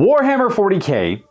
Warhammer 40k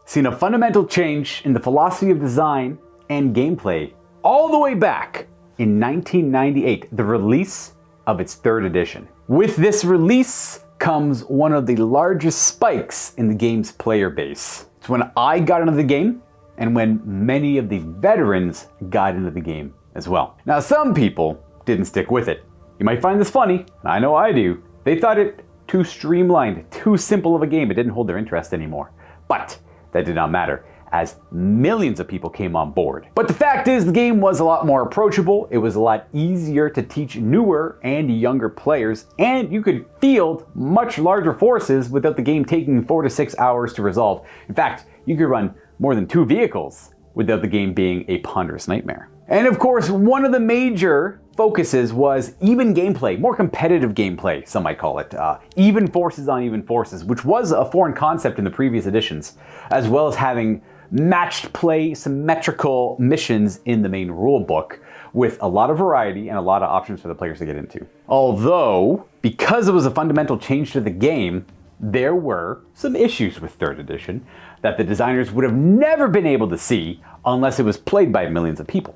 seen a fundamental change in the philosophy of design and gameplay all the way back in 1998, the release of its 3rd edition. With this release comes one of the largest spikes in the game's player base. It's when I got into the game and when many of the veterans got into the game as well. Now, some people didn't stick with it. You might find this funny, and I know I do. They thought it too streamlined, too simple of a game. It didn't hold their interest anymore. But that did not matter, as millions of people came on board. But the fact is, the game was a lot more approachable. It was a lot easier to teach newer and younger players, and you could field much larger forces without the game taking 4 to 6 hours to resolve. In fact, you could run more than 2 vehicles without the game being a ponderous nightmare. And of course, one of the major focuses was even gameplay, more competitive gameplay, some might call it. Even forces on even forces, which was a foreign concept in the previous editions, as well as having matched play symmetrical missions in the main rule book, with a lot of variety and a lot of options for the players to get into. Although, because it was a fundamental change to the game, there were some issues with 3rd edition that the designers would have never been able to see unless it was played by millions of people.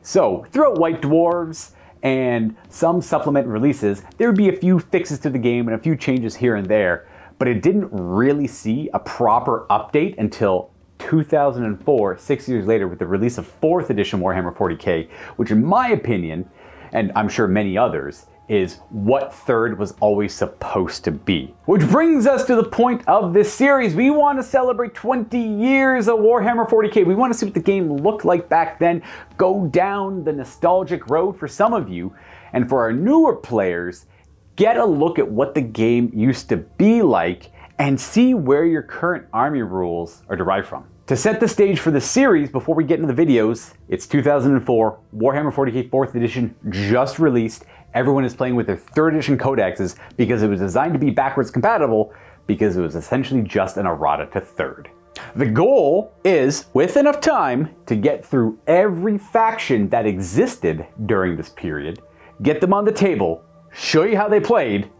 So, throughout White Dwarves and some supplement releases, there would be a few fixes to the game and a few changes here and there, but it didn't really see a proper update until 2004, 6 years later, with the release of 4th edition Warhammer 40k, which in my opinion, and I'm sure many others, is what 3rd was always supposed to be. Which brings us to the point of this series. We want to celebrate 20 years of Warhammer 40k. We want to see what the game looked like back then, go down the nostalgic road for some of you, and for our newer players, get a look at what the game used to be like and see where your current army rules are derived from. To set the stage for this series, before we get into the videos, it's 2004, Warhammer 40k 4th edition just released. Everyone is playing with their 3rd edition codexes because it was designed to be backwards compatible, because it was essentially just an errata to 3rd. The goal is, with enough time, to get through every faction that existed during this period, get them on the table, show you how they played,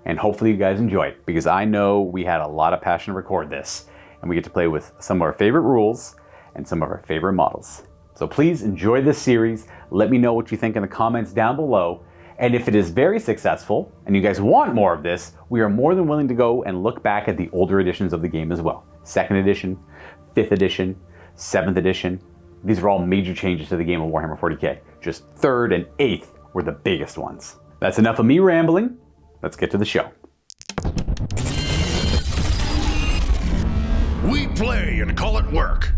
and hopefully you guys enjoy it, because I know we had a lot of passion to record this, and we get to play with some of our favorite rules and some of our favorite models. So please enjoy this series. Let me know what you think in the comments down below. And if it is very successful, and you guys want more of this, we are more than willing to go and look back at the older editions of the game as well. 2nd edition, 5th edition, 7th edition. These are all major changes to the game of Warhammer 40k. Just 3rd and 8th were the biggest ones. That's enough of me rambling. Let's get to the show. We play and call it work.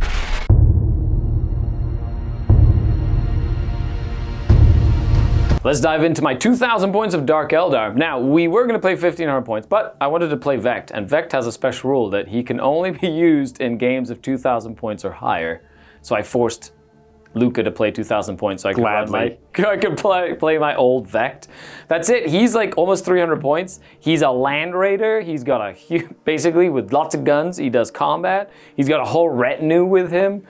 Let's dive into my 2,000 points of Dark Eldar. Now, we were going to play 1,500 points, but I wanted to play Vect, and Vect has a special rule that he can only be used in games of 2,000 points or higher. So I forced Luca to play 2,000 points so I could play my old Vect. That's it. He's like almost 300 points. He's a Land Raider. He's got a basically with lots of guns. He does combat. He's got a whole retinue with him.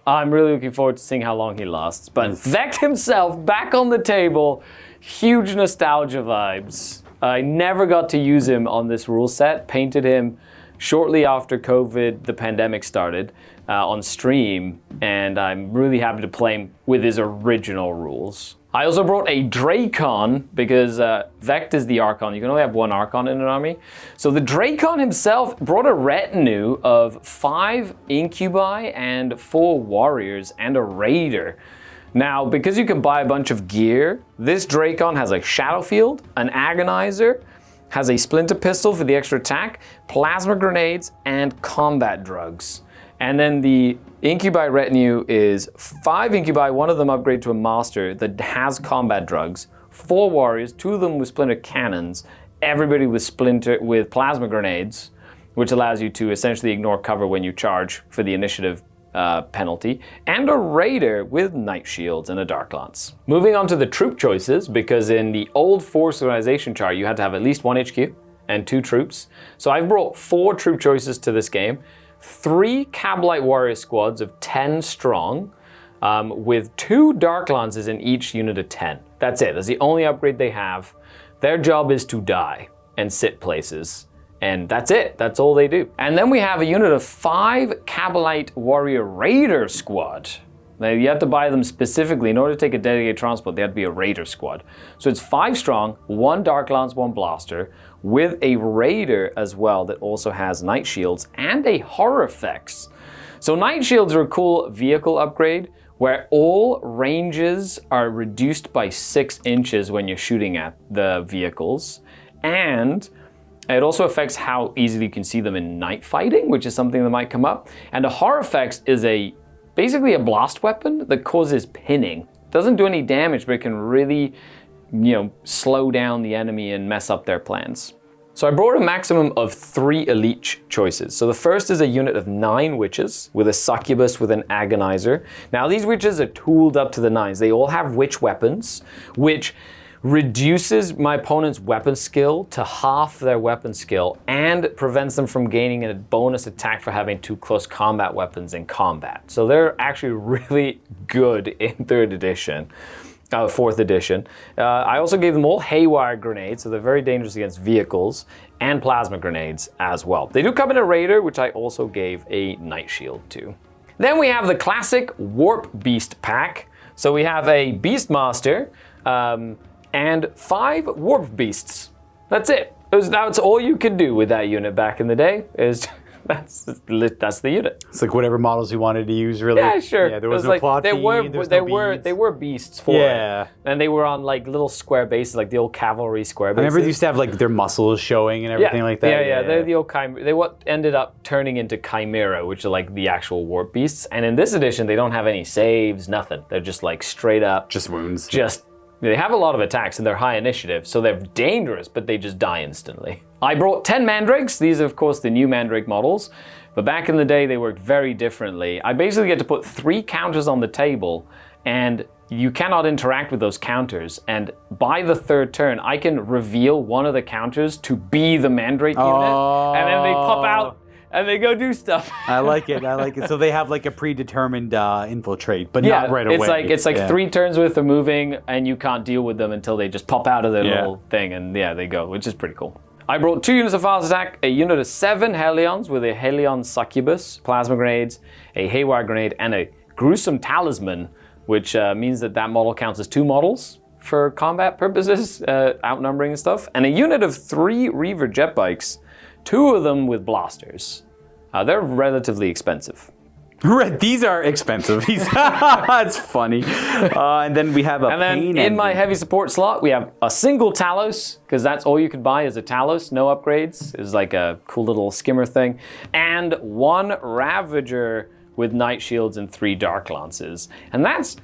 I'm really looking forward to seeing how long he lasts. But Vect himself back on the table. Huge nostalgia vibes. I never got to use him on this rule set. Painted him shortly after COVID, the pandemic started, on stream, and I'm really happy to play him with his original rules. I also brought a Drakon, because Vect is the Archon. You can only have one Archon in an army. So the Drakon himself brought a retinue of 5 Incubi and 4 Warriors and a Raider. Now, because you can buy a bunch of gear, this Drakon has a Shadow Field, an Agonizer, has a Splinter Pistol for the extra attack, Plasma Grenades, and Combat Drugs. And then the Incubi retinue is 5 Incubi, one of them upgrade to a Master that has Combat Drugs, 4 Warriors, 2 of them with Splinter Cannons, everybody with Plasma Grenades, which allows you to essentially ignore cover when you charge for the initiative penalty, and a Raider with Night Shields and a Dark Lance. Moving on to the troop choices, because in the old force organization chart you had to have at least 1 HQ and 2 troops. So I've brought 4 troop choices to this game. 3 Cablite Warrior squads of 10 strong, with 2 Dark Lances in each unit of 10. That's it. That's the only upgrade they have. Their job is to die and sit places And that's it. That's all they do. And then we have a unit of 5 Cabalite Warrior Raider Squad. Now, you have to buy them specifically. In order to take a dedicated transport, they have to be a Raider Squad. So it's 5 strong, 1 Dark Lance, 1 Blaster, with a Raider as well that also has Night Shields and a Horror Effects. So Night Shields are a cool vehicle upgrade where all ranges are reduced by 6 inches when you're shooting at the vehicles. And it also affects how easily you can see them in night fighting, which is something that might come up. And the Horror Effects is basically a blast weapon that causes pinning. It doesn't do any damage, but it can really, slow down the enemy and mess up their plans. So I brought a maximum of 3 elite choices. So the first is a unit of 9 witches with a succubus with an agonizer. Now these witches are tooled up to the nines. They all have witch weapons, which reduces my opponent's weapon skill to half their weapon skill and prevents them from gaining a bonus attack for having 2 close combat weapons in combat. So they're actually really good in 4th edition. I also gave them all haywire grenades, so they're very dangerous against vehicles, and plasma grenades as well. They do come in a Raider, which I also gave a Night Shield to. Then we have the classic Warp Beast pack. So we have a Beastmaster, and 5 Warp Beasts. That's it. That's all you could do with that unit back in the day. That's the unit. It's like whatever models you wanted to use, really. Yeah, sure. Yeah, there was no plot feed, they were beasts for it. And they were on like little square bases, like the old cavalry square bases. I remember they used to have like their muscles showing and everything like that. Yeah. They're the old Chimera. They what ended up turning into Chimera, which are like the actual warp beasts. And in this edition, they don't have any saves, nothing. They're just like straight up. Just wounds. They have a lot of attacks and they're high initiative, so they're dangerous, but they just die instantly. I brought 10 Mandrakes. These are, of course, the new Mandrake models, but back in the day, they worked very differently. I basically get to put 3 counters on the table, and you cannot interact with those counters. And by the 3rd turn, I can reveal one of the counters to be the Mandrake unit, and then they pop out. And they go do stuff. I like it. So they have like a predetermined infiltrate, but not right away. It's like 3 turns worth of moving, and you can't deal with them until they just pop out of their little thing, and they go, which is pretty cool. I brought 2 units of fast attack, a unit of 7 Hellions with a Hellion Succubus, plasma grenades, a Haywire grenade, and a Gruesome Talisman, which means that model counts as 2 models for combat purposes, outnumbering and stuff, and a unit of 3 Reaver jet bikes, 2 of them with blasters. They're relatively expensive. These are expensive. That's funny. And then we have in my heavy support slot, we have a single Talos, because that's all you could buy is a Talos, no upgrades. It's like a cool little skimmer thing. And 1 Ravager with Night Shields and 3 Dark Lances. And that's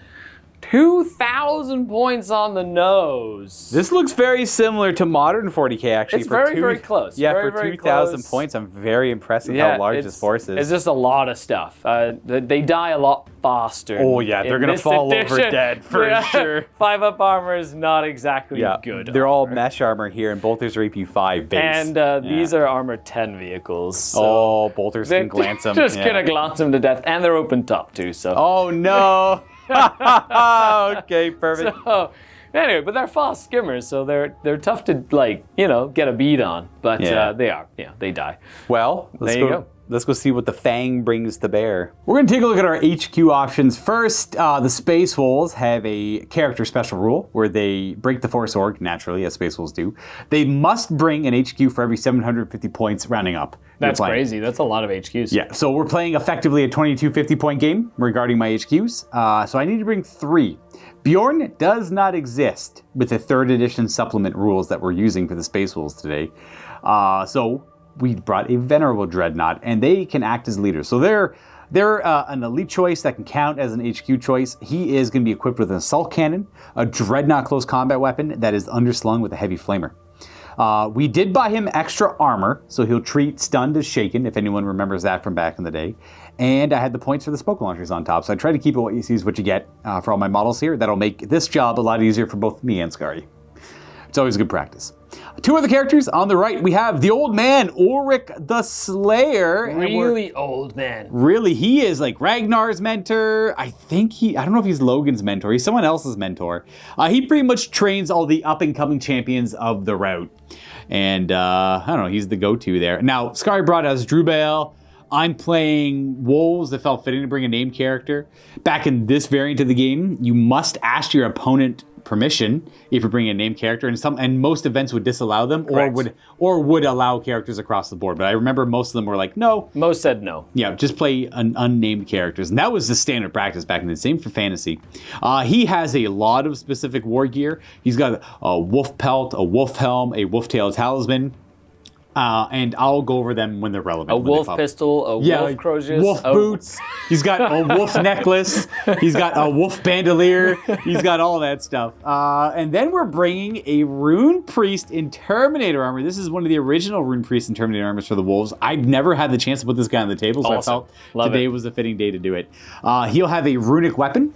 2,000 points on the nose. This looks very similar to modern 40k, actually. It's very close. Yeah, for 2,000 points, I'm very impressed with how large this force is. It's just a lot of stuff. They die a lot faster. Oh yeah, they're going to fall over dead for sure. 5-up armor is not exactly good. They're all mesh armor here, and bolters are EP5 base. And these are armor 10 vehicles. So bolters can glance them. Just going to glance them to death, and they're open top too. So. Oh no. Okay, perfect. So, anyway, but they're fast skimmers, so they're tough to get a bead on. But they die. Well, there you go. Let's go see what the Fang brings to bear. We're going to take a look at our HQ options. First, the Space Wolves have a character special rule where they break the Force Org, naturally, as Space Wolves do. They must bring an HQ for every 750 points, rounding up. That's crazy. That's a lot of HQs. Yeah, so we're playing effectively a 2250-point game regarding my HQs. So I need to bring 3. Bjorn does not exist with the 3rd edition supplement rules that we're using for the Space Wolves today. So we brought a Venerable Dreadnought, and they can act as leaders. So they're an elite choice that can count as an HQ choice. He is going to be equipped with an assault cannon, a Dreadnought close combat weapon that is underslung with a heavy flamer. We did buy him extra armor, so he'll treat stunned as shaken, if anyone remembers that from back in the day. And I had the points for the smoke launchers on top, so I try to keep it what you see is what you get for all my models here. That'll make this job a lot easier for both me and Scary. It's always good practice. 2 other characters on the right. We have the old man, Ulrich the Slayer. Really old man. Really, he is like Ragnar's mentor. I don't know if he's Logan's mentor. He's someone else's mentor. He pretty much trains all the up-and-coming champions of the route. And I don't know, he's the go-to there. Now, Sky brought us Drubael. I'm playing Wolves. It felt fitting to bring a named character. Back in this variant of the game, you must ask your opponent permission if you're bringing a named character, and most events would disallow them or would allow characters across the board. But I remember most of them were like, no. Most said no. Yeah, just play unnamed characters. And that was the standard practice back in the same for fantasy. He has a lot of specific war gear. He's got a wolf pelt, a wolf helm, a wolf tail talisman. And I'll go over them when they're relevant. A wolf pistol, a wolf crochet, wolf boots. He's got a wolf necklace. He's got a wolf bandolier. He's got all that stuff. And then we're bringing a Rune Priest in Terminator armor. This is one of the original Rune Priest in Terminator armors for the Wolves. I've never had the chance to put this guy on the table, so awesome. I felt today was a fitting day to do it. He'll have a runic weapon,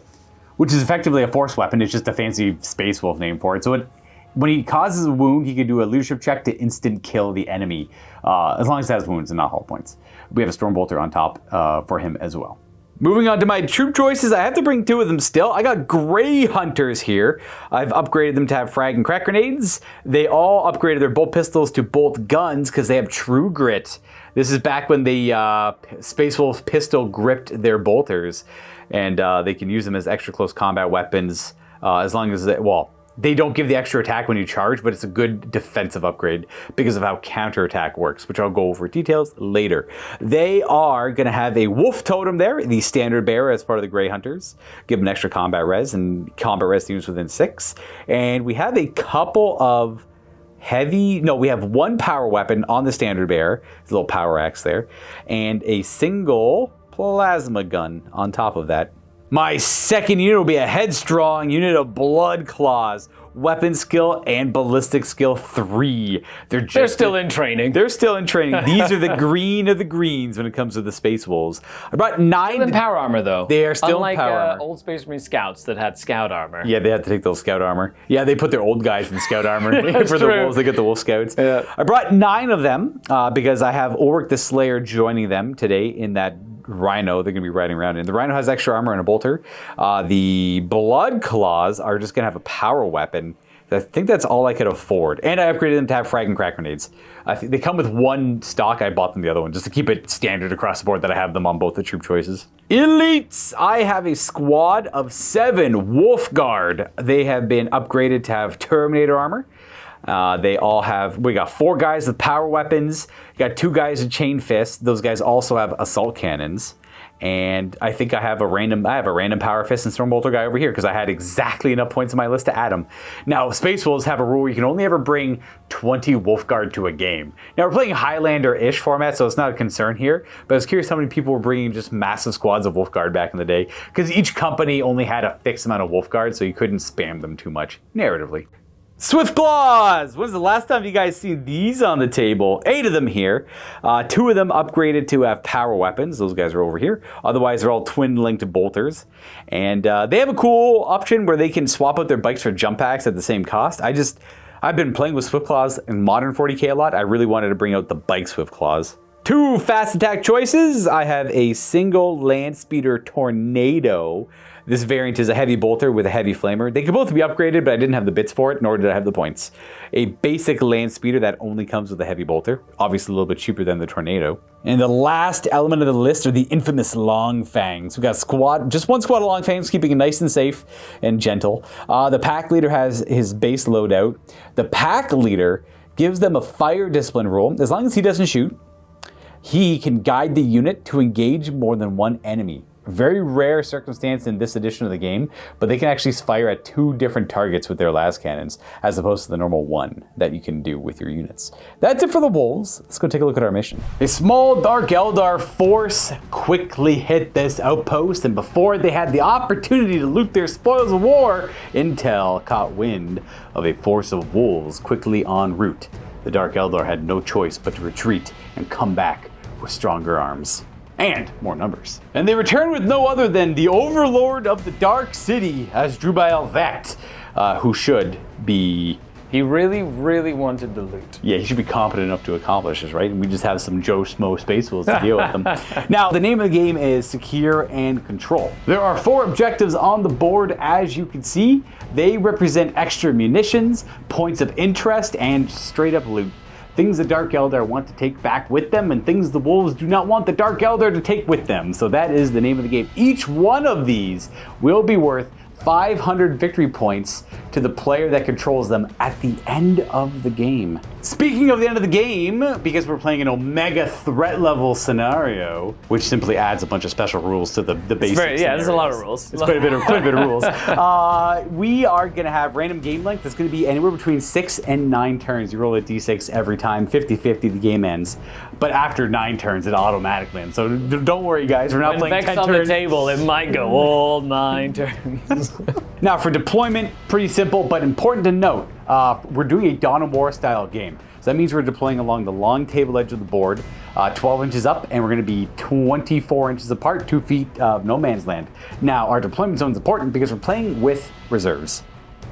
which is effectively a force weapon. It's just a fancy Space Wolf name for it. So when he causes a wound, he can do a leadership check to instant kill the enemy, as long as it has wounds and not hull points. We have a Stormbolter on top for him as well. Moving on to my troop choices, I have to bring two of them still. I got Grey Hunters here. I've upgraded them to have frag and crack grenades. They all upgraded their bolt pistols to bolt guns because they have True Grit. This is back when the Space Wolf pistol gripped their bolters, and they can use them as extra close combat weapons as long as they don't give the extra attack when you charge, but it's a good defensive upgrade because of how counterattack works, which I'll go over details later. They are going to have a wolf totem there, the standard bearer as part of the Grey Hunters. Give them extra combat res and combat res units within 6. And we have a couple of we have one power weapon on the standard bearer, a little power axe there, and a single plasma gun on top of that. My second unit will be a headstrong unit of Blood Claws, weapon skill and ballistic skill 3. They're still in training. They're still in training. These are the green of the greens when it comes to the Space Wolves. I brought 9. Still in power armor though. They are still Unlike, in power armor. Old Space Marine scouts that had scout armor. Yeah, they had to take those scout armor. Yeah, they put their old guys in scout armor for the wolves. They get the wolf scouts. Yeah. I brought 9 of them because I have Ulrich the Slayer joining them today in that Rhino they're going to be riding around in. The Rhino has extra armor and a bolter. The Blood Claws are just going to have a power weapon. I think that's all I could afford. And I upgraded them to have frag and crack grenades. They come with one stock. I bought them the other one just to keep it standard across the board that I have them on both the troop choices. Elites! I have a squad of 7 Wolf Guard. They have been upgraded to have Terminator armor. We got 4 guys with power weapons, got 2 guys with chain fists. Those guys also have assault cannons. And I think I have a random power fist and Stormbolter guy over here because I had exactly enough points on my list to add them. Now, Space Wolves have a rule you can only ever bring 20 Wolf Guard to a game. Now, we're playing Highlander-ish format, so it's not a concern here. But I was curious how many people were bringing just massive squads of Wolf Guard back in the day because each company only had a fixed amount of Wolf Guard, so you couldn't spam them too much narratively. Swift Claws! When's the last time you guys seen these on the table? 8 of them here. 2 of them upgraded to have power weapons. Those guys are over here. Otherwise, they're all twin-linked bolters. And they have a cool option where they can swap out their bikes for jump packs at the same cost. I've been playing with Swift Claws in modern 40k a lot. I really wanted to bring out the bike Swift Claws. 2 fast attack choices. I have a single land speeder Tornado. This variant is a heavy bolter with a heavy flamer. They could both be upgraded, but I didn't have the bits for it, nor did I have the points. A basic land speeder that only comes with a heavy bolter. Obviously a little bit cheaper than the Tornado. And the last element of the list are the infamous Long Fangs. We got just one squad of Long Fangs, keeping it nice and safe and gentle. The pack leader has his base loadout. The pack leader gives them a fire discipline rule. As long as he doesn't shoot, he can guide the unit to engage more than one enemy. Very rare circumstance in this edition of the game, but they can actually fire at 2 different targets with their las cannons, as opposed to the normal 1 that you can do with your units. That's it for the Wolves. Let's go take a look at our mission. A small Dark Eldar force quickly hit this outpost, and before they had the opportunity to loot their spoils of war, Intel caught wind of a force of wolves quickly en route. The Dark Eldar had no choice but to retreat and come back with stronger arms. And more numbers. And they return with no other than the Overlord of the Dark City as Drubael Vect, who should be He really, really wanted the loot. Yeah, he should be competent enough to accomplish this, right? And we just have some Joe Smo Space Wolves to deal with them. Now, the name of the game is Secure and Control. There are 4 objectives on the board, as you can see. They represent extra munitions, points of interest, and straight up loot. Things the Dark Eldar want to take back with them, and things the Wolves do not want the Dark Eldar to take with them. So that is the name of the game. Each one of these will be worth 500 victory points to the player that controls them at the end of the game. Speaking of the end of the game, because we're playing an Omega threat level scenario, which simply adds a bunch of special rules to the basic Yeah, there's a lot of rules. It's quite a bit of rules. We are going to have random game length. It's going to be anywhere between 6 and 9 turns. You roll a d6 every time, 50-50 the game ends. But after 9 turns, it automatically ends. So don't worry, guys. We're not playing 10 turns. When Vec's on the table, it might go all 9 turns. Now, for deployment, pretty simple, but important to note, we're doing a Dawn of War style game. So that means we're deploying along the long table edge of the board, 12 inches up, and we're going to be 24 inches apart, 2 feet of no man's land. Now, our deployment zone is important because we're playing with reserves,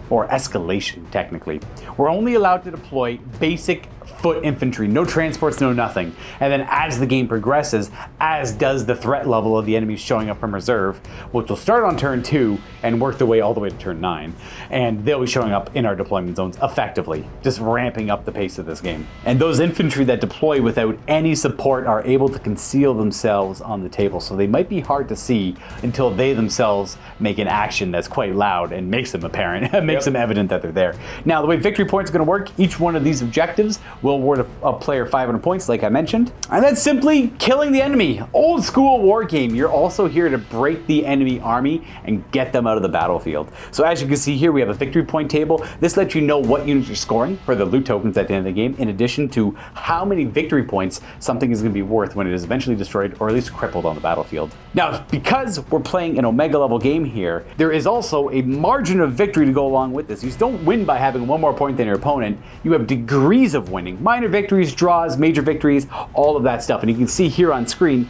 or escalation, technically. We're only allowed to deploy basic foot infantry, no transports, no nothing. And then as the game progresses, as does the threat level of the enemies showing up from reserve, which will start on turn 2 and work their way all the way to turn 9. And they'll be showing up in our deployment zones effectively, just ramping up the pace of this game. And those infantry that deploy without any support are able to conceal themselves on the table, so they might be hard to see until they themselves make an action that's quite loud and makes them apparent, makes them evident that they're there. Now, the way victory points are going to work, each one of these objectives will award a player 500 points, like I mentioned. And that's simply killing the enemy. Old school war game. You're also here to break the enemy army and get them out of the battlefield. So as you can see here, we have a victory point table. This lets you know what units you're scoring for the loot tokens at the end of the game, in addition to how many victory points something is going to be worth when it is eventually destroyed or at least crippled on the battlefield. Now, because we're playing an Omega level game here, there is also a margin of victory to go along with this. You don't win by having 1 more point than your opponent. You have degrees of winning. Minor victories, draws, major victories, all of that stuff. And you can see here on screen,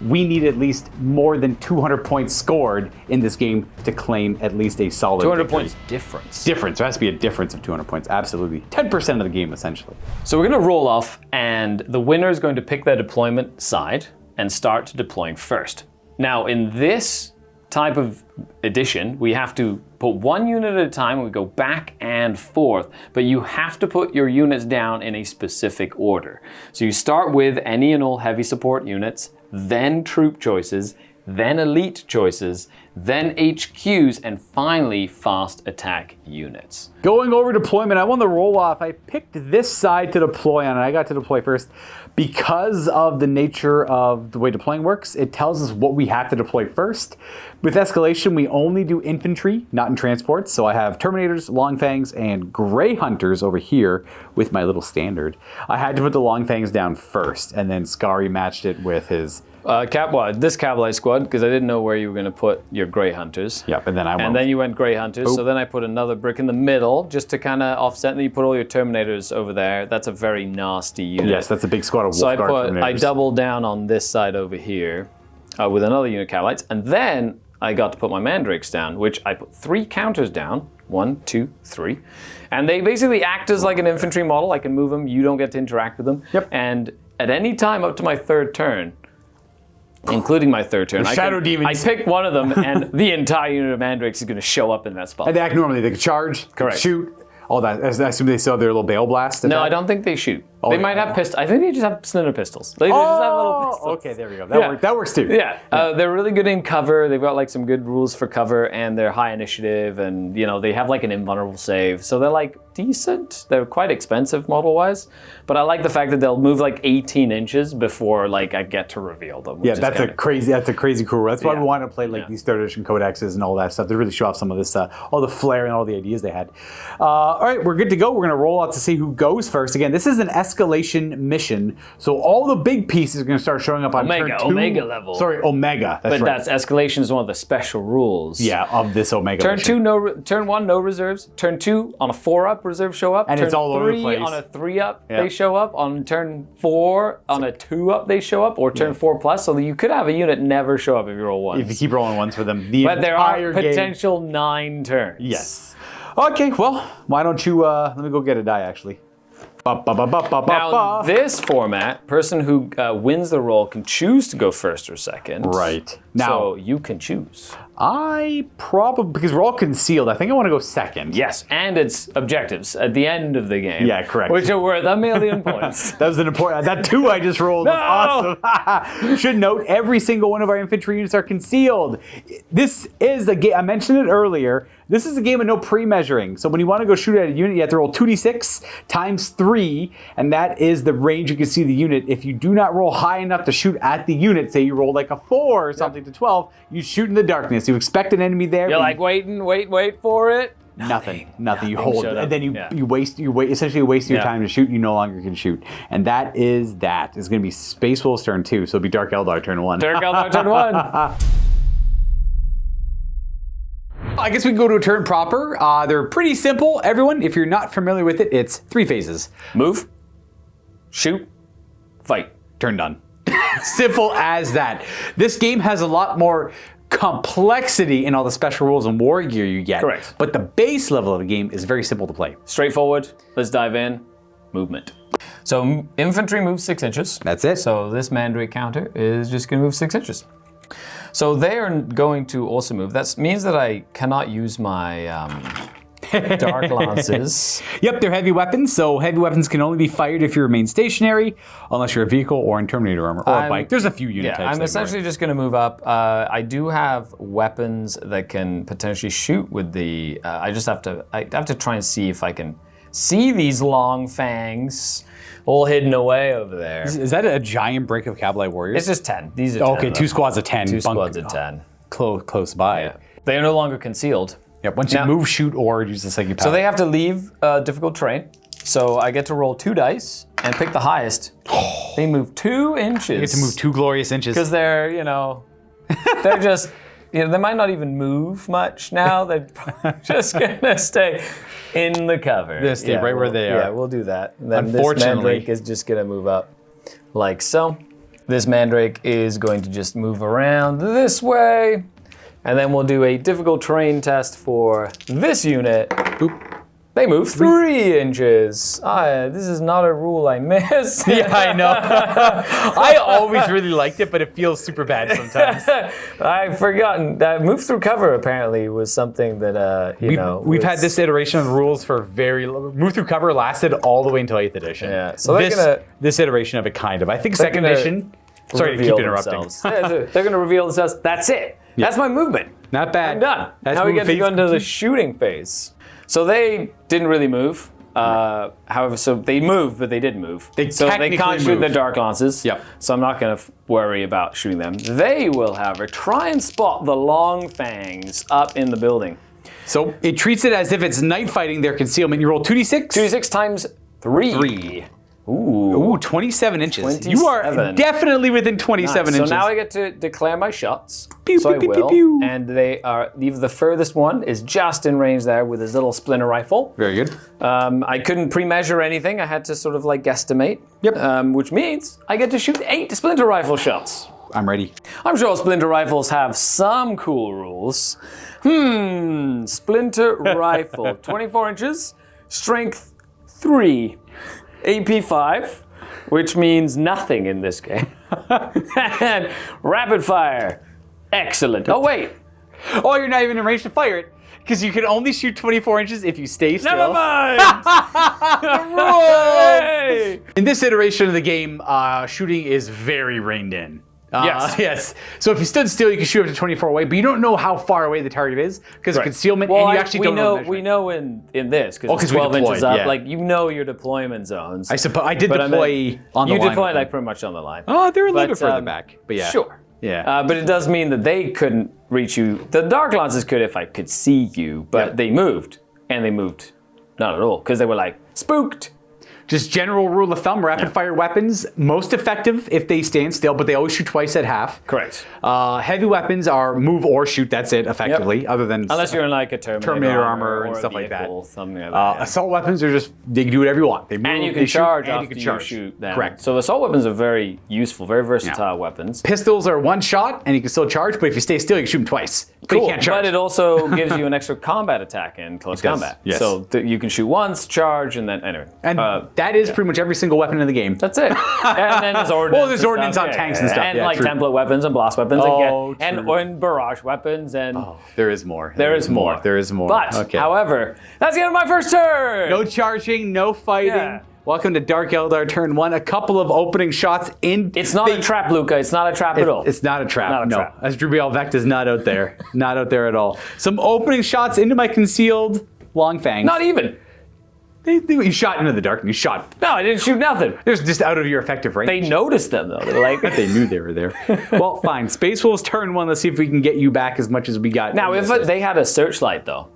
we need at least more than 200 points scored in this game to claim at least a solid 200 victory. points difference. Difference. There has to be a difference of 200 points. Absolutely. 10% of the game, essentially. So we're going to roll off, and the winner is going to pick their deployment side and start deploying first. Now, in this type of edition, we have to put 1 unit at a time, and we go back and forth, but you have to put your units down in a specific order. So you start with any and all heavy support units, then troop choices, then elite choices, then HQs, and finally fast attack units. Going over deployment, I won the roll off. I picked this side to deploy on, and I got to deploy first. Because of the nature of the way deploying works, it tells us what we have to deploy first. With escalation, we only do infantry, not in transports. So I have Terminators, Longfangs, and Grey Hunters over here with my little standard. I had to put the Longfangs down first, and then Scary matched it with his this cavalry squad, because I didn't know where you were going to put your Grey Hunters. Yep, and then I went. And then you went Grey Hunters, so then I put another brick in the middle just to kind of offset, and then you put all your Terminators over there. That's a very nasty unit. Yes, that's a big squad of Wolfguard Terminators. I doubled down on this side over here with another unit of Cavalites, and then I got to put my Mandrakes down, which I put 3 counters down. 1, 2, 3. And they basically act as like an infantry model. I can move them, you don't get to interact with them. Yep. And at any time up to my 3rd turn, including my 3rd turn, I pick one of them, and the entire unit of Mandrakes is going to show up in that spot. And they act normally. They can charge, correct, shoot, all that. I assume they still have their little Bale Blast. No, I don't think they shoot. They might have pistols. I think they just have splinter pistols. They just have little pistols. Okay, there we go. That works too. Yeah, they're really good in cover. They've got like some good rules for cover, and they're high initiative, and they have like an invulnerable save. So they're like decent. They're quite expensive model-wise, but I like the fact that they'll move like 18 inches before like I get to reveal them. Yeah, that's a crazy cool rule. That's why we want to play like these 3rd edition codexes and all that stuff to really show off some of this, all the flair and all the ideas they had. All right, we're good to go. We're going to roll out to see who goes first. Again, this is an escalation mission, so all the big pieces are going to start showing up on turn 2. Omega level. Sorry, Omega. That's right. That's escalation is one of the special rules. Yeah, of this Omega turn mission. Turn 1, no reserves. Turn 2, on a 4-up, reserves show up. And turn it's all over the 3, place. on a 3-up, they show up. On turn 4, on a 2-up, they show up. Or turn 4 plus, so you could have a unit never show up if you roll 1s. If you keep rolling 1s for them. But there are potential 9 turns. Yes. Okay, well, why don't you, let me go get a die, actually. Now, this format, person who wins the roll can choose to go first or second. Right. Now, so you can choose. I probably, because we're all concealed, I think I want to go second. Yes, and it's objectives at the end of the game. Yeah, correct. Which are worth 1,000,000 points. That was an important, that 2 I just rolled was awesome. Should note, every single one of our infantry units are concealed. This is a game, I mentioned it earlier, this is a game of no pre-measuring. So when you want to go shoot at a unit, you have to roll 2d6 times 3, and that is the range you can see the unit. If you do not roll high enough to shoot at the unit, say you roll like a 4 or something to 12, you shoot in the darkness. You expect an enemy there. You're like, wait for it. Nothing. You hold it, and then you essentially waste your Yeah. time to shoot. You no longer can shoot, and that is that. It's going to be Space Wolf's turn 2, so it'll be Dark Eldar turn 1. Dark Eldar turn 1. I guess we can go to a turn proper. They're pretty simple. Everyone, if you're not familiar with it, it's 3 phases. Move, shoot, fight. Turn done. Simple as that. This game has a lot more complexity in all the special rules and war gear you get. Correct. But the base level of the game is very simple to play. Straightforward. Let's dive in. Movement. So infantry moves 6 inches. That's it. So this Mandrake counter is just going to move 6 inches. So they are going to also move. That means that I cannot use my dark lances. Yep, they're heavy weapons, so heavy weapons can only be fired if you remain stationary, unless you're a vehicle or in Terminator armor or a bike. There's a few unit types. I'm essentially just going to move up. I do have weapons that can potentially shoot with the. I have to try and see if I can see these long fangs all hidden away over there. Is that a giant break of Cavalry Warriors? It's just 10. These are 10. Okay, 2 squads of 10. 2 squads of 10. Close by. Yeah. They are no longer concealed. Yep, once you move, shoot, or use the second power. So they have to leave difficult terrain. So I get to roll 2 dice and pick the highest. They move 2 inches. You get to move 2 glorious inches. Because they're, they're just, they might not even move much now. They're just going to stay in the cover. They'll stay right where they are. Yeah, we'll do that. And then Unfortunately. this Mandrake is just going to move up like so. This Mandrake is going to just move around this way. And then we'll do a difficult terrain test for this unit. Boop. They move 3 inches. This is not a rule I miss. Yeah, I know. I always really liked it, but it feels super bad sometimes. I've forgotten that move through cover apparently was something that We've had this iteration of the rules for very long. Move through cover lasted all the way until 8th edition. Yeah, so this iteration of it kind of. I think 2nd edition. Sorry to keep interrupting. They're going to reveal themselves. That's it. Yeah. That's my movement. Not bad. I'm done. That's now we get to go into complete. the shooting phase. So they didn't really move. However, so they moved, but they didn't move. They can't shoot the dark lances. Yep. So I'm not going to worry about shooting them. They will, however, try and spot the long fangs up in the building. So it treats it as if it's night fighting their concealment. You roll 2d6. 2d6 times 3. Ooh, 27 inches. 27. You are definitely within 27 nice. inches. So now I get to declare my shots. Pew, so pew, I pew, will. pew, pew. And they are, the furthest one is just in range there with his little splinter rifle. Very good. I couldn't pre-measure anything. I had to sort of like guesstimate. Yep. Which means I get to shoot 8 splinter rifle shots. I'm ready. I'm sure splinter rifles have some cool rules. Splinter rifle, 24 inches, strength 3. AP 5, which means nothing in this game. And rapid fire. Excellent. Oh, wait. Oh, you're not even in range to fire it, because you can only shoot 24 inches if you stay still. Never mind. Hey! In this iteration of the game, shooting is very reined in. Yes. So if you stood still, you can shoot up to 24 away, but you don't know how far away the target is because of concealment, and you actually don't know. We know in this because it's 12 inches up. Yeah. Like your deployment zones. I suppose I did deploy on the line. You deployed like pretty much on the line. Oh, they're a little bit further back, but yeah. Sure. Yeah. But it does mean that they couldn't reach you. The dark lances could if I could see you, but they moved, and they moved not at all because they were like spooked. Just general rule of thumb, rapid fire weapons, most effective if they stand still, but they always shoot twice at half. Correct. Heavy weapons are move or shoot, that's it, effectively, other than... Unless you're in like a Terminator armor and or stuff a like that. vehicle, something like that. Assault weapons are just, they can do whatever you want. They move, And you they can shoot, charge and after you shoot them. Correct. So assault weapons are very useful, very versatile weapons. Pistols are one shot, and you can still charge, but if you stay still, you can shoot them twice. But you can't charge. But it also gives you an extra combat attack in close combat. Yes. So you can shoot once, charge, and then anyway. And that is pretty much every single weapon in the game. That's it. And then there's ordnance. Well, there's ordnance on tanks and stuff. And Yeah, like true. template weapons and blast weapons. Oh, and barrage weapons. And There is more. there is more. There is more. But, however, that's the end of my first turn. No charging, no fighting. Yeah. Welcome to Dark Eldar turn 1. A couple of opening shots in. It's not a trap, Luca. It's not a trap at all. It's not a trap. Not a no. trap. As Drubiel Vect is not out there. Not out there at all. Some opening shots into my concealed long fangs. Not even. You shot into the dark and you shot. No, I didn't shoot nothing. It was just out of your effective range. They noticed them, though. They're like... They knew they were there. Well, fine. Space Wolves turn 1. Let's see if we can get you back as much as we got. Now, if they had a searchlight, though,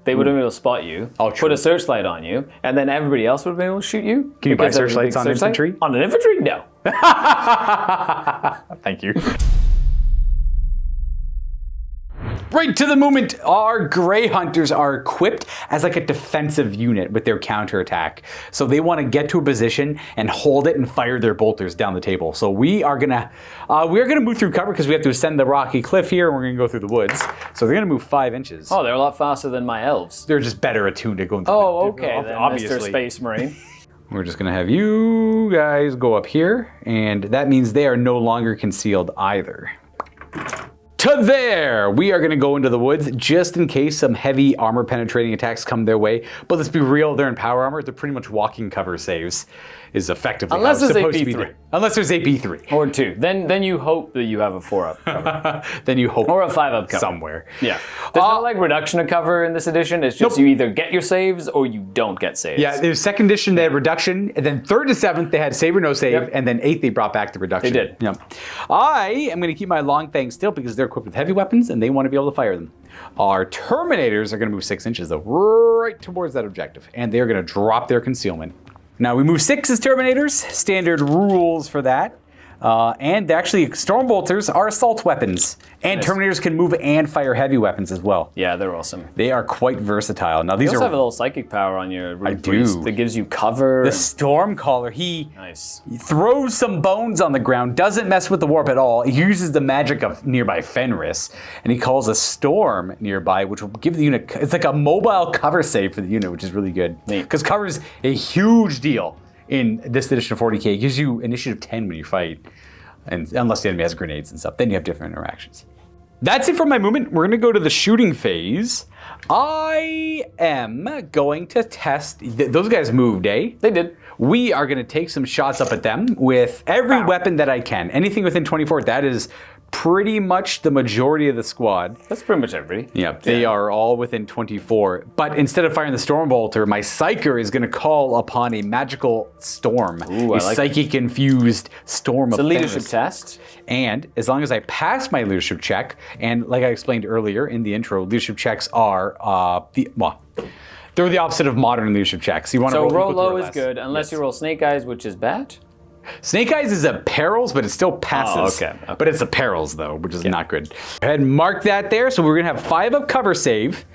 they would have been able to spot you, Oh, true. put a searchlight on you, and then everybody else would have been able to shoot you. Can you buy Because there was a searchlights big on searchlight? infantry? On an infantry? No. Thank you. Right to the moment, our Grey Hunters are equipped as like a defensive unit with their counterattack. So they want to get to a position and hold it and fire their bolters down the table. So we're gonna move through cover because we have to ascend the rocky cliff here, and we're gonna go through the woods. So they're gonna move 5 inches. Oh, they're a lot faster than my elves. They're just better attuned to going through Oh, okay, then, obviously. Mr. Space Marine. We're just gonna have you guys go up here, and that means they are no longer concealed either. To there! We are going to go into the woods just in case some heavy armor penetrating attacks come their way. But let's be real, they're in power armor. They're pretty much walking cover saves is effectively Unless how it's there's supposed to be AP3. done. Unless there's AP3. Or 2. Then you hope that you have a 4-up cover. Then you hope Or a 5-up cover. somewhere. Yeah. There's no like reduction of cover in this edition. It's just you either get your saves or you don't get saves. Yeah, there's second edition they had reduction, and then 3rd to 7th they had save or no save, and then 8th they brought back the reduction. They did. Yep. I am going to keep my long fangs still because they're equipped with heavy weapons and they want to be able to fire them. Our Terminators are going to move 6 inches though, right towards that objective, and they're going to drop their concealment. Now we move 6 as Terminators, standard rules for that. And actually, Stormbolters are assault weapons. And Nice. Terminators can move and fire heavy weapons as well. Yeah, they're awesome. They are quite versatile. Now You these also are have a little psychic power on your root do. priest that gives you cover. the Stormcaller. He Nice. throws some bones on the ground, doesn't mess with the warp at all. He uses the magic of nearby Fenris, and he calls a storm nearby, which will give the unit, it's like a mobile cover save for the unit, which is really good. Neat. Because cover is a huge deal in this edition of 40k. It gives you initiative 10 when you fight, and unless the enemy has grenades and stuff, then you have different interactions. That's it for my movement. We're gonna go to the shooting phase. I am going to test, those guys moved, eh? They did. We are going to take some shots up at them with every weapon that I can. Anything within 24, that is pretty much the majority of the squad. That's pretty much everybody. Yeah, they are all within 24. But instead of firing the Stormbolter, my Psyker is going to call upon a magical storm. Ooh, I like psychic-infused storm It's of a leadership Fenris. test. And as long as I pass my leadership check, and like I explained earlier in the intro, leadership checks are they're the opposite of modern leadership checks. You want to So roll equal to or low is less. good, unless you roll Snake Eyes, which is bad. Snake Eyes is a perils, but it still passes. okay. But it's a perils though, which is not good. Go ahead and mark that there. So we're gonna have 5 up cover save,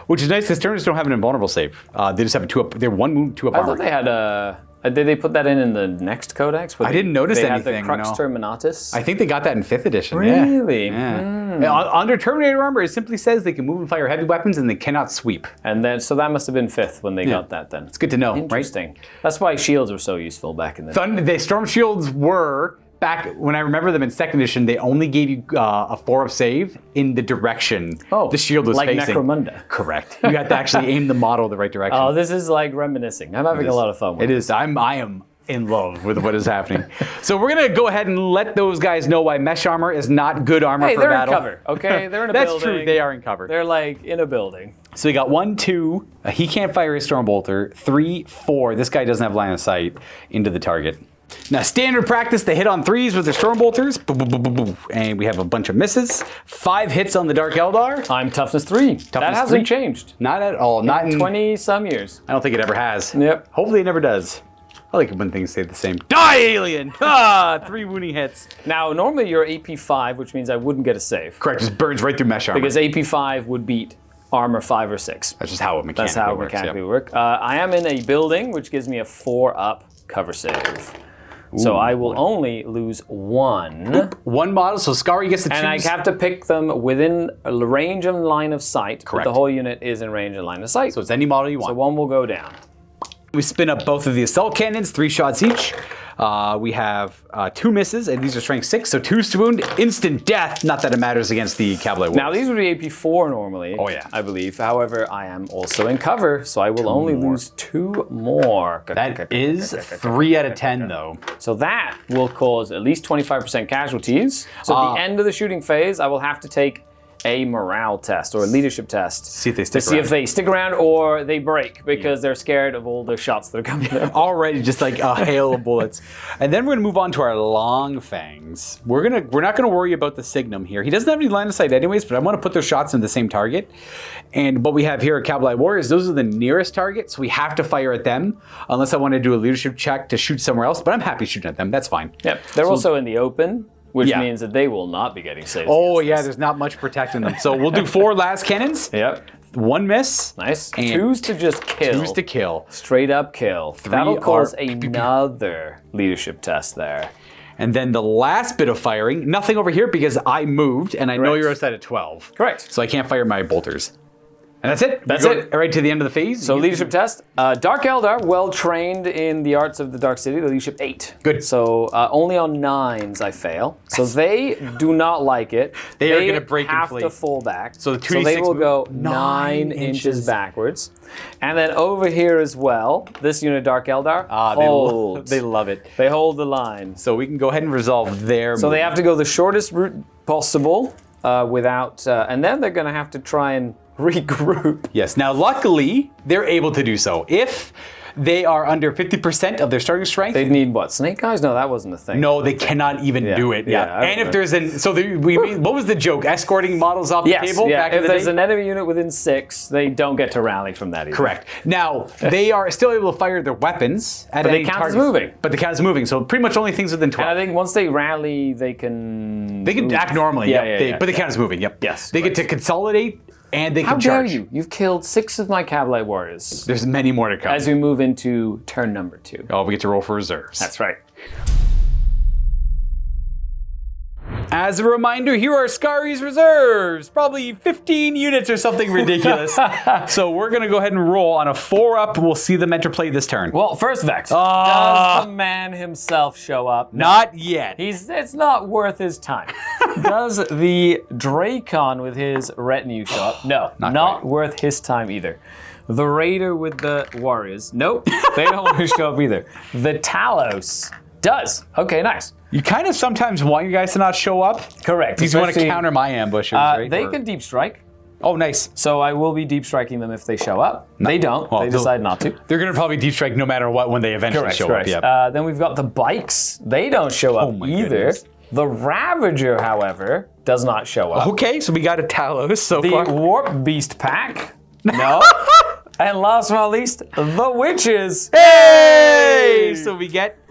which is nice because Terminators don't have an invulnerable save. They just have a 2 up. They're 1 wound, 2 up I armor. thought they had a. Did they put that in the next codex? I didn't notice they anything, Had the Crux no. Terminatus. I think they got that in 5th edition. Really? Yeah. Yeah, under Terminator armor, it simply says they can move and fire heavy weapons and they cannot sweep. And then, so that must have been 5th when they got that. Then It's good to know, right? interesting. That's why shields were so useful back in the day. The Storm Shields were, back when I remember them in 2nd edition, they only gave you a 4-up save in the direction the shield was like facing. Necromunda. Correct. You had to actually aim the model the right direction. Oh, this is like reminiscing. I'm having a lot of fun with It is. I am in love with what is happening. So we're gonna go ahead and let those guys know why mesh armor is not good armor Hey, for they're battle. in cover, okay? They're in a That's building. true. They are in cover. They're like in a building. So we got 1, 2. He can't fire his Stormbolter. 3, 4. This guy doesn't have line of sight into the target. Now, standard practice, they hit on 3s with their Stormbolters. Boom, boom, boom, boom, boom. And we have a bunch of misses. 5 hits on the Dark Eldar. I'm toughness 3. That hasn't 3. changed. Not at all. Not in 20 some years. I don't think it ever has. Yep. Hopefully it never does. I like it when things stay the same. Die, alien! Ah, 3 wounding hits. Now, normally you're AP5, which means I wouldn't get a save. Correct, just burns right through mesh armor. Because AP5 would beat armor 5 or 6. That's just how it mechanically works. That's how it mechanically works. I am in a building, which gives me a 4-up cover save. So I will only lose 1. 1 model, so Skari gets to choose. And I have to pick them within a range and line of sight. Correct. But the whole unit is in range and line of sight. So it's any model you want. So 1 will go down. We spin up both of the assault cannons, 3 shots each. We have 2 misses, and these are strength 6, so 2 to wound, instant death. Not that it matters against the Cavalry Warriors. Now these would be AP4 normally. Oh, yeah. I believe. However, I am also in cover, so I will only lose 2 more. That is 3 out of 10, though. So that will cause at least 25% casualties. So at the end of the shooting phase, I will have to take a morale test or a leadership test. See if they stick to see if they stick around or they break because they're scared of all the shots that are coming there. Already just like a hail of bullets. And then we're gonna move on to our long fangs. We're not gonna worry about the Signum here. He doesn't have any line of sight anyways, but I want to put those shots in the same target. And what we have here at Cavalry Warriors, those are the nearest targets, so we have to fire at them unless I want to do a leadership check to shoot somewhere else, but I'm happy shooting at them, that's fine. Yep, they're also in the open. Which means that they will not be getting saves. Oh yeah, there's not much protecting them. So we'll do 4 last cannons. Yep. 1 miss. Nice. 2's to just kill. 2's to kill. Straight up kill. 3 That'll cause are... another leadership test there. And then the last bit of firing, nothing over here because I moved and I know you're outside of 12. Correct. So I can't fire my bolters. And that's it. That's it. Right to the end of the phase. So leadership test. Dark Eldar, well trained in the arts of the Dark City. The leadership 8. Good. So only on 9s I fail. So they do not like it. They are going to break have and flee. to fall back. So the 2d6 so they will move, go 9 inches backwards. And then over here as well, this unit Dark Eldar holds. They love it. They hold the line. So we can go ahead and resolve their So they have to go the shortest route possible without, and then they're going to have to try and regroup. Yes. Now, luckily, they're able to do so. If they are under 50% of their starting strength. They'd need what? Snake eyes? No, that wasn't a thing. No, they cannot even do it. Yeah. And if there's what was the joke? Escorting models off the table? Yeah. Back in if the there's day? an enemy unit within 6, they don't get to rally from that either. Correct. Now, they are still able to fire their weapons at any count as target. moving. But the count is moving, so pretty much only things within 12. And I think once they rally, they can act normally. But the count is moving. Yep. Yes. They get to consolidate. And they can How dare charge. you? You've killed 6 of my Cavalry Warriors. There's many more to come. As we move into turn number 2. Oh, we get to roll for reserves. That's right. As a reminder, here are Skari's reserves. Probably 15 units or something ridiculous. So we're going to go ahead and roll on a 4-up. We'll see them enter play this turn. Well, first, Vex. Does the man himself show up? Not yet. It's not worth his time. Does the Dracon with his retinue show up? No, not worth his time either. The Raider with the Warriors. Nope, they don't want to show up either. The Talos does. Okay, nice. You kind of sometimes want you guys to not show up. Correct. Because you want to counter my ambushers, right? They can deep strike. Oh, nice. So I will be deep striking them if they show up. No. They don't. Well, they decide not to. They're going to probably deep strike no matter what when they eventually show up. Yeah. Then we've got the Bikes. They don't show up either. Goodness. The Ravager, however, does not show up. Okay, so we got a Talos so far. The Warp Beast Pack. No. And last but not least, the Witches. Hey! So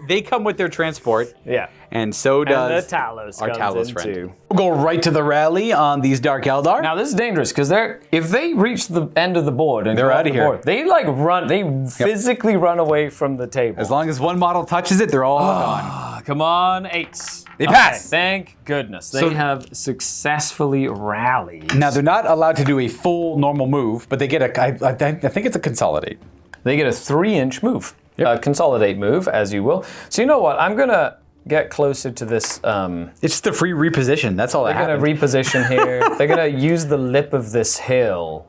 they come with their transport. Yeah. And so does the Talos our comes Talos in friend. too. We'll go right to the rally on these Dark Eldar. Now this is dangerous because if they reach the end of the board and they're out of here. They run. They physically run away from the table. As long as one model touches it, they're all gone. Come on, 8s. They pass. Thank goodness. They have successfully rallied. Now they're not allowed to do a full normal move, but they get I think it's a consolidate. They get a 3-inch move. A consolidate move, as you will. So you know what? I'm gonna get closer to this. It's just a free reposition. That's all that happens. They're going to reposition here. They're going to use the lip of this hill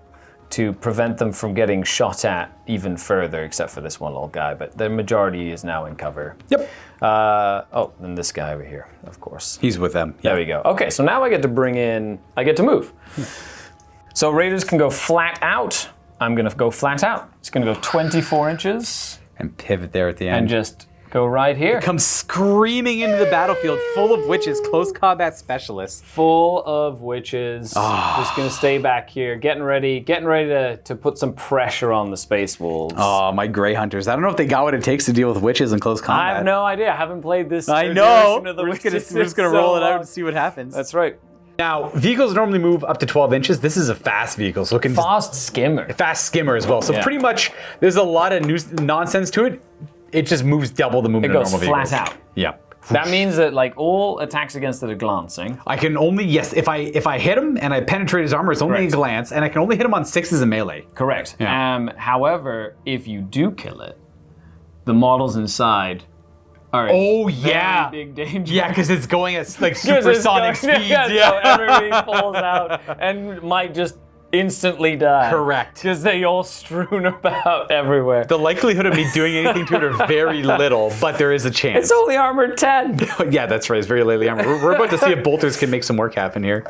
to prevent them from getting shot at even further, except for this one little guy. But the majority is now in cover. Yep. And this guy over here, of course. He's with them. There we go. Okay, so now I get to move. So Raiders can go flat out. I'm going to go flat out. It's going to go 24 inches. And pivot there at the end. And just go right here. Comes screaming into the battlefield, full of witches, close combat specialists. Full of witches. Just gonna stay back here, getting ready to put some pressure on the Space Wolves. Oh, my Grey Hunters. I don't know if they got what it takes to deal with witches in close combat. I have no idea. I haven't played this. I know. Of the We're witches just gonna in roll so it out long. and see what happens. That's right. Now, vehicles normally move up to 12 inches. This is a fast vehicle, so it can Fast skimmer. fast skimmer as well. So Yeah. pretty much, there's a lot of nonsense to it. It just moves double the movement It of goes normal vehicles. flat out. Yeah. That means that like all attacks against it are glancing. I can only, yes, if I hit him and I penetrate his armor, it's only Correct. a glance, and I can only hit him on 6s in melee. Correct. Yeah. However, if you do kill it, the models inside are Oh, in yeah. very big danger. Yeah, because it's going at like Because it's supersonic going- speeds. yeah, so everybody falls out and might just instantly die. Correct. Because they all strewn about everywhere. The likelihood of me doing anything to it are very little, but there is a chance. It's only armor 10. Yeah, that's right. It's very lightly armored. We're about to see if bolters can make some work happen here.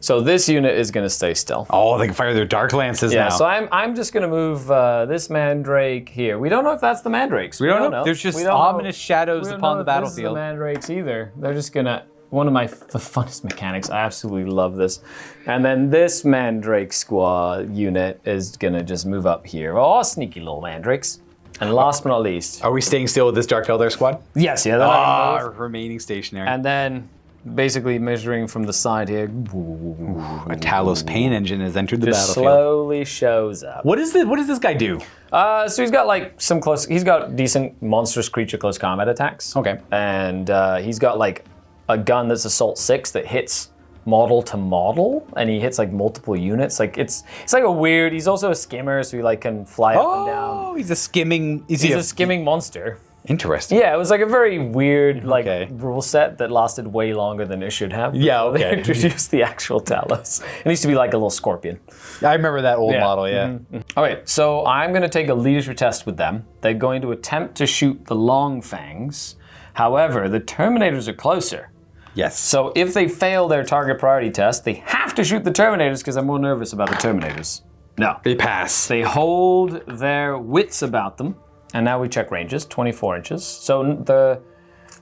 So this unit is going to stay still. Oh, they can fire their dark lances Yeah, now. so I'm just going to move this Mandrake here. We don't know if that's the Mandrakes. We don't know. There's just We don't know. ominous shadows We don't upon know the if this is battlefield. the Mandrakes either. They're just going to... One of the funnest mechanics. I absolutely love this. And then this Mandrake squad unit is going to just move up here. Oh, sneaky little Mandrakes. And last but not least... Are we staying still with this Dark Eldar squad? Yes, yeah. They're not gonna move. Remaining stationary. And then basically measuring from the side here... A Talos pain engine has entered the just battlefield. slowly shows up. What does this guy do? So he's got like some close... He's got decent monstrous creature close combat attacks. Okay. And he's got like a gun that's Assault 6 that hits model to model, and he hits like multiple units. Like it's like a weird... He's also a skimmer, so he like can fly up and down. Oh, he's a skimming... He's a skimming monster. Interesting. Yeah, it was like a very weird like Okay. rule set that lasted way longer than it should have. Yeah, before okay. They introduced the actual Talos. It used to be like a little scorpion. I remember that old Yeah. model, yeah. All right, so I'm going to take a leadership test with them. They're going to attempt to shoot the Long Fangs. However, the Terminators are closer. Yes. So if they fail their target priority test, they have to shoot the Terminators because I'm more nervous about the Terminators. No. They pass. They hold their wits about them. And now we check ranges, 24 inches. So the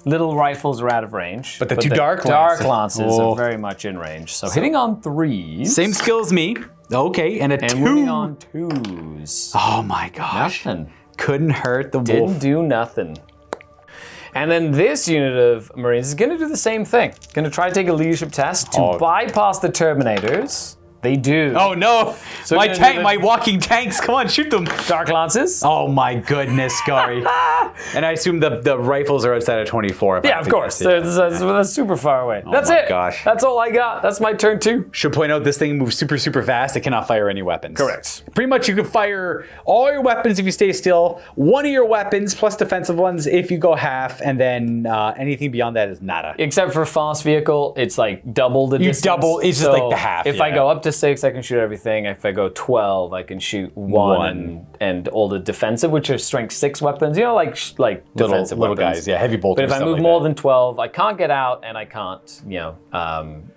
little rifles are out of range. But the two dark lances Oh. are very much in range. So hitting on 3s. Same skill as me. Okay, and a And 2. winning on 2s. Oh my gosh. Nothing. Couldn't hurt the Didn't wolf. do nothing. And then this unit of Marines is going to do the same thing. Going to try to take a leadership test to bypass the Terminators. They do. Oh no! So my you're gonna tank, do the- my walking tanks! Come on, shoot them! Dark Lances. Oh my goodness, Gary! And I assume the rifles are outside of 24. if I Yeah, of think course. that's it. That's super far away. That's my it. gosh. That's all I got. That's my turn 2. Should point out this thing moves super fast. It cannot fire any weapons. Correct. Pretty much, you can fire all your weapons if you stay still. One of your weapons plus defensive ones if you go half, and then anything beyond that is nada. Except for fast vehicle, it's like double the distance. double- it's just like the half, If I yeah. go up to 6, I can shoot everything. If I go 12, I can shoot 1 and all the defensive, which are strength 6 weapons. You know, like defensive little weapons. guys, yeah, heavy bolters. But if I stuff move like more that. than 12, I can't get out, and I can't,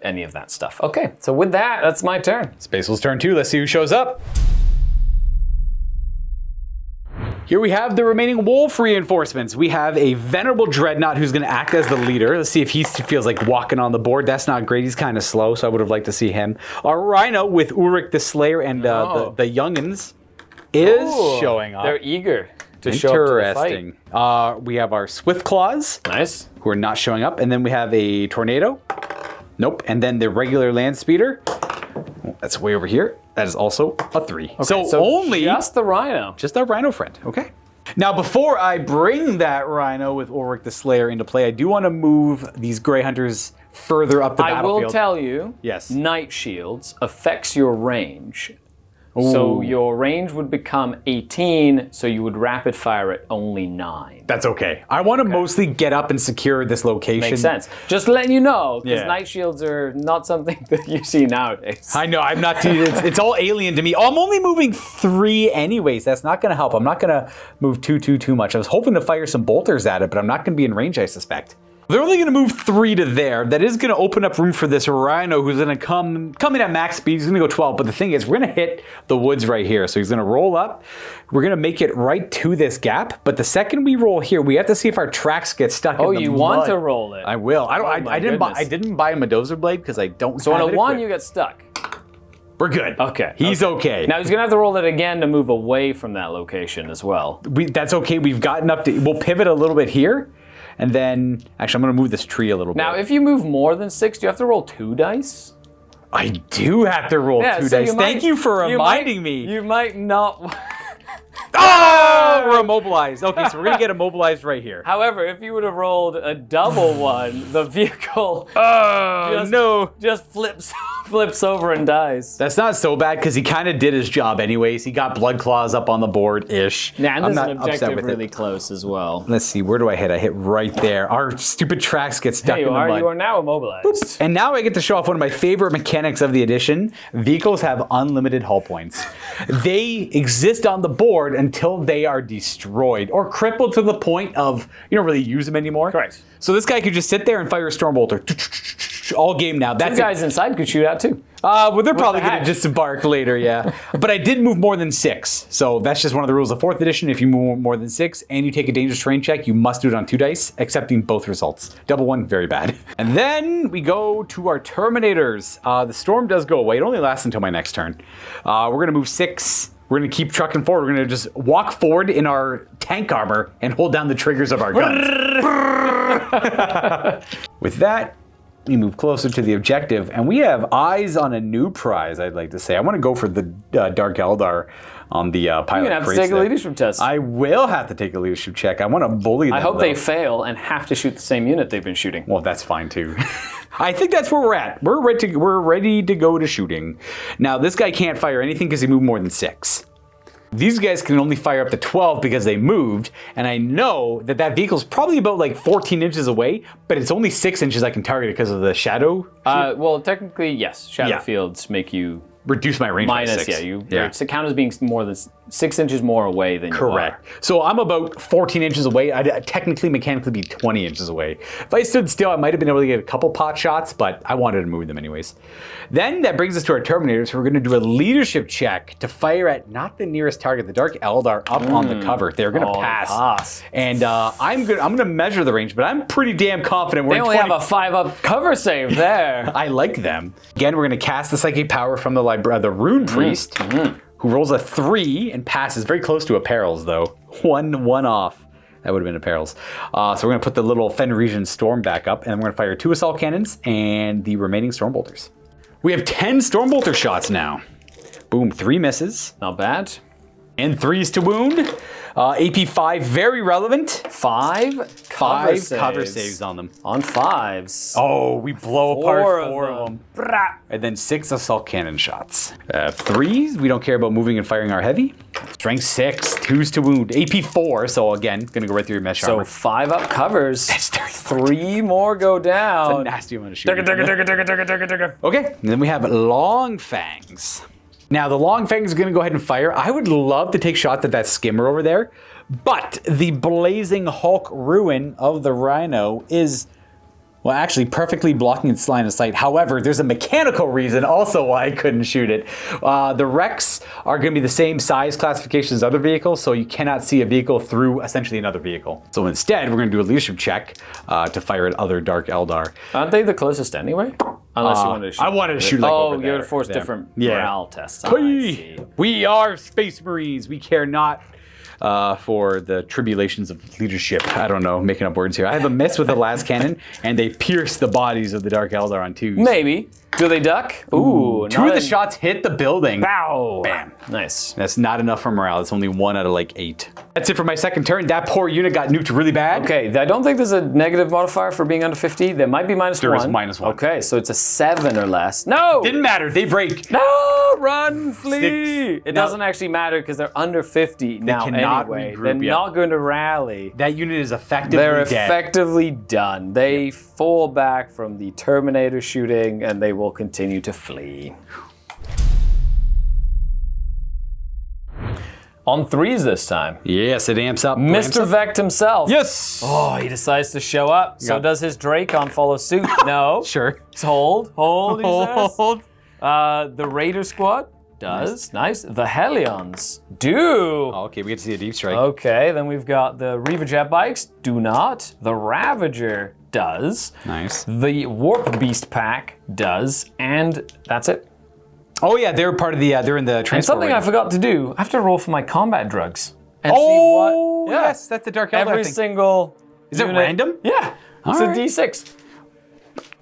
any of that stuff. Okay, so with that, that's my turn. Space Wolf's turn 2. Let's see who shows up. Here we have the remaining wolf reinforcements. We have a venerable dreadnought who's going to act as the leader. Let's see if he feels like walking on the board. That's not great. He's kind of slow, so I would have liked to see him. Our rhino with Ulrich the Slayer and the youngins is showing up. They're eager to show up to the fight. Interesting. We have our swift claws Nice. who are not showing up, and then we have a tornado. Nope. And then the regular land speeder. That's way over here. That is also a 3. So only just the Rhino. just our rhino friend, okay? Now, before I bring that rhino with Ulrich the Slayer into play, I do want to move these Grey Hunters further up the I battlefield. will tell you, Yes. Night Shields affects your range. So your range would become 18, so you would rapid fire at only 9. That's okay. I want to mostly get up and secure this location. Makes sense. Just letting you know, because Yeah. Night Shields are not something that you see nowadays. I know, I'm not, it's all alien to me. I'm only moving 3 anyways. That's not going to help. I'm not going to move too much. I was hoping to fire some bolters at it, but I'm not going to be in range, I suspect. They're only going to move 3 to there. That is going to open up room for this Rhino who's going to come in at max speed. He's going to go 12. But the thing is, we're going to hit the woods right here. So he's going to roll up. We're going to make it right to this gap. But the second we roll here, we have to see if our tracks get stuck in the mud. Oh, you want to roll it? I will. I didn't buy him a dozer blade because I don't So have on a it 1, equipped. you get stuck. We're good. Okay. He's okay. Now he's going to have to roll it again to move away from that location as well. That's okay. We've gotten up to... We'll pivot a little bit here. And then... Actually, I'm going to move this tree a little bit. Now, if you move more than 6, do you have to roll 2 dice? I do have to roll 2 dice. Thank you for reminding me. You might not... Oh, we're immobilized. Okay, so we're going to get immobilized right here. However, if you would have rolled a double 1, the vehicle just flips over and dies. That's not so bad because he kind of did his job anyways. He got blood claws up on the board-ish. Nah, and I'm there's not an upset objective with really it. close as well. Let's see, where do I hit? I hit right there. Our stupid tracks get stuck in the mud. You are now immobilized. And now I get to show off one of my favorite mechanics of the edition. Vehicles have unlimited hull points. They exist on the board until they are destroyed or crippled to the point of you don't really use them anymore. Correct. So this guy could just sit there and fire a Stormbolter all game now. That's Two guys inside could shoot out too. Well, they're probably the going to hatch. disembark later, yeah. But I did move more than 6. So that's just one of the rules of 4th edition. If you move more than 6 and you take a dangerous terrain check, you must do it on 2 dice, accepting both results. Double 1, very bad. And then we go to our Terminators. The storm does go away. It only lasts until my next turn. We're going to move 6. We're going to keep trucking forward. We're going to just walk forward in our tank armor and hold down the triggers of our guns. With that, we move closer to the objective, and we have eyes on a new prize, I'd like to say. I want to go for the Dark Eldar on the pilot. You're going to have to take a leadership test. I will have to take a leadership check. I want to bully them, I hope though. they fail and have to shoot the same unit they've been shooting. Well, that's fine, too. I think that's where we're at. We're ready to go to shooting. Now, this guy can't fire anything because he moved more than 6. These guys can only fire up to 12 because they moved, and I know that vehicle's probably about like 14 inches away, but it's only 6 inches I can target because of the shadow. Well, technically, yes. Shadow fields make you reduce my range minus, by 6. It's count as being more than 6 inches more away than you Correct. So I'm about 14 inches away. I'd technically, mechanically be 20 inches away. If I stood still, I might have been able to get a couple pot shots, but I wanted to move them anyways. Then that brings us to our Terminators. We're going to do a leadership check to fire at not the nearest target, the Dark Eldar up on the cover. They're going to pass. And I'm going to measure the range, but I'm pretty damn confident. They only have a 5-up cover save there. I like them. Again, we're going to cast the Psychic Power from the Rune Priest, who rolls a 3 and passes very close to a Perils, though. One off. That would have been a Perils. So we're going to put the little Fenrisian Storm back up, and we're going to fire 2 Assault Cannons and the remaining Stormbolters. We have 10 Stormbolter shots now. Boom, 3 misses. Not bad. And 3s to wound. AP 5, very relevant. 5 cover saves on them. On 5s. Oh, we blow apart 4 of of them. And then 6 assault cannon shots. 3s, we don't care about moving and firing our heavy. Strength 6, 2s to wound. AP 4, so again, gonna go right through your mesh armor. So 5 up covers. 3 more go down. That's a nasty amount of shooting. Okay, and then we have Long Fangs. Now, the Long Fangs are going to go ahead and fire. I would love to take shots at that skimmer over there, but the Blazing Hulk Ruin of the Rhino is, well, actually perfectly blocking its line of sight. However, there's a mechanical reason also why I couldn't shoot it. The Wrecks are going to be the same size classification as other vehicles, so you cannot see a vehicle through essentially another vehicle. So instead, we're going to do a leadership check to fire at other Dark Eldar. Aren't they the closest anyway? Unless you wanted to shoot. I wanted to shoot like over there. Oh, you had to force different morale tests. We are Space Marines. We care not for the tribulations of leadership. I don't know, making up words here. I have a miss with the last cannon, and they pierce the bodies of the Dark Eldar on 2s. Maybe. Do they duck? Ooh. 2 of the shots hit the building. Bow. Bam. Nice. That's not enough for morale. It's only 1 out of like 8. That's it for my second turn. That poor unit got nuked really bad. Okay, I don't think there's a negative modifier for being under 50. There might be -1. There is -1. Okay, so it's a 7 or less. No! Didn't matter. They break. No! Run, flee! 6. It doesn't actually matter because they're under 50 now cannot anyway. regroup They're yet. not going to rally. That unit is effectively They're dead. effectively done. They fall back from the Terminator shooting and they will continue to flee. On 3s this time. Yes, it amps up. Mr. Vect himself. Yes. Oh, he decides to show up. So Yeah. does his Dracon follow suit? No. Sure. Hold, he says. Hold. The Raider squad does. Nice. The Hellions do. Oh, okay, we get to see a deep strike. Okay, then we've got the Reaver jet bikes. Do not. The Ravager does. Nice. The Warp Beast pack does. And that's it. Oh yeah, they're part of the. They're in the And transport. something I forgot to do. I have to roll for my combat drugs. And Oh see what. Yeah. yes, that's the Dark Eldar Every thing. single. Is it unit- random? Yeah. It's right. a D6.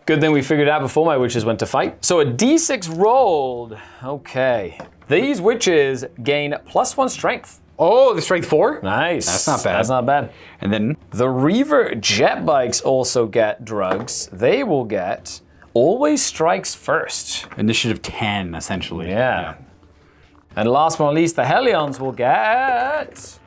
Good thing we figured out before my witches went to fight. So a D6 rolled. Okay. These witches gain +1 strength. Oh, the strength 4. Nice. That's not bad. That's not bad. And then The Reaver jet bikes also get drugs. They will get always strikes first. initiative 10, essentially. Yeah. And last but not least, the Hellions will get.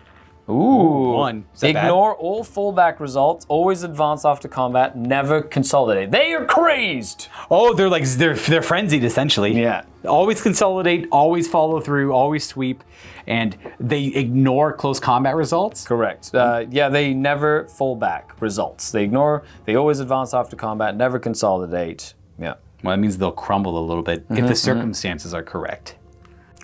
Ooh. 1. Is that bad? Ignore all fallback results. Always advance after combat. Never consolidate. They are crazed. Oh, they're frenzied essentially. Yeah. Always consolidate, always follow through, always sweep, and they ignore close combat results. Correct. Yeah, they never fall back results. They ignore. They always advance after combat. Never consolidate. Yeah. Well, that means they'll crumble a little bit if the circumstances are correct.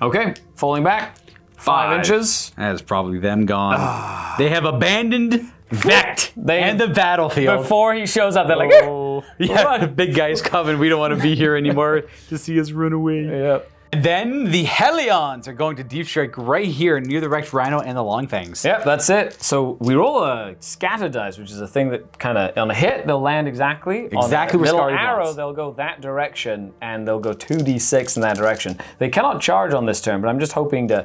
Okay. Falling back. 5 inches. That is probably them gone. They have abandoned Vect and the battlefield. Before he shows up, they're like, Oh, yeah, Run. the big guy's coming. We don't want to be here anymore to see us run away. Yep. And then the Hellions are going to deep strike right here near the Wrecked Rhino and the Longfangs. Yep, that's it. So we roll a scatter dice, which is a thing that kind of, on a hit, they'll land exactly. Exactly on where a little Scary arrow, wants. they'll go that direction, and they'll go 2d6 in that direction. They cannot charge on this turn, but I'm just hoping to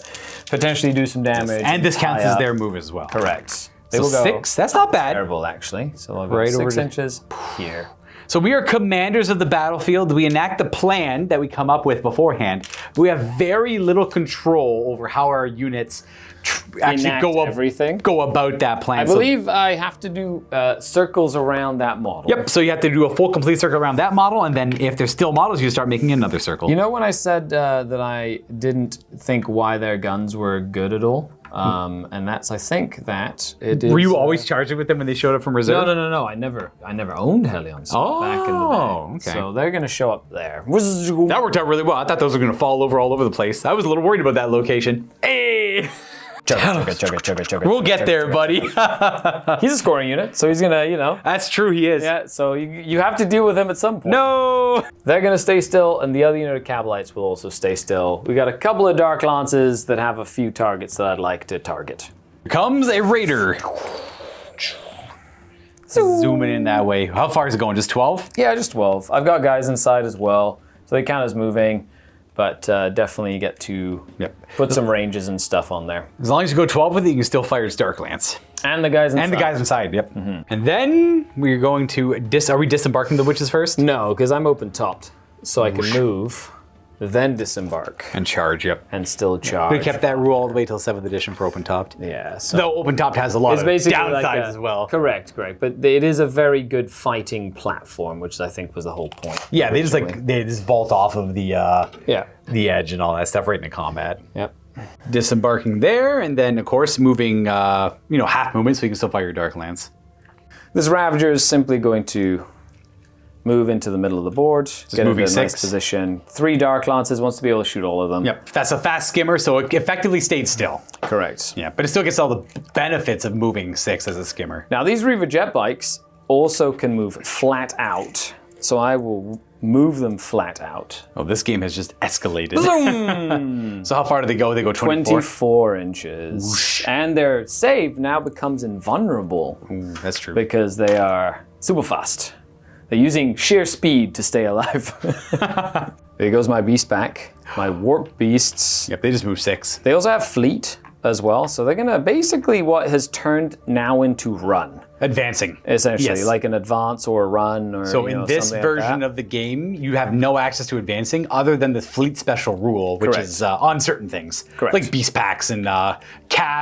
potentially do some damage. And this counts tie as up. their move as well. Correct. They So will go 6, that's not bad. terrible, actually. So they'll go Right over 6 to- inches here. So we are commanders of the battlefield. We enact the plan that we come up with beforehand. We have very little control over how our units actually Enact everything. go about that plan. I believe I have to do circles around that model. Yep. So you have to do a full complete circle around that model, and then if there's still models, you start making another circle. You know when I said that I didn't think why their guns were good at all? And that's, I think that it is. Were you always charging with them when they showed up from reserve? No. I never owned Hellions back in the Oh, day. okay. So they're going to show up there. That worked out really well. I thought those were going to fall over all over the place. I was a little worried about that location. Hey! Chugga. We'll get there, buddy. He's a scoring unit, so he's going to, That's true, he is. Yeah, so you have to deal with him at some point. No! They're going to stay still, and the other unit of Cabalites will also stay still. We got a couple of Dark Lances that have a few targets that I'd like to target. Here comes a raider. Zooming in that way. How far is it going? Just 12? Yeah, just 12. I've got guys inside as well, so they count as moving, but definitely you get to put some ranges and stuff on there. As long as you go 12 with it, you can still fire its Dark Lance. And the guys inside. And the guys inside, yep. And then we're going to are we disembarking the witches first? No, because I'm open-topped, so I can move, then disembark, And charge, yep. and still charge. We kept that rule all the way till 7th edition for open topped. Yeah, so Though open topped has a lot it's of basically downsides like as well. Correct. But it is a very good fighting platform, which I think was the whole point. Yeah, they just vault off of the Yeah. the edge and all that stuff right into combat. Yep. Disembarking there, and then of course moving half movement so you can still fire your Dark Lance. This Ravager is simply going to move into the middle of the board, get into moving a nice 6. position. 3 Dark Lances, wants to be able to shoot all of them. Yep, that's a fast skimmer, so it effectively stayed still. Correct. Yeah, but it still gets all the benefits of moving 6 as a skimmer. Now these Reaver jet bikes also can move flat out, so I will move them flat out. Oh, this game has just escalated. So how far do they go? They go 24? 24 inches. Whoosh. And their save now becomes invulnerable Ooh, that's true. because they are super fast. They're using sheer speed to stay alive. There goes my beast back. My warp beasts. Yep, they just move 6. They also have fleet as well, so they're gonna basically what has turned now into run. Advancing. Essentially, Yes. like an advance or a run or So in this something version like that. of the game, you have no access to advancing other than the fleet special rule, which Correct. is on certain things. Correct. Like beast packs and cav.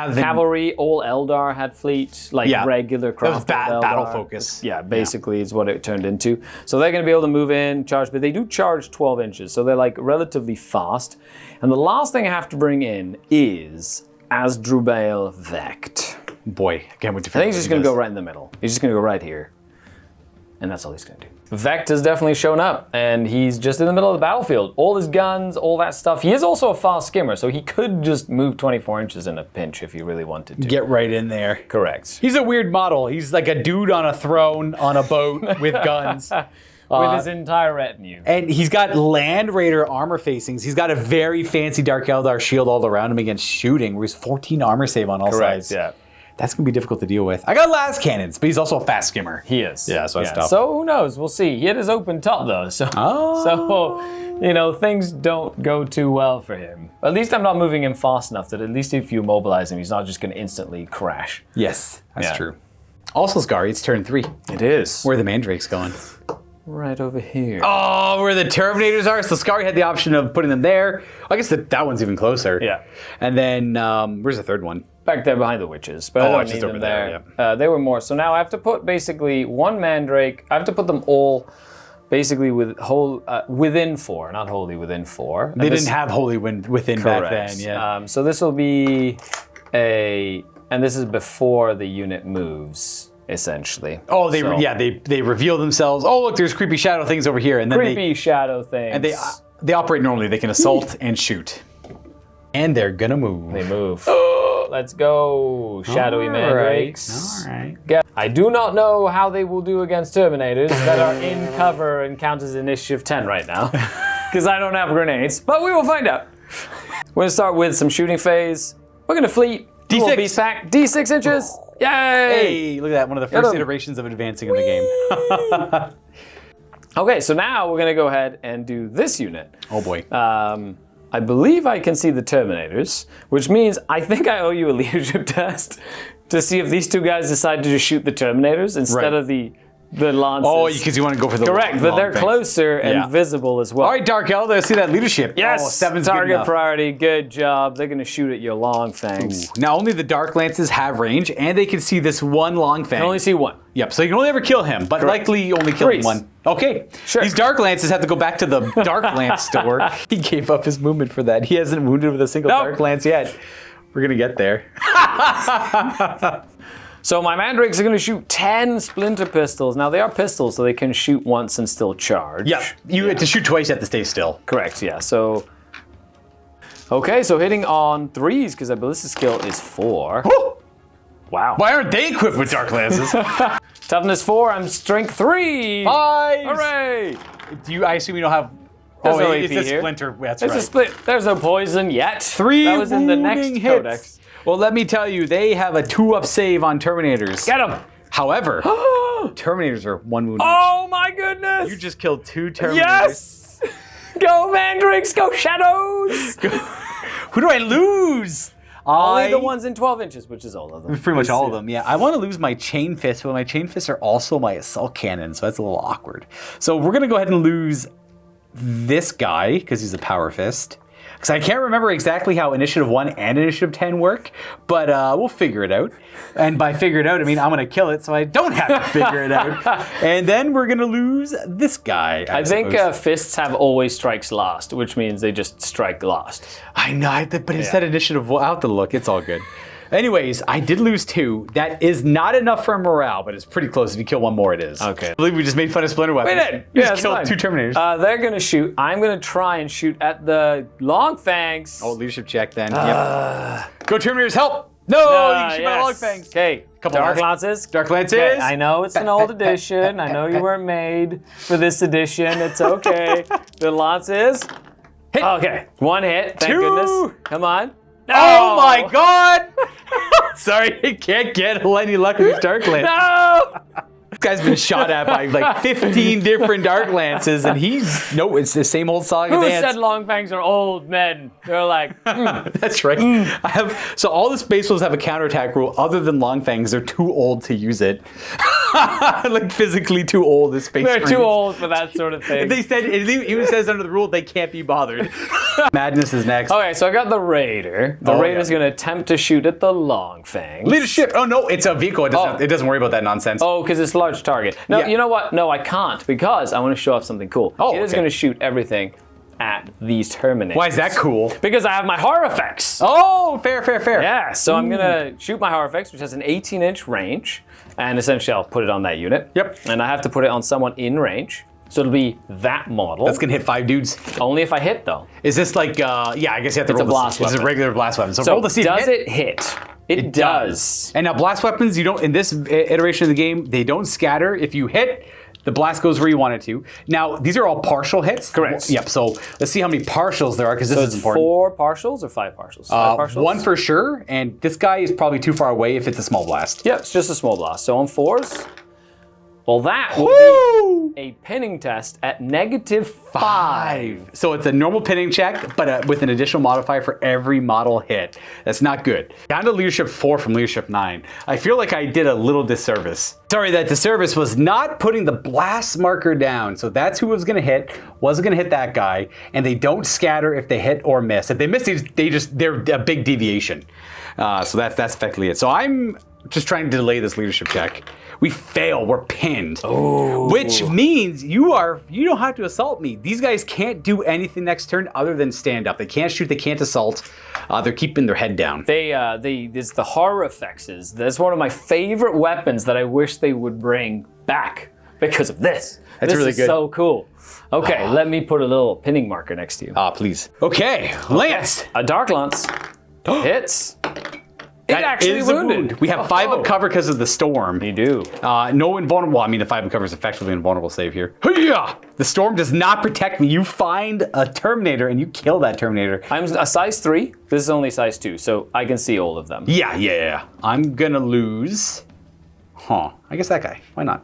And, Cavalry, all Eldar had fleet, like Yeah. regular That was crafted Eldar. battle focus. Yeah, basically is what it turned into. So they're going to be able to move in, charge, but they do charge 12 inches, so they're like relatively fast. And the last thing I have to bring in is Asdrubal Vect. Boy, I can't wait to I figure think he's just going to go right in the middle. He's just going to go right here. And that's all he's going to do. Vect has definitely shown up, and he's just in the middle of the battlefield. All his guns, all that stuff. He is also a fast skimmer, so he could just move 24 inches in a pinch if he really wanted to. Get right in there. Correct. He's a weird model. He's like a dude on a throne on a boat with guns. With his entire retinue. And he's got Land Raider armor facings. He's got a very fancy Dark Eldar shield all around him against shooting, where he's 14 armor save on all sides. Yeah. That's going to be difficult to deal with. I got las cannons, but he's also a fast skimmer. He is. Yeah, so that's tough. So who knows? We'll see. He hit his open top though, so you know, things don't go too well for him. At least I'm not moving him fast enough that at least if you mobilize him, he's not just going to instantly crash. Yes, that's Yeah. true. Also, Scary, it's turn 3. It is. Where are the mandrakes going? Right over here. Oh, where the Terminators are. So Scary had the option of putting them there. I guess that one's even closer. Yeah. And then, where's the third one? Back there behind the witches, but I don't it's just need over them there, there. They were more. So now I have to put basically one mandrake. I have to put them all basically within 4, not wholly within 4. They didn't have Holy Wind within back then, yeah. So this will be and this is before the unit moves, essentially. Oh, they reveal themselves. Oh, look, there's creepy shadow things over here, and then creepy shadow things. and they operate normally. They can assault and shoot, and they're gonna move. They move. Let's go, shadowy mandrakes. All right. I do not know how they will do against Terminators that are in cover and count as initiative 10 right now, because I don't have grenades. But we will find out. We're gonna start with some shooting phase. We're gonna fleet. D6. Beast pack. D6 inches. Yay! Hey, look at that! One of the first iterations of advancing in the game. Okay, so now we're gonna go ahead and do this unit. Oh boy. I believe I can see the Terminators, which means I think I owe you a leadership test to see if these two guys decide to just shoot the Terminators instead of the Lancers. Oh, because you want to go for the correct, but they're closer and visible as well. All right, Dark Eldar, let's see that leadership. Yes, oh, 7's target good enough. priority. Good job. They're going to shoot at your long fangs. Ooh. Now only the Dark Lances have range, and they can see this one long fang. I can only see one. Yep, so you can only ever kill him, but likely you only kill one. Okay, sure. These Dark Lances have to go back to the Dark Lance store. He gave up his movement for that. He hasn't wounded with a single Dark Lance yet. We're gonna get there. So my mandrakes are going to shoot 10 splinter pistols. Now they are pistols, so they can shoot once and still charge. Yeah, to shoot twice, you have to stay still. Correct, yeah. So, okay, so hitting on 3s, because their ballistic skill is 4. Wow. Why aren't they equipped with Dark Lances? Toughness 4, I'm strength 3. 5! Hooray! I assume you don't have... There's no it's AP a here. splinter. That's There's right. a split. There's no poison yet. 3 That was in the next wounding hits. codex. Well, let me tell you, they have a 2-up save on Terminators. Get him! However, Terminators are 1 wound each. Oh my goodness! You just killed 2 Terminators. Yes! Go mandrakes, go shadows! Who do I lose? Only the ones in 12 inches, which is all of them. Pretty much all of them, yeah. I want to lose my chain fists, but my chain fists are also my assault cannon, so that's a little awkward. So we're going to go ahead and lose this guy, because he's a power fist. Because I can't remember exactly how Initiative 1 and Initiative 10 work, but we'll figure it out. And by figure it out, I mean I'm going to kill it, so I don't have to figure it out. And then we're going to lose this guy. I think fists have always strikes last, which means they just strike last. I know, but instead of Initiative 1, I'll have to look. It's all good. Anyways, I did lose 2. That is not enough for morale, but it's pretty close. If you kill one more, it is. Okay. I believe we just made fun of Splinter Weapons. We did. We Yeah, just killed 2 Terminators. They're going to shoot. I'm going to try and shoot at the long fangs. Oh, leadership check then. Yep. Go Terminators, help! No, you can shoot my long fangs. Okay, Dark Lances. Dark Lances. Okay, I know it's an old edition. I know you weren't made for this edition. It's okay. The Lances. Hit. Okay, 1 hit. Thank 2. goodness. Come on. No. Oh my god! Sorry, I can't get any luck with these Dark Lances. No! This guy's been shot at by like 15 different Dark Lances, and it's the same old saga Who dance. said long fangs are old men? They're like, That's right. So all the Space Wolves have a counterattack rule other than long fangs. They're too old to use it. Like physically too old as Space they're Marines. too old for that sort of thing. They said, it even says under the rule they can't be bothered. Madness is next. Okay, so I got the Raider. The Raider's going to attempt to shoot at the long fangs. Leadership. Oh no, it's a vehicle. It doesn't worry about that nonsense. Oh, because it's a large target. No, Yeah. You know what? No, I can't because I want to show off something cool. Oh, It is okay. going to shoot everything at these Terminators. Why is that cool? Because I have my horror effects. Oh, fair. Yeah, so I'm gonna shoot my horror effects, which has an 18-inch range, and essentially I'll put it on that unit. Yep. And I have to put it on someone in range, so it'll be that model. That's gonna hit 5 dudes. Only if I hit, though. Is this like, yeah, I guess you have to It's roll a blast It's a weapon. regular blast weapon. So So roll to see if does it hit? It does. And now blast weapons, you don't, in this iteration of the game, they don't scatter. If you hit, the blast goes where you want it to. Now, these are all partial hits. Correct. Yep, so let's see how many partials there are, because this So is it's important. 4 partials or 5 partials? 5 partials? 1 for sure, and this guy is probably too far away if it's a small blast. Yeah, it's just a small blast. So on 4s, well, that will be a pinning test at -5. So it's a normal pinning check, but with an additional modifier for every model hit. That's not good. Down to leadership 4 from leadership 9. I feel like I did a little disservice. Sorry, that disservice was not putting the blast marker down. So that's who was gonna hit, wasn't gonna hit that guy, and they don't scatter if they hit or miss. If they miss, they're a big deviation. So that's effectively it. So I'm just trying to delay this leadership check. We fail, we're pinned. Oh. Which means you don't have to assault me. These guys can't do anything next turn other than stand up. They can't shoot, they can't assault. They're keeping their head down. It's the horror effects. That's one of my favorite weapons that I wish they would bring back because of this. That's really This good. is so cool. Okay, let me put a little pinning marker next to you. Please. Okay, Lance. A Dark Lance hits. It That actually is a wounded. wound. We have 5 up cover because of the storm. You do. No invulnerable. Well, I mean, the 5 up cover is effectively invulnerable save here. Hey-ya! The storm does not protect me. You find a Terminator and you kill that Terminator. I'm a size 3. This is only size 2, so I can see all of them. Yeah. I'm gonna lose. I guess that guy. Why not?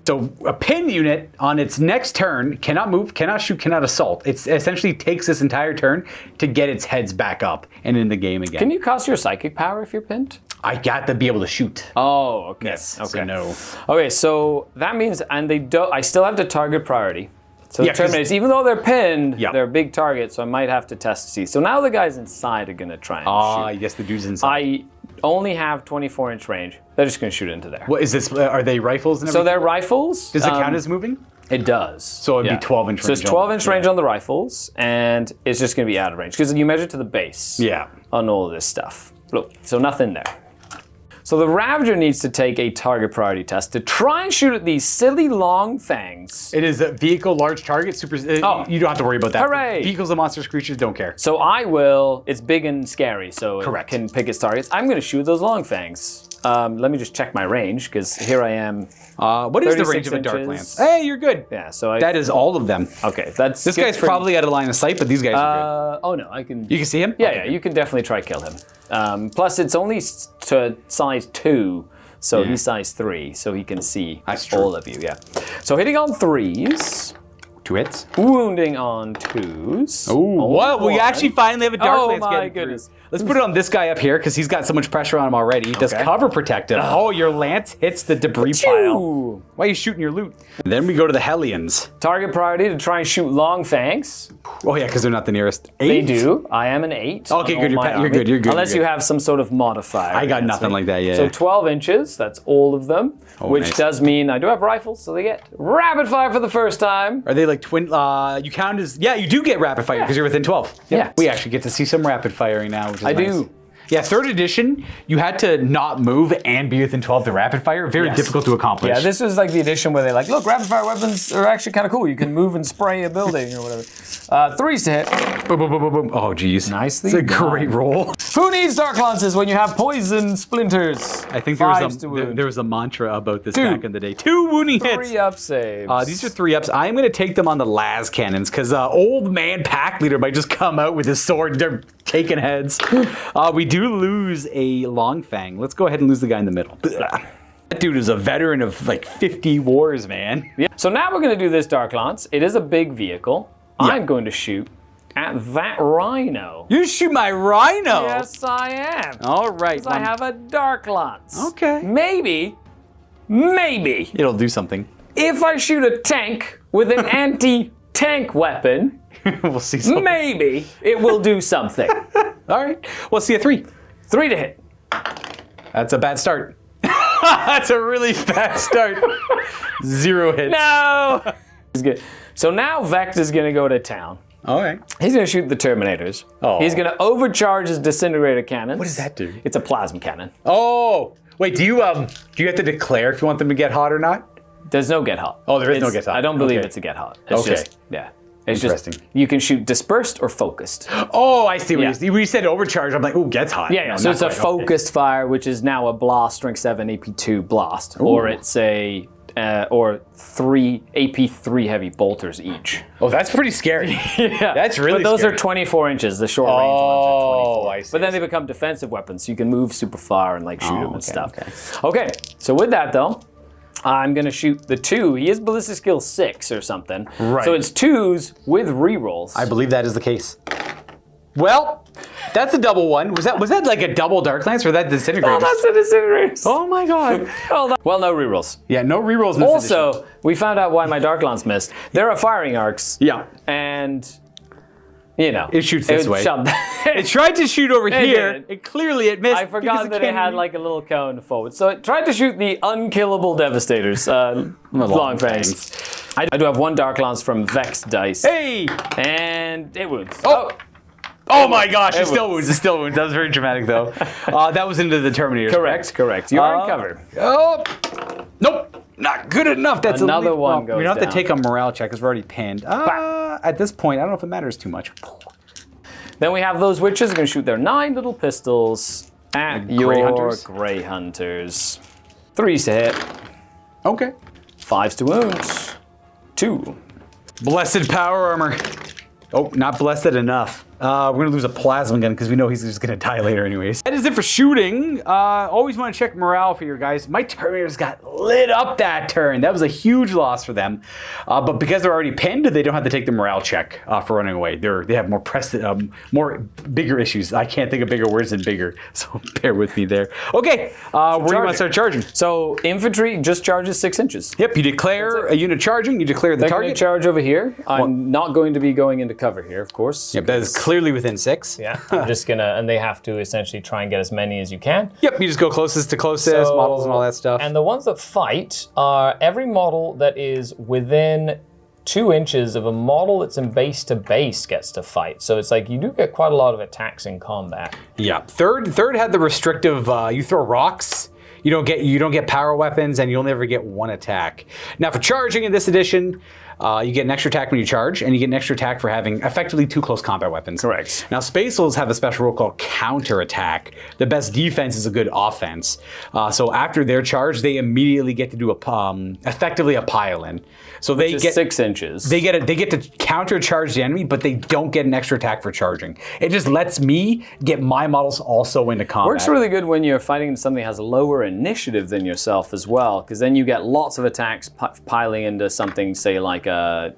So a pin unit on its next turn cannot move, cannot shoot, cannot assault. It essentially takes this entire turn to get its heads back up and in the game again. Can you cost your psychic power if you're pinned? I got to be able to shoot. Oh, okay. Yes. Okay. So no. Okay, so that means, and I still have to target priority. So Yeah, the 'cause- Terminators, even though they're pinned, Yeah. they're a big target, so I might have to test to see. So now the guys inside are gonna try and shoot. Yes, the dude's inside. I only have 24-inch range. They're just gonna shoot into there. What is this? Are they rifles and So everything? they're rifles. Does it count as moving? It does. So it'd be 12-inch So it's range 12-inch on- range on the rifles, and it's just gonna be out of range because you measure to the base. Yeah. On all of this stuff. Look, so nothing there. So the Ravager needs to take a target priority test to try and shoot at these silly long things. It is a vehicle, large target, super. You don't have to worry about that. Hooray! Vehicles and monsters, creatures don't care. So I will. It's big and scary, so Correct. it can pick its targets. I'm going to shoot those long fangs. Let me just check my range because here I am. What is the 36 range of a Dark inches. Lance? Hey, you're good. Yeah, so That is all of them. okay. That's This guy's probably out of line of sight, but these guys are Oh no, I can. good. You can see him? Yeah, you can definitely try kill him. Plus, it's only to size 2, so he's size 3, so he can see That's true. all of you. Yeah. So hitting on 3s, 2 hits. wounding on 2s. Well, we actually finally have a Dark Oh Lance my getting through. goodness. Let's put it on this guy up here because he's got so much pressure on him already. Does Okay. cover protect him? Oh, your lance hits the debris pile. Achoo! Why are you shooting your loot? And then we go to the Hellions. Target priority to try and shoot long fangs. Oh yeah, because they're not the nearest. 8? They do. I am an 8. Okay, on good, all you're my good, army, you're good, Unless you're you good. have some sort of modifier. I got against nothing me. like that, yeah. So 12 inches, that's all of them. Which nice. does mean I do have rifles, so they get rapid fire for the first time. Are they like twin? You count as you do get rapid fire because you're within 12. Yeah. we actually get to see some rapid firing now, which is I nice. do. Yeah, 3rd edition, you had to not move and be within 12 to rapid fire. Very Yes. difficult to accomplish. Yeah, this is like the edition where they're like, look, rapid fire weapons are actually kind of cool. You can move and spray a building or whatever. 3s to hit. Boom, boom, boom, boom, boom. Oh, geez. Nicely It's a done. great roll. Who needs Dark Lances when you have poison splinters? I think there was 5s to wound. there was a mantra about this 2. back in the day. 2 wounding hits. 3 up saves. These are 3 ups. I'm going to take them on the las cannons because old man pack leader might just come out with his sword. They're taking heads. We do lose a long fang. Let's go ahead and lose the guy in the middle. That dude is a veteran of like 50 wars, man. Yeah. So now we're going to do this Dark Lance. It is a big vehicle. I'm going to shoot at that rhino. You shoot my rhino. Yes, I am. All right. I have a Dark Lance. Okay. Maybe, It'll do something. if I shoot a tank with an anti-tank weapon, We'll see something. maybe it will do something. All right. We'll see a 3. 3 to hit. That's a bad start. That's a really bad start. 0 hits. No! It's good. So now Vect is going to go to town. All right. He's going to shoot the Terminators. Oh. He's going to overcharge his disintegrator cannons. What does that do? It's a plasma cannon. Oh, wait. Do you have to declare if you want them to get hot or not? There's no get hot. Oh, there is no get hot. I don't believe Okay. it's a get hot. It's Okay. just, yeah. It's Interesting. just, you can shoot dispersed or focused. Oh, I see. Yeah. When you said overcharge, I'm like, ooh, gets hot. Yeah, yeah. No, So not it's a quite. Okay. focused fire, which is now a blast, strength 7, AP2 blast. Or it's a, or 3 AP3 heavy bolters each. Oh, that's pretty scary. Yeah. That's really But those scary. are 24 inches. The short range ones are 24. I see, But then I they see. become defensive weapons, so you can move super far and like shoot them and stuff. okay. Okay, so with that though, I'm gonna shoot the 2. He is ballistic skill 6 or something. Right. So it's 2s with rerolls. I believe that is the case. Well, that's a double one. Was that like a double Dark Lance or that disintegrator? Oh, that's a disintegrator. Oh my god. Well, no rerolls. Yeah, no rerolls in this edition. Also, we found out why my Dark Lance missed. There are firing arcs. Yeah. And, you know. It shoots this way. shot- It tried to shoot over here. did. It clearly it missed. I because forgot that it had like a little cone forward. So it tried to shoot the unkillable Devastators. Long fangs. I do have 1 Dark Lance from Vex Dice. Hey! And it wounds. Oh my gosh, it It still wounds. It still wounds. That was very dramatic though. That was into the Terminator. Correct. You are in cover. Oh, nope. Not good enough. That's Another one We goes don't have down. to take a morale check because we're already pinned. At this point, I don't know if it matters too much. Then we have those witches going to shoot their 9 little pistols at your Grey Hunters? Grey Hunters. 3s to hit, Okay. 5s to wound, 2. Blessed power armor. Oh, not blessed enough. We're gonna lose a plasma gun because we know he's just gonna die later anyways. That is it for shooting. Always want to check morale for your guys. My Terminators got lit up that turn. That was a huge loss for them. But because they're already pinned, they don't have to take the morale check for running away. They have more bigger issues. I can't think of bigger words than bigger, so bear with me there. Okay, where do you want to start charging? So infantry just charges 6 inches. Yep, you declare a unit charging. You declare the They're going target. to charge over here. I'm not going to be going into cover here, of course. Yep, that is clearly within 6. Yeah, I'm just gonna, and they have to essentially try and get as many as you can. Yep, you just go closest to closest, So- models and all that stuff. And the ones that fight are every model that is within 2 inches of a model that's in base to base gets to fight. So it's like you do get quite a lot of attacks in combat. Yeah, third had the restrictive. You throw rocks. You don't get power weapons, and you'll never get 1 attack. Now for charging in this edition, you get an extra attack when you charge, and you get an extra attack for having effectively 2 close combat weapons. Correct. Now Space Wolves have a special rule called counter attack. The best defense is a good offense. So after their charge, they immediately get to do effectively a pile in. So they Just get 6 inches. They get to counter charge the enemy, but they don't get an extra attack for charging. It just lets me get my models also into combat. Works really good when you're fighting something that has a lower initiative than yourself as well, because then you get lots of attacks piling into something, say like a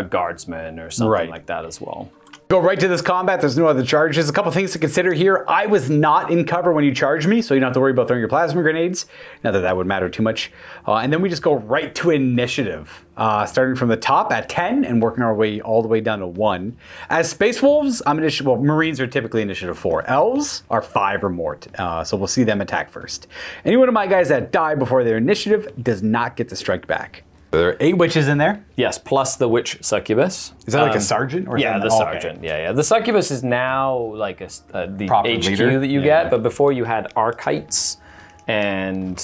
guardsman or something Right. like that as well. Go right to this combat. There's no other charges. A couple things to consider here. I was not in cover when you charged me, so you don't have to worry about throwing your plasma grenades. Not that that would matter too much. And then we just go right to initiative, starting from the top at 10 and working our way all the way down to 1. As Space Wolves, Marines are typically initiative 4. Elves are 5 or more, so we'll see them attack first. Any one of my guys that die before their initiative does not get to strike back. There are 8 witches in there. Yes, plus the witch succubus. Is that like a sergeant? Or Yeah, something? the Oh, okay. sergeant. Yeah. The succubus is now like the Proper HQ leader? that you Yeah. get, but before you had archites and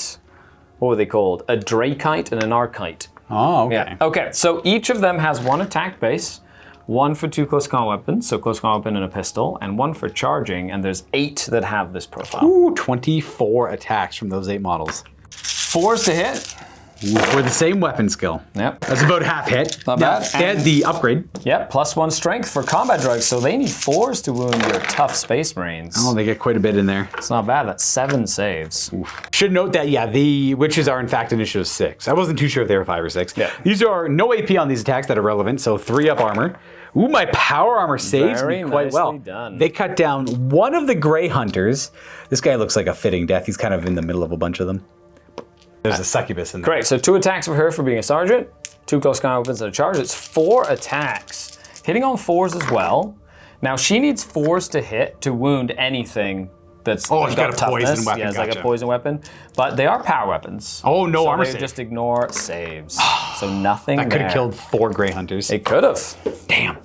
what were they called? A dracite and an archite. Oh, okay. Yeah. Okay, so each of them has 1 attack base, 1 for 2 close combat weapons, so close combat weapon and a pistol, and 1 for charging, and there's 8 that have this profile. Ooh, 24 attacks from those 8 models. 4s to hit. For the same weapon skill. Yep. That's about half hit. Not Now, bad. They had the upgrade. Yep, plus 1 strength for combat drugs, so they need 4s to wound your tough space marines. Oh, they get quite a bit in there. It's not bad, that's 7 saves. Should note that, yeah, the witches are in fact initiative 6. I wasn't too sure if they were 5 or 6. Yeah. These are no AP on these attacks that are relevant, so 3 up armor. Ooh, my power armor saves Very me quite well. nicely done. They cut down 1 of the Grey Hunters. This guy looks like a fitting death. He's kind of in the middle of a bunch of them. There's a succubus in there. Great, so 2 attacks for her for being a sergeant, 2 close combat weapons and a charge. It's 4 attacks. Hitting on 4s as well. Now she needs 4s to hit to wound anything that's Oh, she's got a toughness. poison weapon, Yeah, it's like gotcha. a poison weapon. But they are power weapons. Oh, no so armor they save. just ignore saves. So nothing That could have there. killed 4 Grey Hunters. It could have. Damn.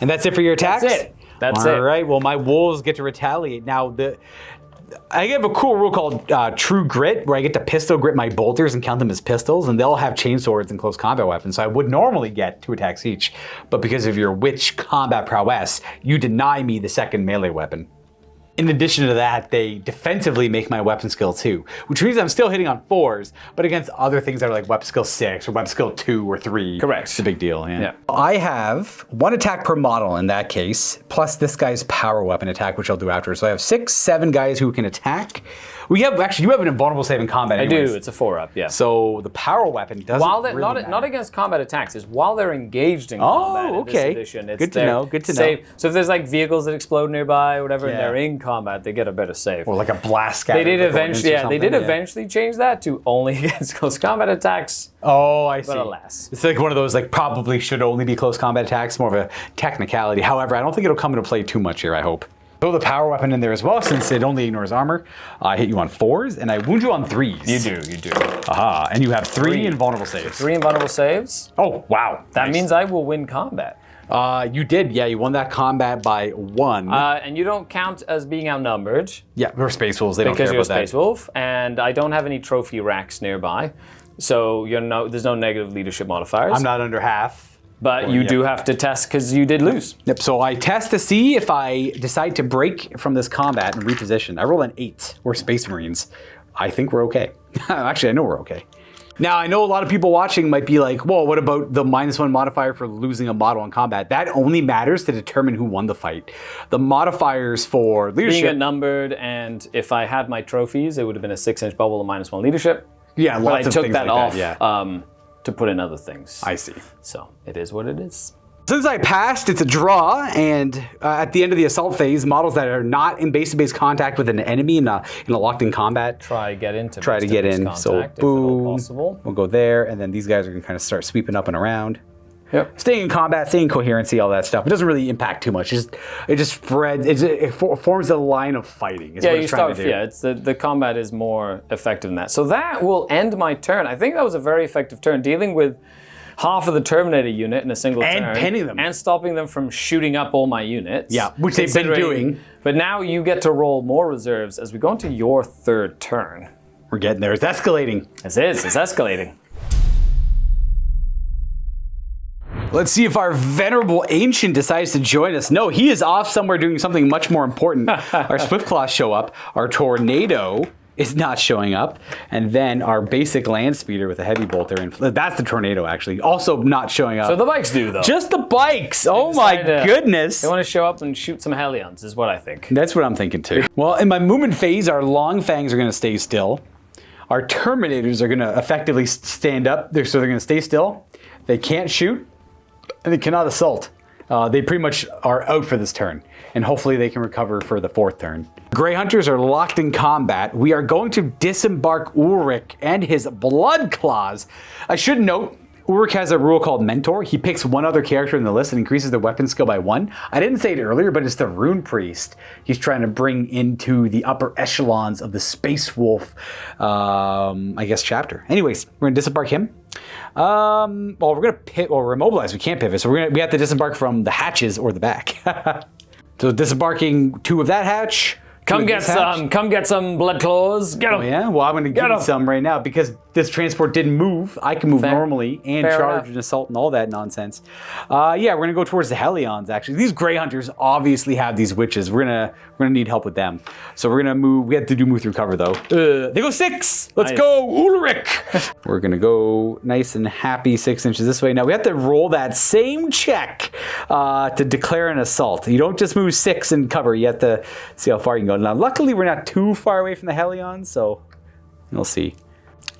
And that's it for your attacks? That's it. That's it. All right, well, my wolves get to retaliate. Now, I have a cool rule called True Grit, where I get to pistol grit my bolters and count them as pistols, and they'll have chainswords and close combat weapons, so I would normally get 2 attacks each. But because of your witch combat prowess, you deny me the second melee weapon. In addition to that, they defensively make my weapon skill 2, which means I'm still hitting on 4s, but against other things that are like weapon skill 6 or weapon skill 2 or 3. Correct. It's a big deal, yeah. Yeah. I have 1 attack per model in that case, plus this guy's power weapon attack, which I'll do after. So I have 6, 7 guys who can attack. You have an invulnerable save in combat anyways. I do, it's a 4-up, yeah. So the power weapon doesn't While they're really matter. not against combat attacks, is while they're engaged in combat in this edition. It's Good to know, good to know. save. So if there's like vehicles that explode nearby or whatever, and Yeah. they're in combat, they get a better save. Or like a blast scatter. They did eventually, yeah, eventually change that to only against close combat attacks. Oh, I see. But alas. It's like one of those like probably should only be close combat attacks, more of a technicality. However, I don't think it'll come into play too much here, I hope. Throw the power weapon in there as well, since it only ignores armor. I hit you on 4s, and I wound you on 3s. You do. Aha, and you have 3 invulnerable saves. 3 invulnerable saves. Oh, wow. That Nice. means I will win combat. You did, yeah, you won that combat by 1. And you don't count as being outnumbered Yeah, we're Space Wolves, they don't because care you're a about that. Space Wolf, and I don't have any trophy racks nearby. So there's no negative leadership modifiers. I'm not under half. But you do have to test because you did lose. Yep, so I test to see if I decide to break from this combat and reposition. I roll an 8. We're Space Marines. I think we're okay. Actually, I know we're okay. Now, I know a lot of people watching might be like, well, what about the -1 modifier for losing a model in combat? That only matters to determine who won the fight. The modifiers for leadership... Being outnumbered, and if I had my trophies, it would have been a 6-inch bubble and -1 leadership. Yeah, But lots I of took things that like off that, yeah. to put in other things. I see. So it is what it is. Since I passed, it's a draw, and at the end of the assault phase, models that are not in base-to-base contact with an enemy in a locked-in combat Try to get in. So if at all boom, possible. we'll go there, and then these guys are going to kind of start sweeping up and around. Yep. Staying in combat, staying in coherency, all that stuff. It doesn't really impact too much. It just spreads. It forms a line of fighting. Is Yeah, what you it's trying start. to do. Yeah, it's the combat is more effective than that. So that will end my turn. I think that was a very effective turn, dealing with half of the Terminator unit in a single turn. And pinning them. And stopping them from shooting up all my units. Yeah, which they've been doing. But now you get to roll more reserves as we go into your 3rd turn. We're getting there. It's escalating. It's escalating. Let's see if our venerable ancient decides to join us. No, he is off somewhere doing something much more important. Our Swiftclaws show up. Our Tornado is not showing up. And then our basic land speeder with a heavy bolter. And that's the Tornado, actually. Also not showing up. So the bikes do, though. Just the bikes. Oh my goodness. They want to show up and shoot some Hellions, is what I think. That's what I'm thinking too. Well, in my movement phase, our long fangs are going to stay still. Our Terminators are going to effectively stand up. So they're going to stay still. They can't shoot. And they cannot assault. They pretty much are out for this turn. And hopefully they can recover for the 4th turn. Grey Hunters are locked in combat. We are going to disembark Ulrich and his Blood Claws. I should note, Ulrich has a rule called Mentor. He picks one other character in the list and increases their weapon skill by 1. I didn't say it earlier, but it's the Rune Priest he's trying to bring into the upper echelons of the Space Wolf, I guess, chapter. Anyways, we're going to disembark him. Well, we're going to pivot, or we're immobilized. We can't pivot, so we have to disembark from the hatches or the back. So disembarking 2 of that hatch. Come get some blood claws. Get them. Oh, yeah? Well, I'm going to give you some right now because this transport didn't move. I can move normally and Fair charge enough. and assault and all that nonsense. Yeah, we're going to go towards the Hellions, actually. These Grey Hunters obviously have these witches. We're gonna need help with them. So we're going to move. We have to move through cover, though. They go 6. Let's go, Ulrich. We're going to go nice and happy 6 inches this way. Now, we have to roll that same check to declare an assault. You don't just move 6 and cover. You have to see how far you can go. Now, luckily, we're not too far away from the Hellions, so we'll see.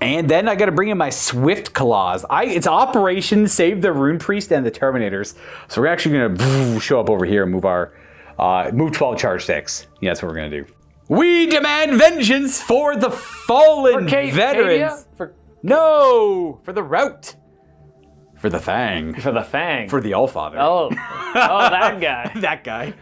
And then I got to bring in my Swift Claws. It's Operation Save the Rune Priest and the Terminators. So we're actually going to show up over here and move our move 12, charge 6. Yeah, that's what we're going to do. We demand vengeance for the fallen veterans. No, for the route. For the Fang. For the Fang. For the Allfather. Oh, that guy. That guy.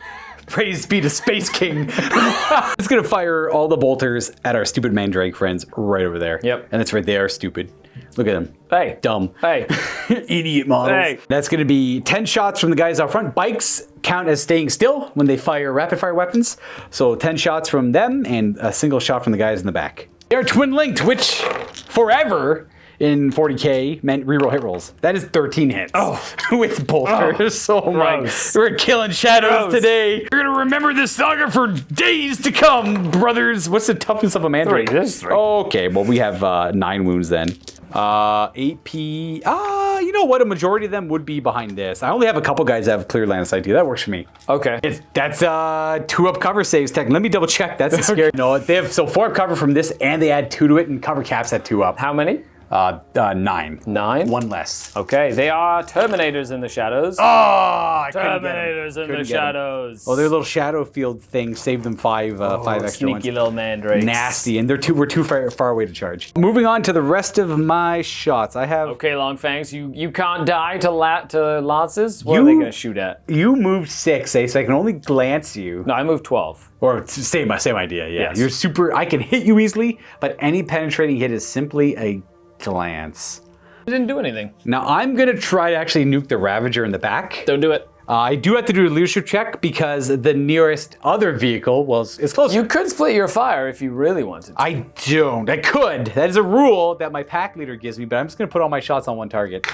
Praise be to Space King. It's going to fire all the bolters at our stupid Mandrake friends right over there. Yep. And it's right there, stupid. Look at him. Hey. Dumb. Hey. Idiot models. Hey. That's going to be 10 shots from the guys out front. Bikes count as staying still when they fire rapid fire weapons. So 10 shots from them and a single shot from the guys in the back. They're twin linked, which forever in 40k meant reroll hit rolls. That is 13 hits. Oh, with bolters. Oh my. We're killing shadows today. You're gonna remember this saga for days to come, brothers. What's the toughness of a mandate? 3. This is 3. Okay, well we have 9 wounds then. 8p. You know what? A majority of them would be behind this. I only have a couple guys that have clear line of sight too. That works for me. Okay. That's 2-up cover saves tech. Let me double check. That's scary. No, they have 4-up cover from this, and they add 2 to it, and cover caps at 2-up. How many? 9. 9? 1 less. Okay, they are Terminators in the shadows. Oh, I couldn't get 'em. Terminators in the Couldn't get 'em. shadows. Well, their little shadow field thing saved them 5 extra sneaky ones. little mandrakes. Nasty, and we're too far away to charge. Moving on to the rest of my shots. I have. Okay, Long Fangs, you can't die to lances. What are they gonna shoot at? You moved 6, so I can only glance you. No, I moved 12. Or same idea. Yeah, Yes. you're super. I can hit you easily, but any penetrating hit is simply a glance. I didn't do anything. Now I'm gonna try to actually nuke the Ravager in the back. Don't do it. I do have to do a leadership check because the nearest other vehicle is closer. You could split your fire if you really wanted to. I don't. I could. That is a rule that my pack leader gives me, but I'm just gonna put all my shots on one target.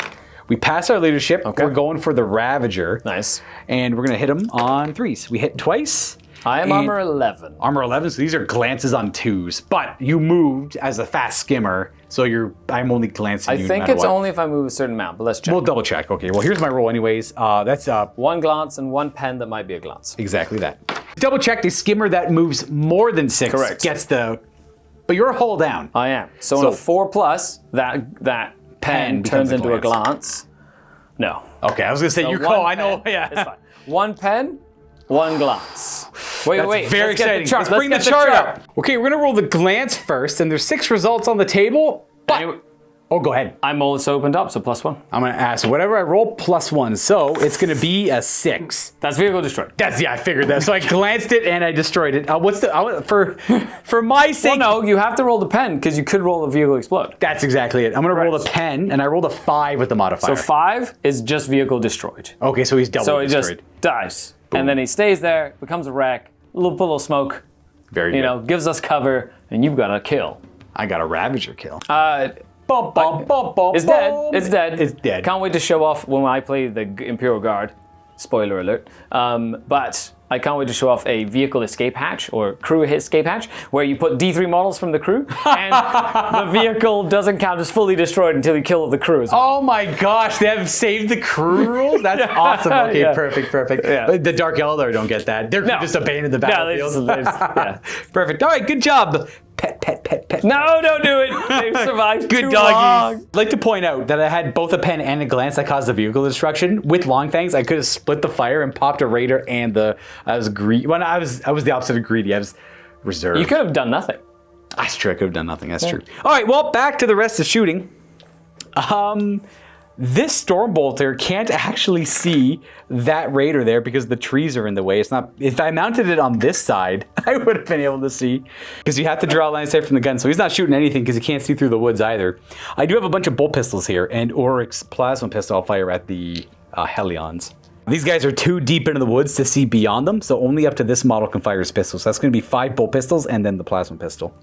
We pass our leadership. Okay. We're going for the Ravager. Nice. And we're gonna hit him on 3s. We hit twice. I am and armor 11. Armor 11, so these are glances on 2s. But you moved as a fast skimmer, so I'm only glancing I you no think matter it's what. only if I move a certain amount, but let's check. We'll double check. Okay, well here's my roll anyways. That's 1 glance and 1 pen that might be a glance. exactly that. Double check the skimmer that moves more than 6 Correct. gets the... But you're a hull down. I am. So on a 4+, that pen becomes turns a into a glance. glance. No. Okay, I was gonna say you One call. I know. pen, Yeah. It's fine. 1 pen, 1 glance. Wait. Very Let's get exciting. the chart. Let's bring the get chart up. Okay, we're gonna roll the glance first, and there's 6 results on the table. But Anyway, oh, go ahead. I'm also opened up, so +1. I'm gonna ask whatever I roll +1, so it's gonna be a 6. That's vehicle destroyed. I figured that. So I glanced it and I destroyed it. For my sake? Well, no, you have to roll the pen because you could roll the vehicle explode. That's exactly it. I'm gonna roll the pen, and I rolled a 5 with the modifier. So 5 is just vehicle destroyed. Okay, so he's double So it destroyed. just dies, and then he stays there, becomes a wreck, put a little smoke, Very good. gives us cover, and you've got to kill. I got a Ravager kill. It's dead. It's dead. It's dead. Can't wait to show off when I play the Imperial Guard. Spoiler alert. But I can't wait to show off a vehicle escape hatch or crew escape hatch where you put D3 models from the crew and the vehicle doesn't count as fully destroyed until you kill the crew as well. Oh my gosh, they have saved the crew rules? That's awesome. Okay, Yeah. perfect. Yeah. The Dark Eldar don't get that. They're just abandoned the battlefield. Yeah. Perfect. All right, good job. Pet. No, don't do it. They've survived Good too doggies. long. I'd like to point out that I had both a pen and a glance that caused the vehicle destruction. With Long Fangs, I could have split the fire and popped a Raider and I was greedy. When I was the opposite of greedy. I was reserved. You could have done nothing. That's true. I could have done nothing. That's true. All right. Well, back to the rest of shooting. This Stormbolter can't actually see that Raider there because the trees are in the way. It's not. If I mounted it on this side, I would have been able to see because you have to draw a line of sight from the gun. So he's not shooting anything because he can't see through the woods either. I do have a bunch of bolt pistols here and Oryx plasma pistol. I'll fire at the Hellions. These guys are too deep into the woods to see beyond them, so only up to this model can fire his pistols. So that's going to be 5 bolt pistols and then the plasma pistol.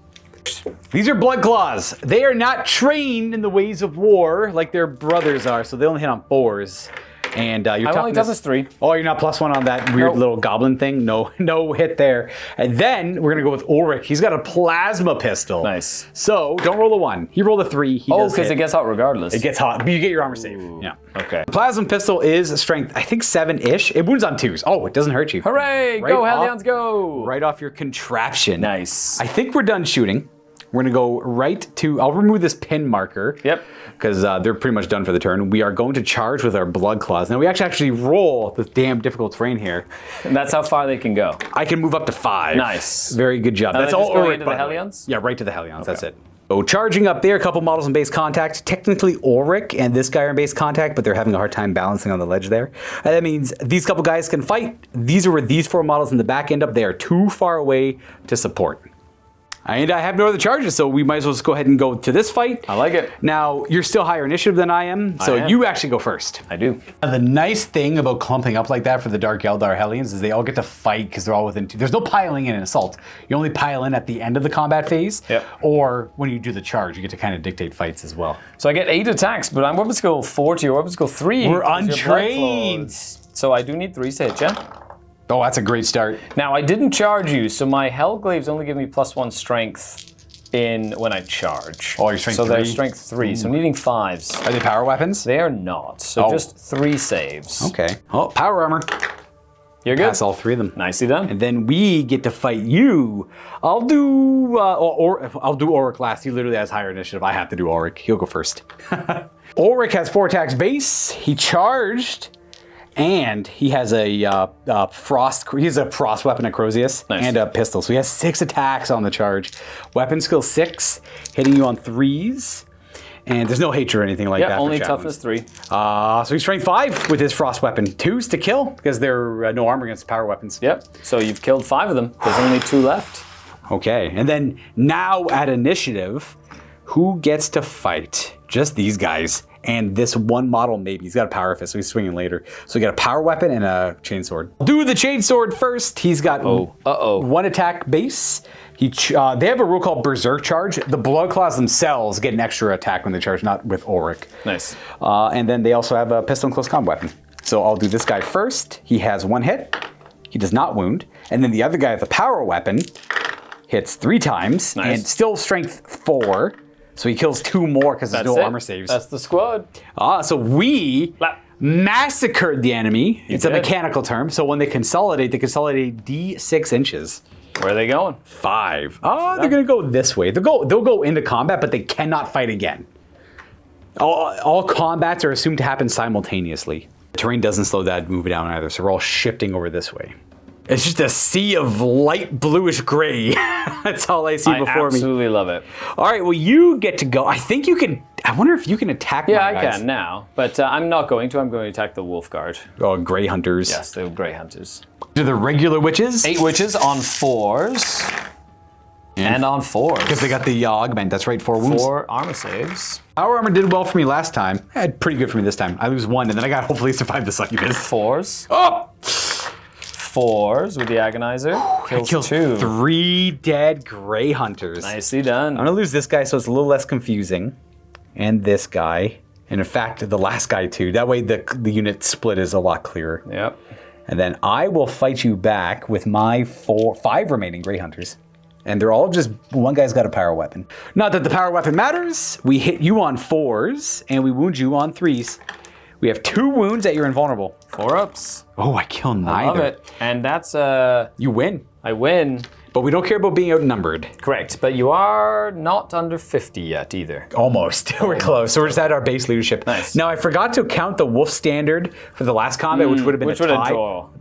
These are Blood Claws. They are not trained in the ways of war like their brothers are, so they only hit on 4s. And your I'm only toughness 3. Oh, you're not +1 on that weird little goblin thing? No hit there. And then we're gonna go with Ulrich. He's got a plasma pistol. Nice. So don't roll a 1. He rolled a 3. He does Because hit. it gets hot regardless. It gets hot, but you get your armor save. Yeah. Okay. The plasma pistol is strength, I think 7-ish. It wounds on 2s. Oh, it doesn't hurt you. Hooray! Right Go, off- Hellions, go! Right off your contraption. Nice. I think we're done shooting. We're gonna go right to, I'll remove this pin marker. Yep. Because they're pretty much done for the turn. We are going to charge with our Blood Claws. Now we actually roll this damn difficult terrain here. And that's how far they can go. I can move up to 5. Nice. Very good job. Now That's they're all just going Ulrich, into by the the way. Hellions? Yeah, right to the Hellions. That's it. So charging up there, a couple models in base contact. Technically Ulrich and this guy are in base contact, but they're having a hard time balancing on the ledge there. And that means these couple guys can fight. These are where these 4 models in the back end up. They are too far away to support. And I have no other charges, so we might as well just go ahead and go to this fight. I like it. Now, you're still higher initiative than I am, so you actually go first. I do. Now, the nice thing about clumping up like that for the Dark Eldar Hellions is they all get to fight because they're all within 2. There's no piling in an assault. You only pile in at the end of the combat phase, or when you do the charge, you get to kind of dictate fights as well. So I get 8 attacks, but I'm weapon skill 40 or weapon skill 3. We're untrained. So I do need 3 to hit, yeah? Oh, that's a great start. Now, I didn't charge you, so my Hellglaives only give me +1 strength when I charge. Oh, your strength 3? So they're strength 3, so needing 5s. Are they power weapons? They are not, so just 3 saves. Okay. Oh, power armor. You're good. Pass all 3 of them. Nicely done. And then we get to fight you. I'll do I'll do Auric last. He literally has higher initiative. I have to do Auric. He'll go first. Auric has 4 attacks base. He charged. And he has a frost weapon at Crozius and a pistol. So he has 6 attacks on the charge. Weapon skill 6, hitting you on 3s. And there's no hatred or anything like that. Yeah, only for toughness 3. So he's strength 5 with his frost weapon. 2s to kill because they're no armor against power weapons. Yep. So you've killed 5 of them. There's only 2 left. Okay. And then now at initiative, who gets to fight? Just these guys. And this one model, maybe. He's got a power fist, so he's swinging later. So we got a power weapon and a chainsword. Do the chainsword first. He's got 1 attack base. They have a rule called Berserk Charge. The Bloodclaws themselves get an extra attack when they charge, not with Auric. Nice. And then they also have a pistol and close combat weapon. So I'll do this guy first. He has 1 hit. He does not wound. And then the other guy with the power weapon hits 3 times and still strength 4. So he kills 2 more because there's no armor saves. That's the squad. So we massacred the enemy. It's a mechanical term. So when they consolidate D6 inches. Where are they going? 5. Oh, they're going to go this way. They'll go into combat, but they cannot fight again. All combats are assumed to happen simultaneously. The terrain doesn't slow that move down either, so we're all shifting over this way. It's just a sea of light bluish gray. That's all I see before me. I absolutely love it. All right, well, you get to go. I think you can. I wonder if you can attack my guys. Yeah, I can now, but I'm not going to. I'm going to attack the Wolf Guard. Oh, Grey Hunters. Yes, the Grey Hunters. Do the regular witches? 8 witches on 4s. And on 4s. Because they got the augment. That's right, 4 wounds. 4 armor saves. Power armor did well for me last time. Pretty good for me this time. I lose 1, and then I got hopefully survive the succubus. 4s. Oh! 4s with the agonizer. Kills 2. 3 dead Grey Hunters. Nicely done. I'm gonna lose this guy so it's a little less confusing. And this guy. And in fact, the last guy too. That way the unit split is a lot clearer. Yep. And then I will fight you back with my 5 remaining Grey Hunters. And they're all just, one guy's got a power weapon. Not that the power weapon matters. We hit you on 4s and we wound you on 3s. We have 2 wounds that you're invulnerable. 4 ups. Oh, I kill neither. I love it. And that's You win. I win. But we don't care about being outnumbered. Correct. But you are not under 50 yet either. Almost. We're close. So we're just at our base leadership. Nice. Now I forgot to count the wolf standard for the last combat, which would have been a tie.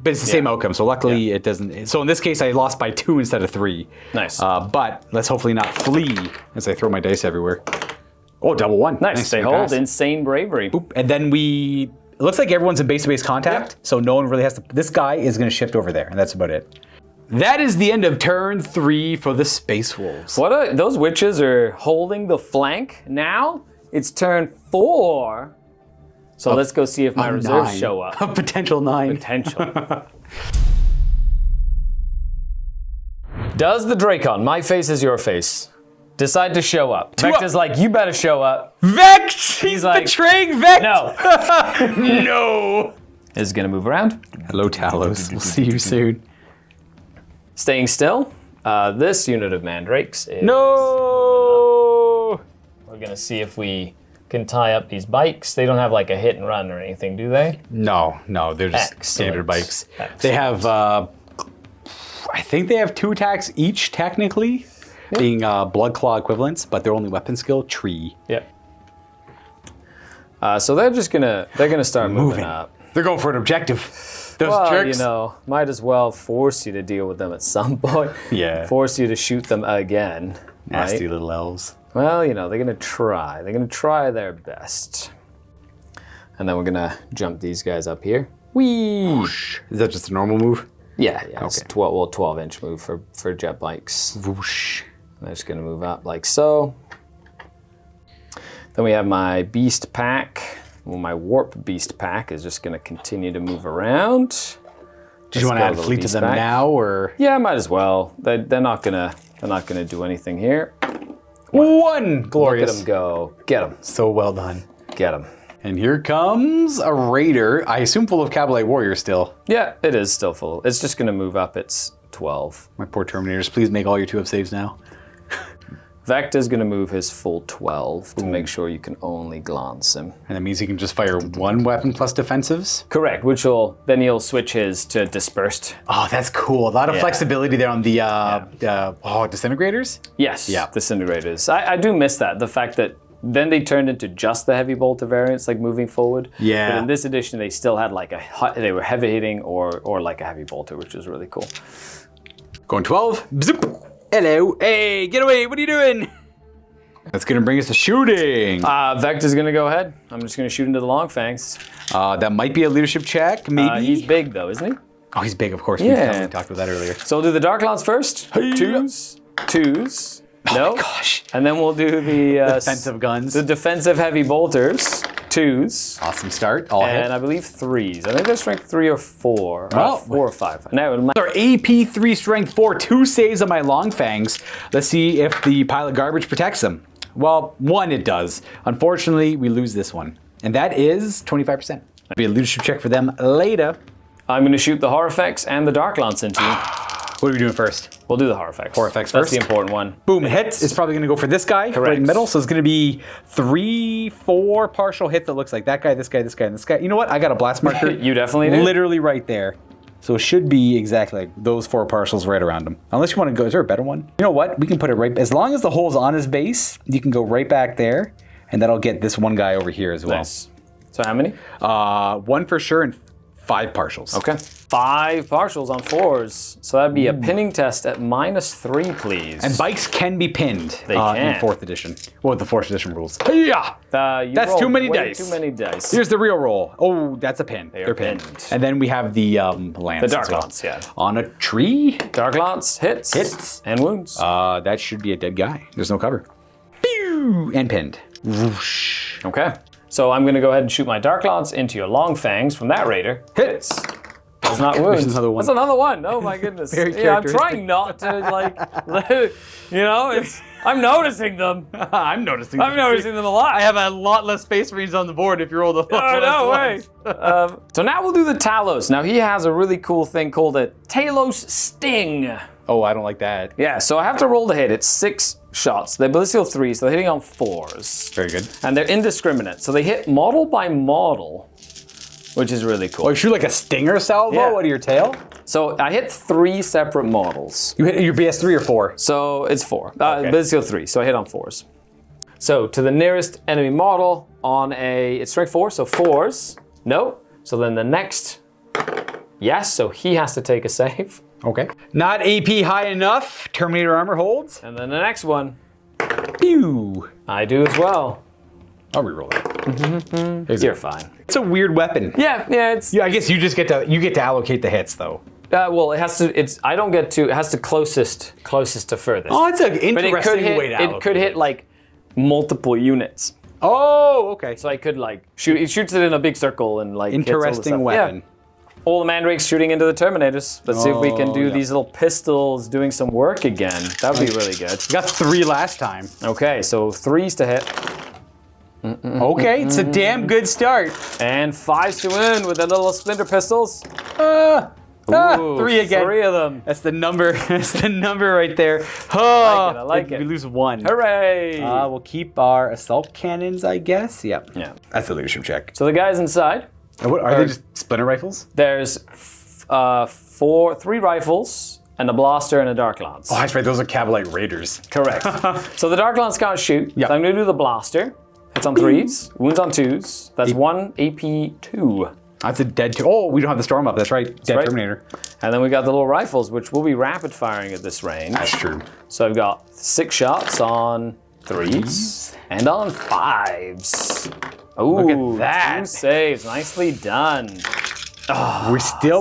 But it's the same outcome. So luckily it doesn't. So in this case, I lost by 2 instead of 3. Nice. But let's hopefully not flee as I throw my dice everywhere. Oh, double 1. Nice. They hold insane bravery. Boop. And then it looks like everyone's in base-to-base contact. So no one really has to. This guy is going to shift over there, and that's about it. That is the end of turn 3 for the Space Wolves. Those witches are holding the flank now. It's turn 4. So let's go see if my reserves show up. A potential 9. Potential. Does the Dracon, my face is your face, decide to show up? Vect is like, you better show up. Vect! He's like, betraying Vect! No. No! Is going to move around. Hello, Talos. We'll see you soon. Staying still. This unit of mandrakes is... No! We're going to see if we can tie up these bikes. They don't have like a hit and run or anything, do they? No, they're just standard bikes. They have, I think they have 2 attacks each, technically, being Blood Claw equivalents, but their only weapon skill, tree. Yeah. So they're gonna start moving up. They're going for an objective. Those jerks. Might as well force you to deal with them at some point. Yeah. Force you to shoot them again. Nasty right? little elves. Well, they're gonna try. They're gonna try their best. And then we're gonna jump these guys up here. Whee! Whoosh. Is that just a normal move? Yeah. It's 12-inch move for jet bikes. Whoosh. I'm just gonna move up like so. Then we have my beast pack. Well, my warp beast pack is just gonna continue to move around. Did you want to add a fleet to them now, or? Yeah, might as well. They're not gonna do anything here. One glorious. Look at them go. Get them. So well done. Get them. And here comes a raider. I assume full of Cavalry warriors still. Yeah, it is still full. It's just gonna move up. It's 12. My poor Terminators, please make all your 2-up saves now. Vector's gonna move his full 12 to make sure you can only glance him. And that means he can just fire 1 weapon plus defensives? Correct, which will, then he'll switch his to dispersed. Oh, that's cool. A lot of flexibility there on the disintegrators? Yes, Yeah. disintegrators. I do miss that, the fact that then they turned into just the heavy bolter variants, like moving forward. Yeah. But in this edition, they still had like they were heavy hitting or like a heavy bolter, which was really cool. Going 12. Bzip. Hello. Hey, get away. What are you doing? That's going to bring us to shooting. Vector's gonna go ahead. I'm just gonna shoot into the long fangs. That might be a leadership check, maybe. He's big though, isn't he? Oh, he's big, of course. Yeah. We talked about that earlier. So we'll do the Dark Lance first. Hey. Twos. No. Oh my gosh. And then we'll do the Defensive guns. the defensive heavy bolters. 2s. Awesome start. All And hit. I believe 3s. I think they're strength 3 or 4. Oh. 4 or 5. Now, Our AP 3 strength 4, 2 saves on my long fangs. Let's see if the pilot garbage protects them. Well, 1 it does. Unfortunately, we lose this one. And that is 25%. Be a leadership check for them later. I'm going to shoot the horror effects and the Dark Lance into you. What are we doing first? We'll do the horror effects. Horror effects That's first? the important one. Boom, hits. It's probably going to go for this guy right in Correct. the middle. So it's going to be 3, 4 partial hits. It looks like that guy, this guy, this guy, and this guy. You know what? I got a blast marker. You definitely do. Literally right there. So it should be exactly like those 4 partials right around him. Unless you want to go, is there a better one? You know what? We can put it right, as long as the hole's on his base, you can go right back there, and that'll get this one guy over here as well. Nice. So how many? 1 for sure and 5 partials. Okay. 5 partials on 4s. So that'd be a pinning test at -3, please. And bikes can be pinned They in can. 4th edition. Well, the 4th edition rules. Yeah. That's rolled too many way dice. Too many dice. Here's the real roll. Oh, that's a pin. They are They're pinned. pinned. And then we have the lance. The as Dark well. Lance, yeah. On a tree. Dark Lance hits. Hits. And wounds. That should be a dead guy. There's no cover. Pew! And pinned. Whoosh. Okay. So I'm going to go ahead and shoot my Dark Lance into your long fangs from that raider. Hits. That's not wounds. There's another one. That's another one. Oh my goodness. Very Yeah, I'm characteristic. trying not to I'm noticing them. I'm noticing. I'm noticing them a lot. I have a lot less space marines on the board if you roll the. Oh, no way. So now we'll do the Talos. Now he has a really cool thing called a Talos Sting. Oh, I don't like that. Yeah, so I have to roll the hit. It's 6 shots. They're ballistical 3, so they're hitting on 4s. Very good. And they're indiscriminate. So they hit model by model, which is really cool. Oh, you shoot like a stinger salvo Yeah. out of your tail? So I hit 3 separate models. You hit your BS3 or 4? So it's 4. Okay. Ballistical 3, so I hit on 4s. So to the nearest enemy model on it's strength 4, so 4s. No. So then the next, yes, so he has to take a save. Okay. Not AP high enough. Terminator armor holds. And then the next one, Pew! I do as well. I'll reroll that. You're fine. It's a weird weapon. Yeah, it's. Yeah, I guess you just get to allocate the hits though. Well, it has to. I don't get to. It has to closest to furthest. Oh, it's an but interesting way to allocate. It could hit like multiple units. Oh, okay. So I could like shoot. It shoots it in a big circle and like. hits all the Interesting stuff. weapon. Yeah. All the mandrakes shooting into the Terminators. Let's see if we can do yeah. these little pistols doing some work again. That would be really good. We got 3 last time. Okay, so 3s to hit Okay, it's a damn good start. and 5s to wound with the little splinter pistols. Ooh, 3 again. 3 of them. That's the number. That's the number right there. Oh, I like it. We lose 1. Hooray! We'll keep our assault cannons, I guess. Yep. Yeah. That's the leadership check. So the guys inside. And what, are they just splinter rifles? There's 3 rifles and a blaster and a Dark Lance. Oh, that's right. Those are Cavalite Raiders. Correct. So the Dark Lance can't shoot. Yeah. So I'm going to do the blaster. Hits on 3s, wounds on 2s. That's 1 AP 2. That's a dead. Oh, we don't have the storm up. That's right. Dead right. Terminator. And then we got the little rifles, which will be rapid firing at this range. That's true. So I've got 6 shots on 3s and on 5s. Ooh, Look at that. 2 saves. Nicely done.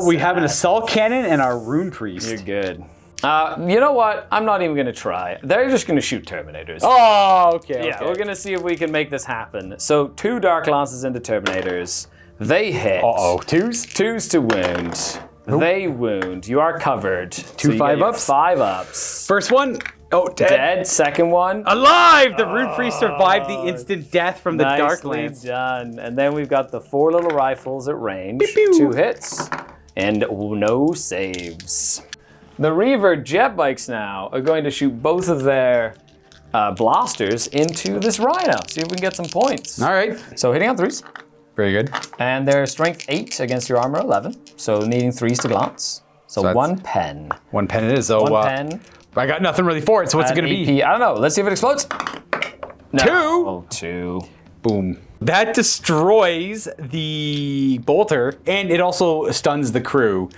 We have an assault cannon and our rune priest. You're good. You know what? I'm not even going to try. They're just going to shoot Terminators. Oh, okay. Yeah, we're going to see if we can make this happen. So 2 Dark Lances into Terminators. They hit. Uh-oh. 2s? 2s to wound. They wound. You are covered. 2 5-ups? 5-ups. First one. Oh, Dead. Second one. Alive! The Rune Priest survived the instant death from the Dark Nicely Lance. done. And then we've got the 4 little rifles at range. Pew, pew. 2 hits. And no saves. The Reaver jet bikes now are going to shoot both of their blasters into this Rhino. See if we can get some points. All right. So hitting on 3s. Very good. And they're strength 8 against your armor 11. So needing 3s to glance. So that's 1 pen. 1 pen it is. So, 1 pen. I got nothing really for it, so what's it going to be? I don't know. Let's see if it explodes. No. 2. 2. Boom. That destroys the bolter, and it also stuns the crew.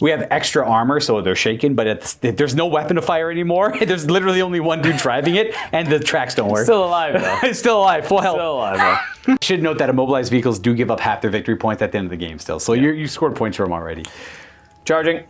We have extra armor, so they're shaken, but there's no weapon to fire anymore. There's literally only one dude driving it, and the tracks don't work. Still alive, though. It's still alive, full health. Still alive, though. Should note that immobilized vehicles do give up half their victory points at the end of the game still, so you scored points for them already. Charging.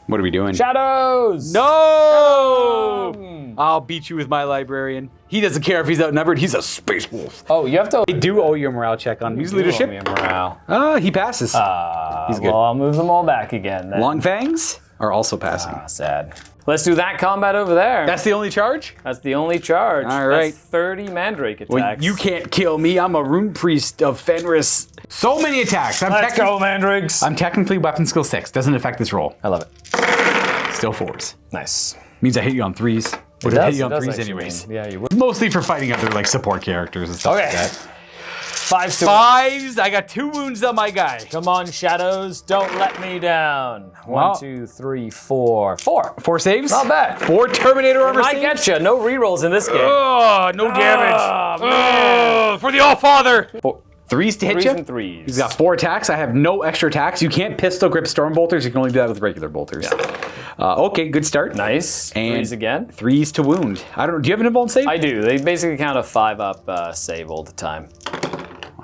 What are we doing? Shadows! No! I'll beat you with my librarian. He doesn't care if he's outnumbered. He's a space wolf. Oh, you have to... I do owe you a morale check on his leadership. Morale. He passes. He's good. Well, I'll move them all back again then. Long fangs are also passing. Sad. Let's do that combat over there. That's the only charge? That's the only charge. All right. That's 30 Mandrake attacks. Well, you can't kill me. I'm a rune priest of Fenris. So many attacks. Let's go, Mandrakes. I'm technically weapon skill 6. Doesn't affect this roll. I love it. Still 4s. Nice. Means I hit you on 3s. Would have hit you on 3s anyways. Yeah, you would. Mostly for fighting other like support characters and stuff like that. 5s to 5s. I got 2 wounds on my guy. Come on, Shadows. Don't let me down. 1, 2, 3, 4. 4. 4 saves? Not bad. 4 Terminator armor I saves? get you. No rerolls in this game. Oh, no damage. man. For the All-Father. 3s to hit 3s you? and 3s. He's got 4 attacks. I have no extra attacks. You can't pistol grip storm bolters. You can only do that with regular bolters. Okay, good start. Nice. And 3s again. 3s to wound. I don't. Do you have an invuln save? I do. They basically count a 5-up save all the time.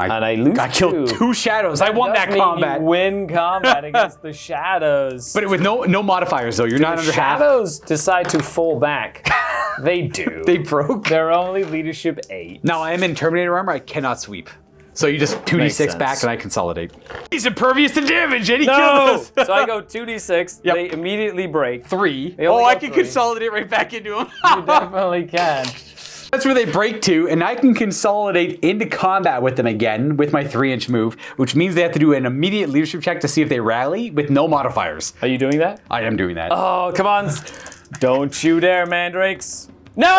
And I lose I killed 2 shadows. I won that does mean combat. You win combat against the Shadows. But with no modifiers though. You're not under half. Shadows decide to fall back. They do. They broke. They're only leadership 8. Now I am in Terminator armor. I cannot sweep. So you just 2d6 back and I consolidate. He's impervious to damage and he kills us. So I go 2d6. Yep. They immediately break. 3. They only Oh, go I can 3. consolidate right back into him. You definitely can. That's where they break to, and I can consolidate into combat with them again with my 3-inch move, which means they have to do an immediate leadership check to see if they rally with no modifiers. Are you doing that? I am doing that. Oh, come on. Don't you dare, Mandrakes. No!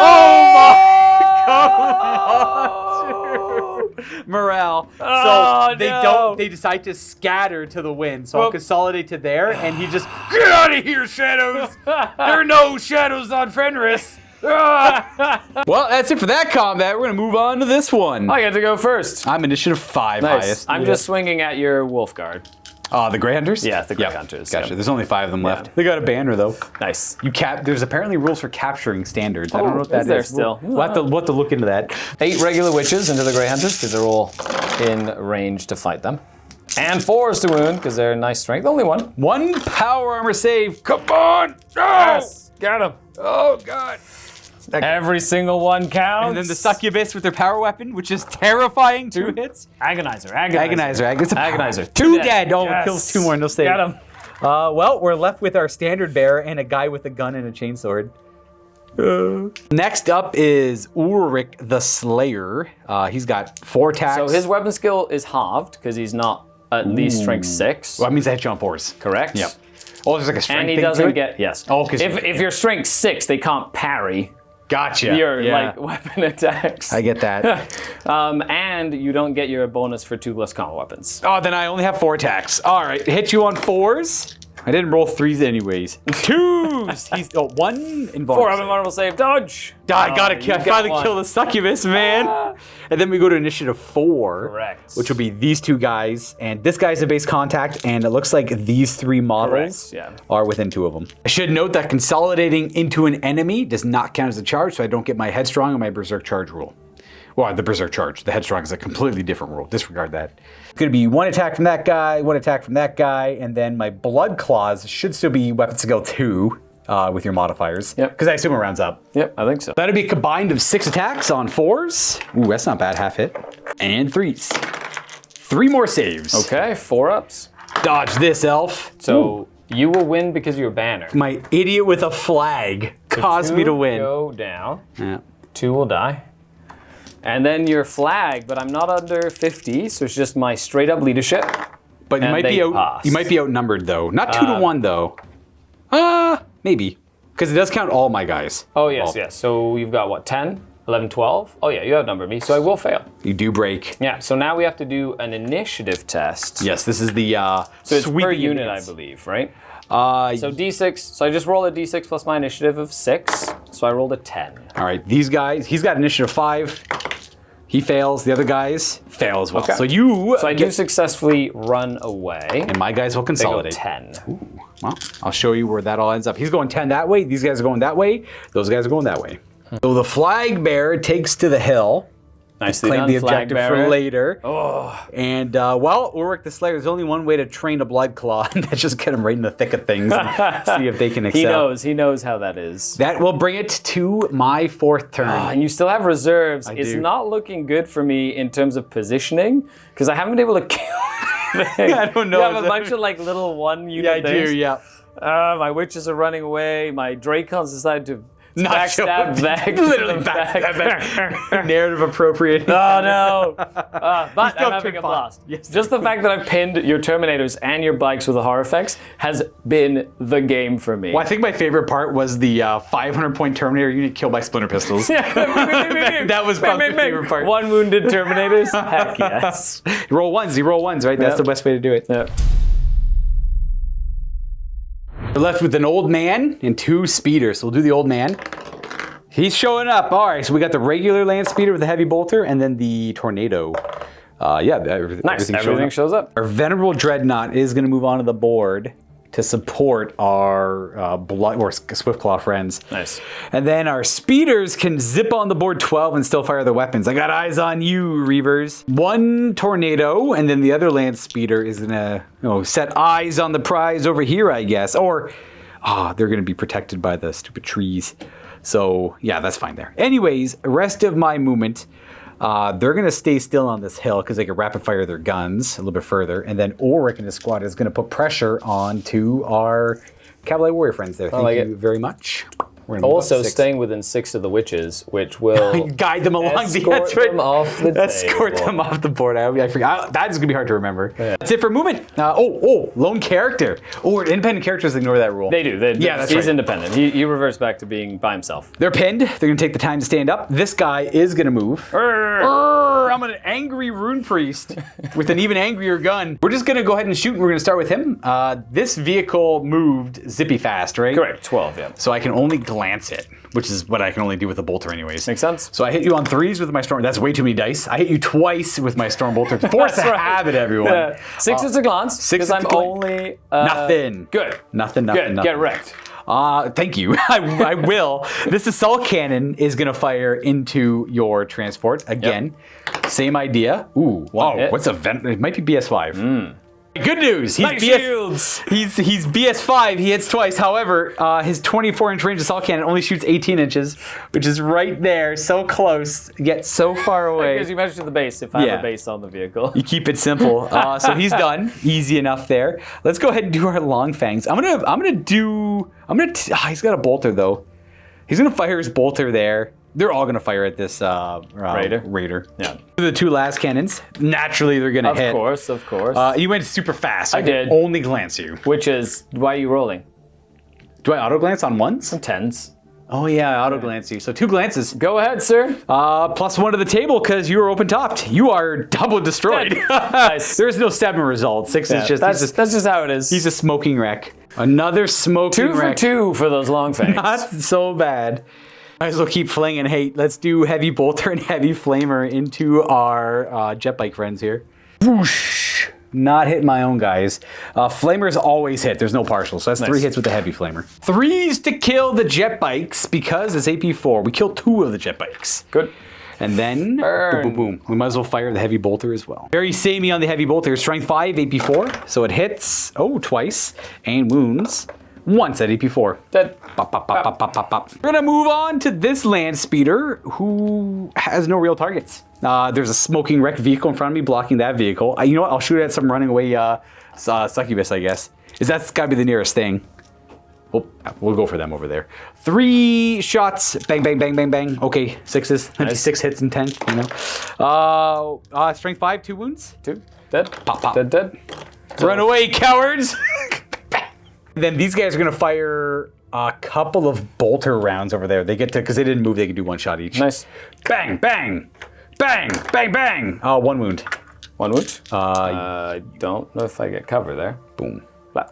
Morale. Oh, So they no. they decide to scatter to the wind. So I'll consolidate to there, and he just get out of here, shadows. There are no shadows on Fenris. Well, that's it for that combat. We're gonna move on to this one. I get to go first. I'm initiative 5 Nice. highest. I'm just swinging at your wolf guard. The Grey Hunters? Yeah, the Grey Hunters. Gotcha. Yep. There's only 5 of them left. They got a banner though. Nice. There's apparently rules for capturing standards. I don't know what that is there is. still? We'll have to look into that. 8 regular witches into the Grey Hunters because they're all in range to fight them. And 4s to wound because they're nice strength. Only 1. 1 power armor save. Come on! No! Yes. Got him. Oh god. Every single one counts. And then the succubus with their power weapon, which is terrifying. 2 hits. Agonizer. It's a Agonizer. 2 dead. Oh, Yes. it kills 2 more. No save. Got him. Well, we're left with our standard bearer and a guy with a gun and a chainsword. Next up is Ulrich the Slayer. He's got 4 attacks. So his weapon skill is halved because he's not at least strength 6. Well, that means I hit you on 4s. Correct. Yep. Oh, there's like a strength And he thing to doesn't it? get, yes. Oh, 'cause- if you're strength 6, they can't parry Gotcha. your Yeah. weapon attacks. I get that. And you don't get your bonus for 2 less combat weapons. Oh, then I only have 4 attacks. All right, hit you on 4s. I didn't roll 3s anyways. 2s. He's 1 invulnerable. 4 invulnerable save. Dodge. I gotta you kill. I got finally one. kill the succubus, man. And then we go to initiative 4. Correct. Which will be these 2 guys, and this guy's a base contact, and it looks like these 3 models Correct, yeah. are within 2 of them. I should note that consolidating into an enemy does not count as a charge, so I don't get my headstrong and my berserk charge rule. Well, the berserk charge. The headstrong is a completely different rule. Disregard that. It's going to be 1 attack from that guy, 1 attack from that guy, and then my blood claws should still be weapon skill 2. with your modifiers. Yep. Because I assume it rounds up. Yep, I think so. That'd be a combined of 6 attacks on 4s. Ooh, that's not bad. Half hit. And 3s. 3 more saves. Okay, 4 ups. Dodge this, elf. So you will win because of your banner. My idiot with a flag caused me to win. Go down. Yeah. 2 will die. And then your flag, but I'm not under 50, so it's just my straight up leadership. But you might be you might be outnumbered though. Not 2 to 1 though. Maybe. Because it does count all my guys. Oh yes, yes. So you've got what, 10, 11, 12? Oh yeah, you outnumbered me, so I will fail. You do break. Yeah, so now we have to do an initiative test. Yes, this is the So it's per sweeping unit, units. I believe, right? So D6, so I just rolled a D6 plus my initiative of 6, so I rolled a 10. all right, these guys, he's got initiative 5. He fails. The other guys fail as well. Okay. So you So I do successfully run away. and my guys will They go consolidate. 10. Well, I'll show you where that all ends up. He's going 10 that way. These guys are going that way. Those guys are going that way. So the flag bearer takes to the hill. Nicely Claim done, the flag objective bearer. for later. Oh, And well, Ulrich the Slayer, there's only one way to train a blood claw, and that's just get him right in the thick of things and see if they can excel. he knows how that is. That will bring it to my 4th turn. And you still have reserves. It's do. not looking good for me in terms of positioning, because I haven't been able to kill anything. I don't know. You have a bunch of like little 1 unit yeah, I things. do, yeah. My witches are running away. My Dracons decided to Not show backstab up. back. Literally backstab back. Narrative appropriate. Oh no! But still I'm having a took fun. blast. Yes. Just the fact that I've pinned your Terminators and your bikes with the horror effects has been the game for me. Well, I think my favorite part was the 500-point Terminator unit killed by splinter pistols. That was probably my favorite part. 1 wounded Terminators? Heck yes. You roll ones, right? That's Yep. the best way to do it. Yep. We're left with an old man and 2 speeders. So we'll do the old man. He's showing up. All right, so we got the regular land speeder with the heavy bolter and then the tornado. Nice. Everything shows up. Our venerable dreadnought is going to move onto the board to support our blood or Swiftclaw friends. Nice. And then our speeders can zip on the board 12 and still fire the weapons. I got eyes on you, Reavers. 1 tornado, and then the other land speeder is gonna set eyes on the prize over here, I guess. Or they're gonna be protected by the stupid trees. So yeah, that's fine there. Anyways, rest of my movement. They're going to stay still on this hill because they can rapid fire their guns a little bit further. And then Ulrich and his squad is going to put pressure onto our Cavalry Warrior friends there. Thank you very much. We're gonna move Also up 6. staying within 6 of the witches, which will Guide them along escort them off the Escort table. them off the board. I forgot. That's going to be hard to remember. Yeah. That's it for movement. Lone character. Independent characters ignore that rule. They do. That's He's right. independent. He reverts back to being by himself. They're pinned. They're going to take the time to stand up. This guy is going to move. I'm an angry rune priest with an even angrier gun. We're just going to go ahead and shoot, and we're going to start with him. This vehicle moved zippy fast, right? Correct. 12, yeah. So I can only glance it, which is what I can only do with a bolter anyways. Makes sense. So I hit you on 3s with my storm. That's way too many dice. I hit you twice with my storm bolter. Force to have it, everyone. Yeah. 6 is a glance. 6 because is I'm a glance. only... Nothing. Good. Nothing. Good. Get wrecked. Thank you. I will. This assault cannon is going to fire into your transport. Again, same idea. Ooh, wow. hit. What's a vent? It might be BS5. Good news. He's Nice shields. He's BS5. He hits twice. However, his 24-inch range assault cannon only shoots 18 inches, which is right there, so close, yet so far away. Because you mentioned the base, if I have a base on the vehicle. You keep it simple. So he's done. Easy enough there. Let's go ahead and do our long fangs. He's got a bolter though. He's gonna fire his bolter there. They're all gonna fire at this Raider. Yeah. The 2 last cannons. Naturally, they're gonna hit. Of course. You went super fast. I did. Can only glance you. Which is, why are you rolling? Do I auto glance on ones? 10s. Oh yeah, I auto glance you. So 2 glances. Go ahead, sir. +1 to the table because you are open topped. You are double destroyed. Nice. There's no 7 result. 6 is just. That's just how it is. He's a smoking wreck. Another smoking 2 for wreck. 2 for those long fangs. Not so bad. Might as well keep flinging hate. Let's do heavy bolter and heavy flamer into our jet bike friends here. Whoosh! Not hitting my own guys. Flamers always hit. There's no partial. So that's 3 hits with the heavy flamer. 3s to kill the jet bikes because it's AP4. We killed 2 of the jet bikes. Good. And then, Burn. boom, boom, boom. We might as well fire the heavy bolter as well. Very samey on the heavy bolter. Strength 5, AP4. So it hits, twice. And wounds once at EP4. Dead. Bop, bop, bop, bop, bop, bop, bop. We're gonna move on to this land speeder who has no real targets. There's a smoking wrecked vehicle in front of me blocking that vehicle. You know what? I'll shoot at some running away succubus, I guess. That's gotta be the nearest thing. Oh, we'll go for them over there. 3 shots. Bang, bang, bang, bang, bang. Okay, 6s. Nice. 6 hits and 10. You know. Strength 5, 2 wounds. 2. Dead. Pop, pop. Dead, dead. Run away, cowards! Then these guys are gonna fire a couple of bolter rounds over there. They get to, because they didn't move, they can do 1 shot each. Nice. Bang, bang, bang, bang, bang. 1 wound. 1 wound. I don't know if I get cover there. Boom.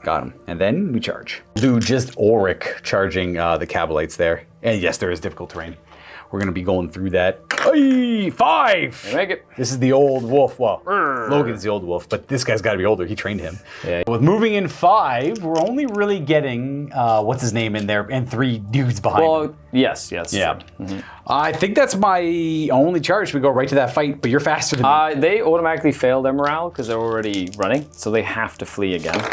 Got him. And then we charge. Do just Ulrich charging the Cabalites there. And yes, there is difficult terrain. We're going to be going through that. Aye, 5! You make it. This is the old wolf. Well, Logan's the old wolf, but this guy's got to be older. He trained him. Yeah. With moving in 5, we're only really getting, what's his name in there, and 3 dudes behind him. Well, yes. Yeah. Mm-hmm. I think that's my only charge. We go right to that fight, but you're faster than me. They automatically fail their morale because they're already running, so they have to flee again.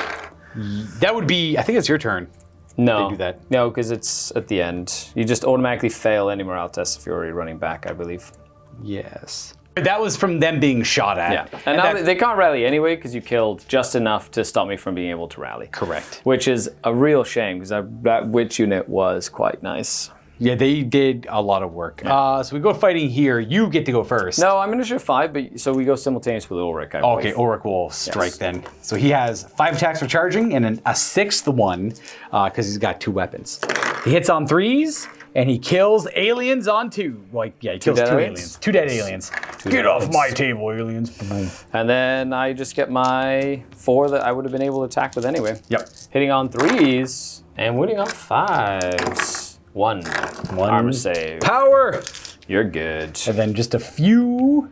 That would be, I think it's your turn. No, They do that. No, because it's at the end. You just automatically fail any morale test if you're already running back, I believe. Yes. That was from them being shot at. Yeah, and now they can't rally anyway because you killed just enough to stop me from being able to rally. Correct. Which is a real shame because that witch unit was quite nice. Yeah, they did a lot of work. So we go fighting here. You get to go first. No, I'm initiative 5, but so we go simultaneous with Ulrich. I believe. Okay, Ulrich will strike then. So he has 5 attacks for charging and a 6th one because he's got 2 weapons. He hits on 3s and he kills aliens on 2. Like, yeah, he kills 2 aliens. 2 dead aliens. Get off my table, aliens. Boom. And then I just get my 4 that I would have been able to attack with anyway. Yep. Hitting on 3s and winning on 5s. 1 armor save. Power! You're good. And then just a few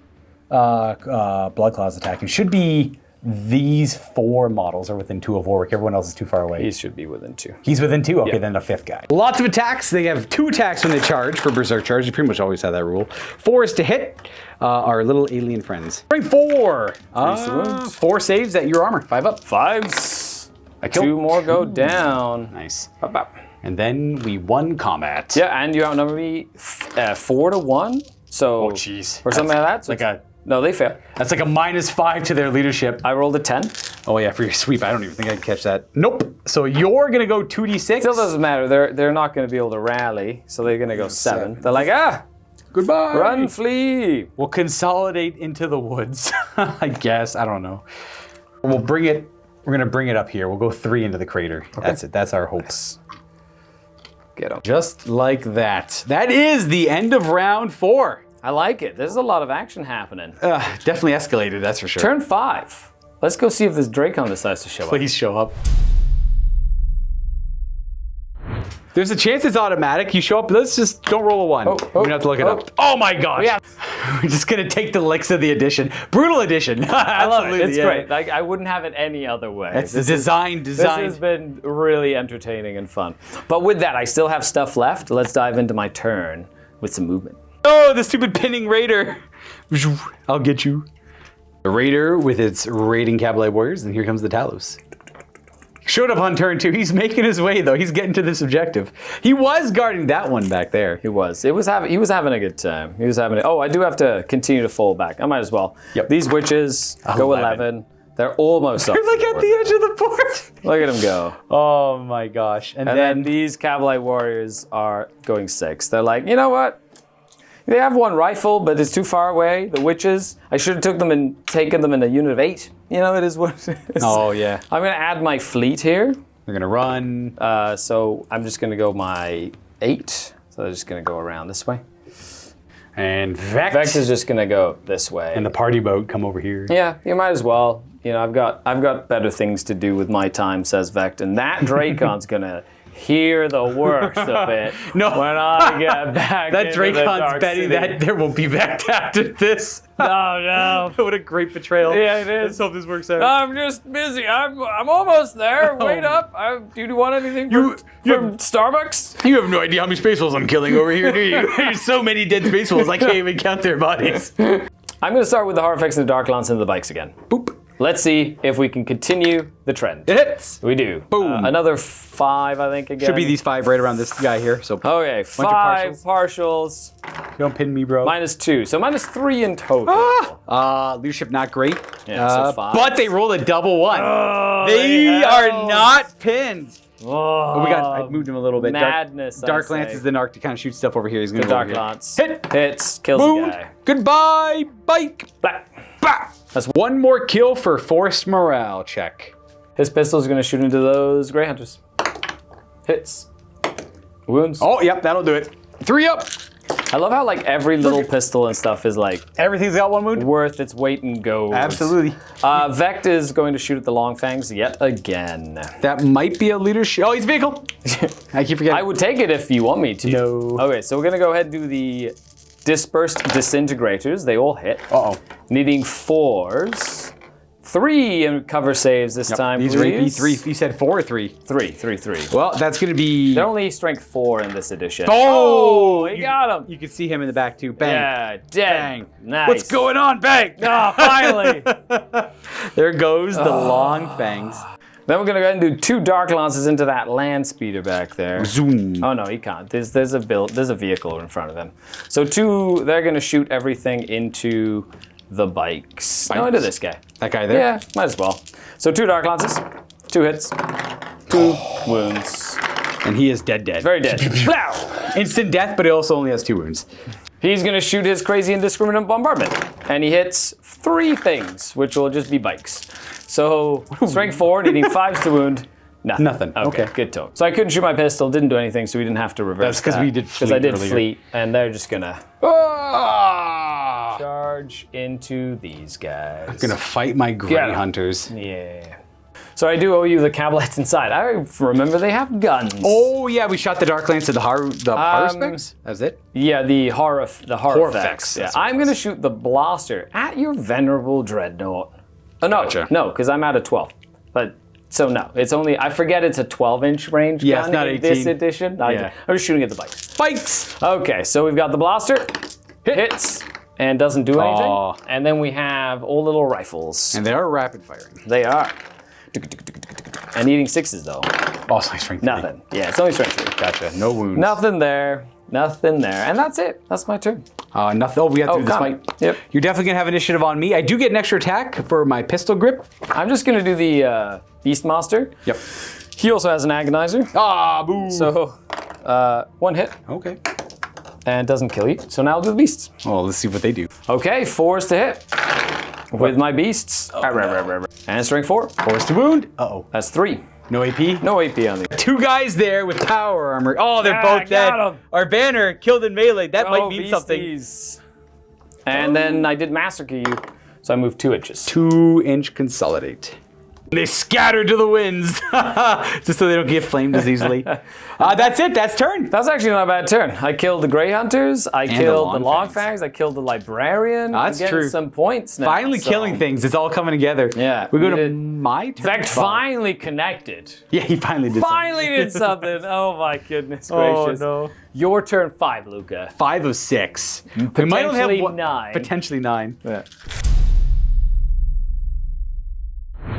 blood claws attacking. Should be these 4 models are within 2 of Warwick. Everyone else is too far away. He should be within 2. He's within 2? Okay, Yeah. then a 5th guy. Lots of attacks. They have 2 attacks when they charge for Berserk Charge. They pretty much always have that rule. 4 is to hit our little alien friends. Bring 4! 4 saves at your armor. 5 up. 5s. I killed 2 more go down. Nice. Bop, bop. And then we won combat. Yeah, and you outnumber me 4 to 1. So, Oh, jeez. or something like that. So no, they fail. That's like a -5 to their leadership. I rolled a 10. Oh yeah, for your sweep. I don't even think I can catch that. Nope. So you're gonna go 2d6. Still doesn't matter. They're not going to be able to rally, so they're going to go 7. They're like, Goodbye. run, flee. We'll consolidate into the woods. I guess. I don't know. We'll bring it. We're gonna bring it up here. We'll go 3 into the crater. Okay. That's it. That's our hopes. Get them. Just like that. That is the end of round 4. I like it. There's a lot of action happening. Definitely escalated, that's for sure. Turn 5. Let's go see if this Dracon decides to show up. Please show up. There's a chance it's automatic. You show up. Let's just don't roll a 1. We're gonna have to look it up. Oh my gosh! Yeah. We're just gonna take the licks of the edition. Brutal edition. I love it. It's great. Like I wouldn't have it any other way. It's design. This has been really entertaining and fun. But with that, I still have stuff left. Let's dive into my turn with some movement. Oh, the stupid pinning raider. I'll get you. The raider with its raiding Cavalry warriors, and here comes the Talos. Showed up on turn 2. He's making his way though. He's getting to this objective. He was guarding that one back there. He was. He was having a good time. He was having it. Oh, I do have to continue to fold back. I might as well. Yep. These witches go 11. They're almost up. They're like at the edge of the board. Look at them go. Oh my gosh. And then these Cavalry warriors are going 6. They're like, you know what? They have 1 rifle, but it's too far away. The witches. I should have taken them in a unit of 8. You know, it is what it is. Oh yeah. I'm gonna add my fleet here. They're gonna run. So I'm just gonna go my 8. So they're just gonna go around this way. And Vex. Vex is just gonna go this way. And the party boat come over here. Yeah, you might as well. You know, I've got better things to do with my time, says Vex, and that Dracon's gonna hear the worst of it No. when I get back. That into Dracon's the Dark betting City. that there won't be Vex after this. No. What a great betrayal. Yeah, it is. Let's hope this works out. I'm just busy. I'm almost there. Wait up. Do you want anything from Starbucks? You have no idea how many space wolves I'm killing over here, do you? There's so many dead space wolves, I can't even count their bodies. I'm going to start with the Horrifex and the Dark Lance and the bikes again. Boop. Let's see if we can continue the trend. It hits. We do. Boom. Another 5, I think, again. Should be these 5 right around this guy here. So Okay, 5 partials. Don't pin me, bro. -2, so -3 in total. Leadership not great. Yeah, so 5. But they rolled a double 1. Oh, they they are held. not pinned. Oh, I moved him a little bit. Madness. Dark Lance is the narc to kind of shoot stuff over here. He's going to The go Dark over here. Lance. Hit. Hits. Kills Boom. the guy. Goodbye, bike. Blah. Bah. That's 1 more kill for forced morale check. His pistol is going to shoot into those Grey Hunters. Hits. Wounds. Oh, yep, that'll do it. 3 up. I love how like every little pistol and stuff is like Everything's got 1 wound. worth its weight in gold. Absolutely. Vect is going to shoot at the long fangs yet again. That might be a leadership. Oh, he's vehicle. I keep forgetting. I would take it if you want me to. No. Okay, so we're gonna go ahead and do the dispersed disintegrators. They all hit. Uh-oh. Needing 4s. 3 in cover saves this time, These are AP please. 3. You said 4 or 3. 3. Well, that's going to be... They're only strength 4 in this edition. Oh! He got him. You can see him in the back, too. Bang. Yeah, dead. Bang. Nice. What's going on? Bang! Oh, finally. There goes the long fangs. Then we're gonna go ahead and do 2 Dark Lances into that land speeder back there. Zoom. Oh no, he can't. There's a vehicle in front of him. So 2, they're gonna shoot everything into the bikes. No, into this guy. That guy there? Yeah, might as well. So 2 Dark Lances, 2 hits, 2 wounds. And he is dead. Very dead. Blow! Instant death, but he also only has 2 wounds. He's gonna shoot his crazy indiscriminate bombardment. And he hits 3 things, which will just be bikes. So strength 4, needing 5s to wound. Nothing. Okay, good talk. So I couldn't shoot my pistol, didn't do anything, so we didn't have to reverse. That's because we did fleet Because I did earlier. fleet, and they're just gonna Ah! charge into these guys. I'm gonna fight my Grey Get 'em. Hunters. Yeah. So I do owe you the cablets inside. I remember they have guns. Oh yeah, we shot the Dark Lance to the power specs. That's it. Yeah, the horror Horrifex, effects. Yeah. that's what it I'm gonna shoot the blaster at your venerable dreadnought. Oh no, Gotcha. no, because I'm at a 12. But so no, it's only I forget it's a 12-inch range Yeah, gun it's not in 18. this edition. Yeah. I'm just shooting at the bikes. Bikes. Okay, so we've got the blaster, hits, and doesn't do anything. Aw. And then we have all little rifles. And they are rapid firing. They are. And eating 6s though. Oh, it's like strength. Nothing. Yeah, it's only strength 3. Gotcha. No wounds. Nothing there. Nothing there. And that's it. That's my turn. Nothing. Oh, we got through this Connor. fight. Yep. You're definitely gonna have initiative on me. I do get an extra attack for my pistol grip. I'm just gonna do the Beastmaster. Yep. He also has an agonizer. Ah, boo. So 1 hit Okay. and doesn't kill you. So now I'll do the beasts. Well, let's see what they do. Okay, 4s to hit with my beasts. And strength 4. Force to wound. Uh-oh. That's 3. No AP. No AP on the. 2 guys there with power armor. Oh, they're both dead. got 'em. Our banner killed in melee. That might mean something. Beasties. And then I did massacre you, so I moved 2 inches. 2-inch consolidate. They scatter to the winds, just so they don't get flamed as easily. That's it. That's turn. That's actually not a bad turn. I killed the Grey Hunters. I the killed the Long Longfangs. I killed the Librarian. That's I'm getting true. some points now. Finally so- killing things. It's all coming together. Yeah, We go we to did. my turn. Vect finally connected. Yeah, he finally did. Finally did something. Oh my goodness Oh, gracious. no. Your turn 5, Luca. 5 of 6. We might only have Potentially one, 9. Potentially 9. Yeah.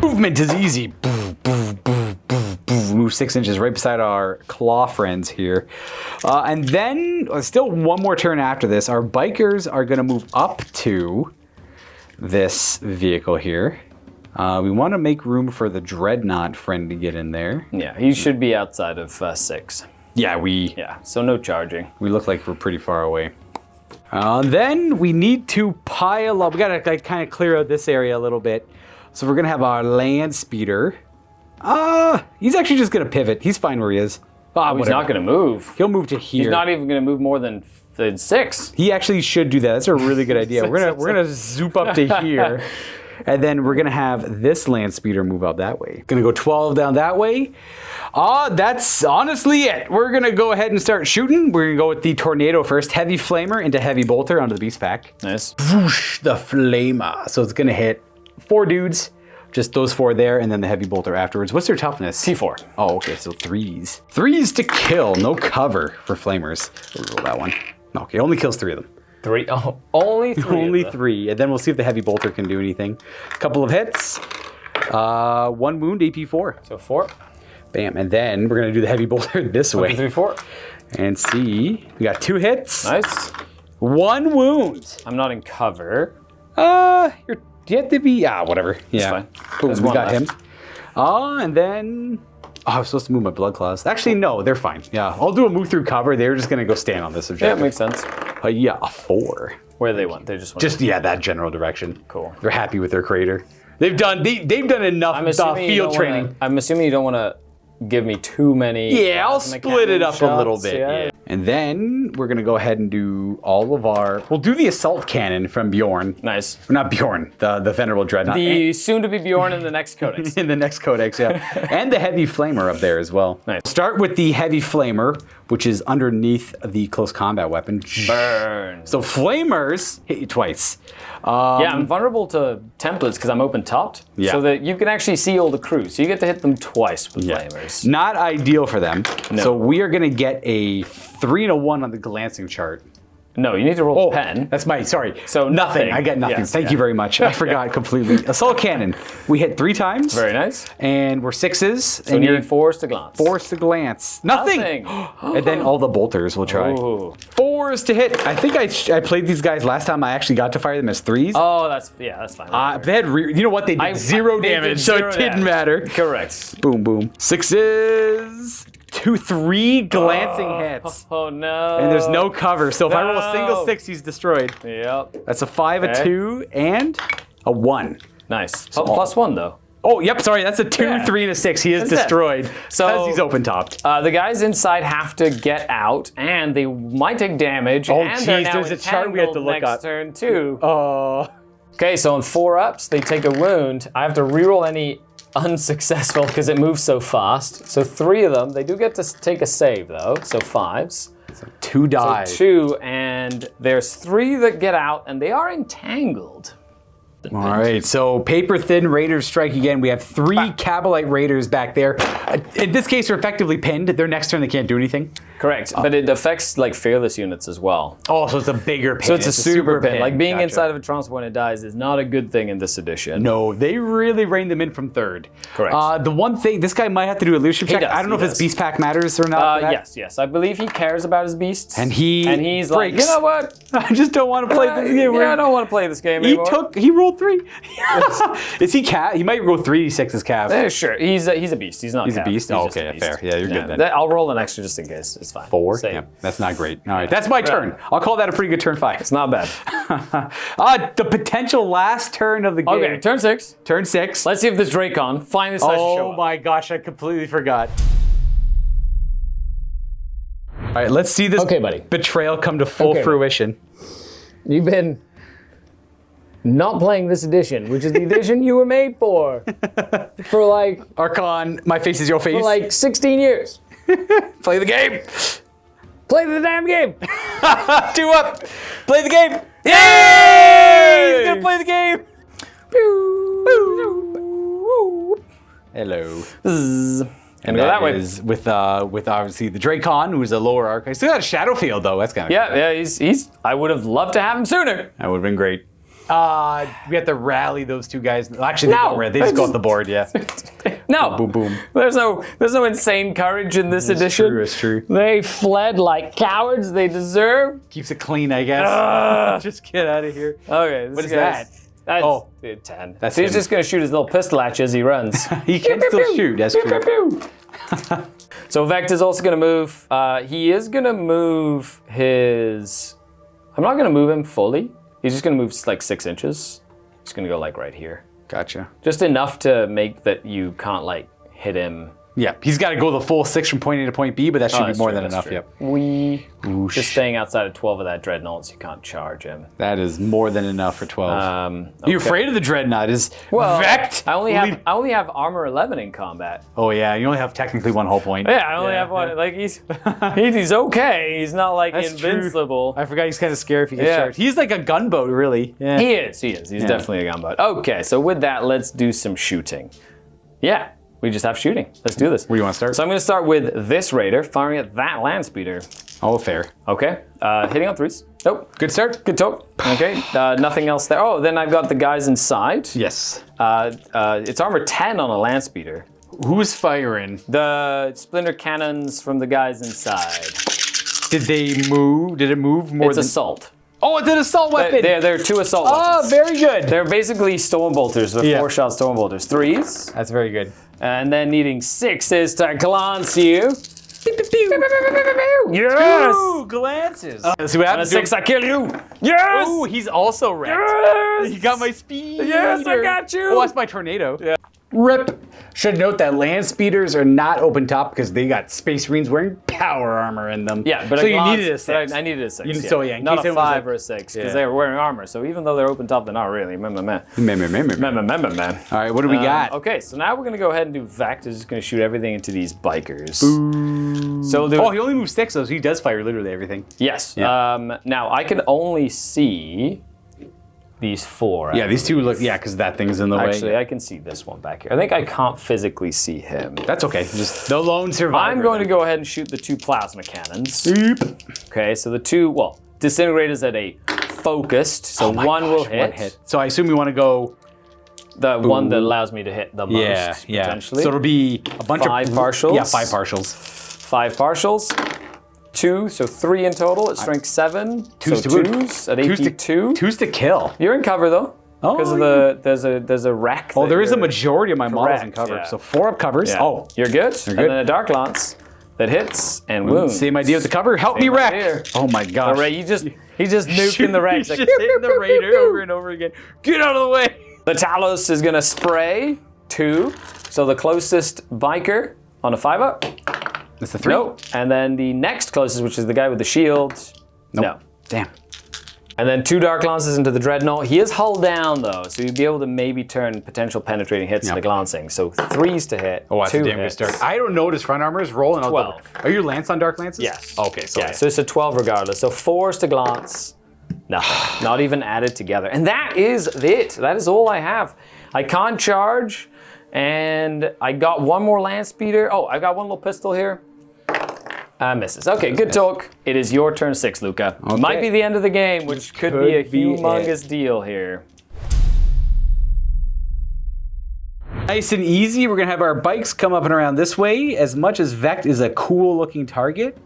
Movement is easy. Move 6 inches right beside our claw friends here. And then, still one more turn after this, our bikers are going to move up to this vehicle here. We want to make room for the Dreadnought friend to get in there. Yeah, he should be outside of 6. Yeah, we So no charging. look like we're pretty far away. Then we need to pile up. We got to kind of clear out this area a little bit. So we're going to have our land speeder. He's actually just going to pivot. He's fine where he is. He's not going to move. He'll move to here. He's not even going to move more than 6. He actually should do that. That's a really good idea. We're gonna zoop up to here. And then we're gonna have this land speeder move out that way. Gonna go 12 down that way. That's honestly it. We're gonna go ahead and start shooting. We're gonna go with the tornado first. Heavy flamer into heavy bolter onto the beast pack. Nice. Whoosh, the flamer. So it's gonna hit 4 dudes. Just those 4 there, and then the heavy bolter afterwards. What's their toughness? T4. Oh, okay, so 3s. 3s to kill, no cover for flamers. We'll roll that one. Okay, only kills 3 of them. 3. Oh, only 3. Only 3, and then we'll see if the heavy bolter can do anything. Couple of hits, 1 wound, AP4. So 4. Bam. And then we're going to do the heavy bolter this 1, way. 2, 3, 4. And see. We got 2 hits. Nice. 1 wound. I'm not in cover. You have to be, whatever. Yeah. fine. Boom, There's we one got left. him. And then, I was supposed to move my blood claws. Actually, no, they're fine. Yeah, I'll do a move through cover. They're just gonna go stand on this Yeah, objective. makes sense. Yeah, a 4. Where they went. They just went. Just, that general direction. Cool. They're happy with their crater. They've done enough field training. I'm assuming you don't want to give me too many. Yeah, I'll split it up a little bit. Yeah. Yeah. And then we're gonna go ahead and do all of we'll do the assault cannon from Bjorn. Nice. Not Bjorn, the Venerable Dreadnought. The soon-to-be Bjorn in the next codex. In the next codex, yeah. And the heavy flamer up there as well. Nice. Start with the heavy flamer, which is underneath the close combat weapon. Burn. So flamers hit you twice. Yeah, I'm vulnerable to templates because I'm open topped. Yeah. So that you can actually see all the crew. So you get to hit them twice with flamers. Not ideal for them. No. So we are going to get a 3 and a 1 on the glancing chart. No, you need to roll a pen. That's sorry. So nothing. nothing. I get nothing. Yes, Thank you very much. I forgot completely. Assault cannon. We hit 3 times. Very nice. And we're 6s. So and you you're need 4s to glance. 4s to glance. Nothing. And then all the bolters will try. Ooh. 4s to hit. I think I played these guys last time. I actually got to fire them as 3s. Oh, that's fine. They had you know what? They did 0 they did damage, so 0 it didn't damage. matter. Correct. Boom, boom. 6s. 2, 3 glancing hits. Oh no. And there's no cover, so if I roll a single No. 6, he's destroyed. Yep. That's a 5, a Okay. 2, and a 1. Nice. Plus 1 though. Oh, yep, sorry, that's a 2, Yeah. 3, and a 6. He is That's it. destroyed So- because he's open topped. The guys inside have to get out, and they might take damage. Oh, and they're geez, now there's a chart we have to entangled look next up. turn too. Oh. Okay, so on 4 ups, they take a wound. I have to reroll any unsuccessful because it moves so fast. So 3 of them, they do get to take a save though. So 5s. 2 die. So 2, and there's 3 that get out, and they are entangled. All right, so paper thin raiders strike again. We have 3 Cabalite raiders back there. In this case, they're effectively pinned. Their next turn, they can't do anything. Correct, but it affects like fearless units as well. Oh, so it's a bigger pin. So it's a super pin. pin. Like being Gotcha. inside of a transport when it dies is not a good thing in this edition. No, they really rein them in from 3rd. Correct. The one thing, this guy might have to do a leadership check. does, I don't know he if his does. beast pack matters or not. for that. Yes. I believe he cares about his beasts. And he's like, breaks. you know what? I just don't want to play this game. Yeah, I don't want to play this game anymore. He rolled 3. Is he cat? He might roll 3d6 as calf. Yeah, sure. He's a beast. He's not. He's a Cav. beast? He's Oh, just okay, a beast. fair. Yeah, you're good then. I'll roll an extra just in case. It's fine. 4? Save. Yeah, that's not great. All right, that's my turn. I'll call that a pretty good turn 5. It's not bad. The potential last turn of the game. Okay, turn 6. Turn 6. Let's see if this Dracon finally decides to show Oh up. my gosh, I completely forgot. All right, let's see this Okay, buddy. betrayal come to full Okay. fruition. You've been not playing this edition, which is the edition you were made for like Archon, my face is your face. for like 16 years. Play the game. Play the damn game. 2 up. Play the game. Yay! He's gonna play the game. Hello. And go that way. Is with obviously the Dracon, who's a lower arc. I still got a shadow field though. That's kind of Yeah, he's. I would have loved to have him sooner. That would have been great. We have to rally those 2 guys. Actually, they No, don't rally. They just go off the board. Yeah. No, Boom, boom. There's no insane courage in this edition. True, it's true. They fled like cowards. They deserve. Keeps it clean, I guess. Just get out of here. Okay, What is that? That's Oh. 10. That's So he's him. just gonna shoot his little pistol at you as he runs. He can still shoot. That's Pew, pew, true. pew. So Vector's also gonna move. He is gonna move his. I'm not gonna move him fully. He's just gonna move like 6 inches. He's gonna go like right here, Gotcha. just enough to make that you can't like hit him. Yeah, he's got to go the full 6 from point A to point B, but that should be That's more true, than that's enough. true. Yep. We Whoosh. just staying outside of 12 of that dreadnought, so you can't charge him. That is more than enough for 12. Are you Okay. afraid of the dreadnought? Is Well, Vect? I only have armor 11 in combat. Oh yeah, you only have technically 1 whole point. Yeah, I only have one. Like he's okay. He's not like That's true. invincible. I forgot he's kind of scared if he gets Yeah. charged. He's like a gunboat, really. Yeah. He is. He's definitely a gunboat. Okay, so with that, let's do some shooting. Yeah, we just have shooting. Let's do this. Where do you want to start? So I'm going to start with this raider firing at that land speeder. Oh, fair. Okay, hitting on 3s. Nope. Good start. Good talk. Okay. Nothing else there. Oh, then I've got the guys inside. Yes. It's armor 10 on a land speeder. Who's firing? The splinter cannons from the guys inside. Did they move? Did it move more It's than... assault. Oh, it's an assault weapon! They're 2 assault weapons. Oh, very good. They're basically storm bolters. They're 4-shot storm bolters. 3s. That's very good. And then needing 6s to glance you. Yes! 2 glances. Let's see what And a happens. 6, I kill you. Yes! Oh, he's also wrecked. Yes! He got my speed. Yes, I got you. Oh, that's my tornado. Yeah. Rip. Should note that land speeders are not open top because they got Space Marines wearing power armor in them. Yeah, but so a you glance, needed a 6. I needed a 6. You- yeah. so, yeah, in not case a it was 5 a- or a 6 because Yeah. they were wearing armor. So even though they're open top, they're not really. Man. Man. All All right, what do we got? Okay, so now we're gonna go ahead and do Vect is just gonna shoot everything into these bikers. So we'll do Oh, he only moves 6, though, so he does fire literally everything. yes. Yeah. Now I can only see these 4. Yeah, these 2 look, because that thing's in the Actually, way. I can see this one back here. I think I can't physically see him. That's okay. Just the lone survivor. I'm going to go ahead and shoot the 2 plasma cannons. Beep. Okay, so the 2, disintegrators at a focused, so Oh my one will gosh, hit. one hit. So I assume you want to go... The one that allows me to hit the most, Yeah. potentially. So it'll be a bunch 5 of... partials. Yeah, 5 partials. 5 partials. 2, so 3 in total at strength 7. Twos so to boot. 2s at AP 2. 2's to kill. You're in cover though. Oh, Because of yeah. there's a wreck. Oh, that there is a you're- majority of my models in Correct, cover. yeah. So 4 up covers. Yeah. Oh, You're good. good. And then a dark lance that hits and wounds. same idea with the cover. Help me Same wreck. idea. Oh my gosh. All right, he's just nuking the wreck. He's just hitting the raider over and over again. Get out of the way. The Talos is gonna spray 2. So the closest biker on a 5-up. That's the 3. Nope. And then the next closest, which is the guy with the shield. Nope. No. Damn. And then 2 dark lances into the dreadnought. He is hull down though, so you'd be able to maybe turn potential penetrating hits into glancing. So 3s to hit. Oh, that's 2 a damn good hits. start. I don't notice front armor is rolling. 12. Are your lance on dark lances? Yes. Okay, so Yeah, so it's a 12 regardless. So 4s to glance. Nothing. Not even added together. And that is it. That is all I have. I can't charge, and I got 1 more land speeder. Oh, I got 1 little pistol here. Misses. Okay, good talk. It is your turn 6, Luca. Okay. Might be the end of the game, which could be a could be humongous deal here. Nice and easy. We're going to have our bikes come up and around this way. As much as Vect is a cool looking target,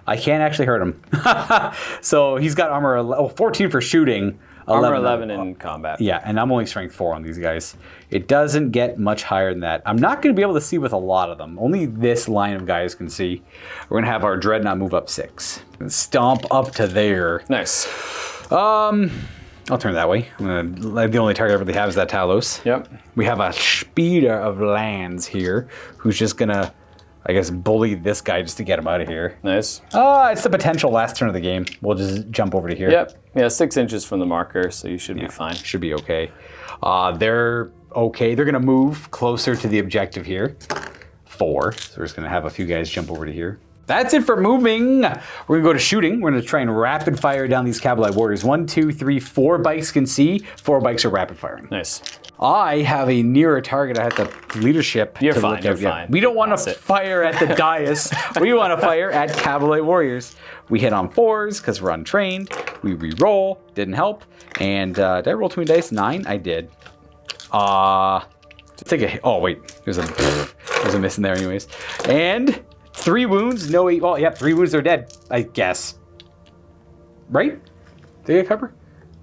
I can't actually hurt him. So he's got armor 14 for shooting. Armor 11 in combat. Yeah, and I'm only strength 4 on these guys. It doesn't get much higher than that. I'm not going to be able to see with a lot of them. Only this line of guys can see. We're going to have our Dreadnought move up 6. Stomp up to there. Nice. I'll turn that way. The only target I really have is that Talos. Yep. We have a speeder of lands here who's just going to, I guess, bully this guy just to get him out of here. Nice. It's the potential last turn of the game. We'll just jump over to here. Yep. Yeah, 6 inches from the marker, so you should be fine. Should be okay. They're okay. They're going to move closer to the objective here. 4. So we're just going to have a few guys jump over to here. That's it for moving. We're going to go to shooting. We're going to try and rapid fire down these Cavalry Warriors. 1, 2, 3, 4 bikes can see. 4 bikes are rapid firing. Nice. I have a nearer target. I have the leadership. You're to fine, look you're at. Yeah. fine. We don't want That's to it. fire at the dais. We want to fire at Cavalry Warriors. We hit on 4s because we're untrained. We re-roll. Didn't help. And did I roll 2 dice? 9? I did. Take a hit. Oh, wait. There's a miss in there anyways. And 3 wounds. No 8. Well, yep, 3 wounds. They're dead, I guess. Right? They get cover?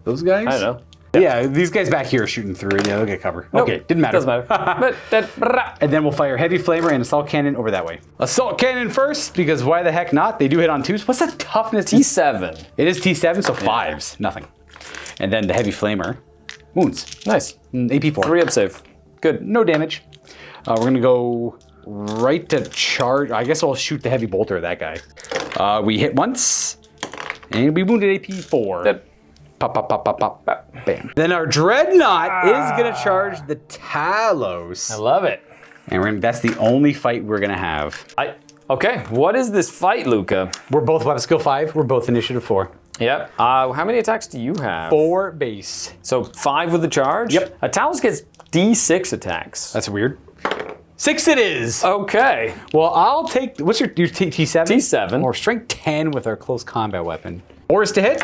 Those guys? I don't know. Yeah, these guys back here are shooting through. Yeah, they'll get cover. Nope. Okay, didn't matter. Doesn't matter. And then we'll fire heavy flamer and assault cannon over that way. Assault cannon first, because why the heck not? They do hit on 2s. What's that toughness? T7. It is T7, so 5s. Nothing. And then the heavy flamer. Wounds. Nice. AP 4. 3 up save. Good. No damage. We're going to go right to charge. I guess I'll shoot the heavy bolter at that guy. We hit once. And we wounded AP 4. Good. Pop, pop, pop, pop, pop, pop. Bam. Then our Dreadnought is going to charge the Talos. I love it. And that's the only fight we're going to have. Okay, what is this fight, Luca? We're both weapon skill 5. We're both initiative 4. Yep. How many attacks do you have? 4 base. So 5 with the charge? Yep. A Talos gets D6 attacks. That's weird. 6 it is. Okay. Well, I'll take, what's your T7? T7. Or strength 10 with our close combat weapon. 4 is to hit.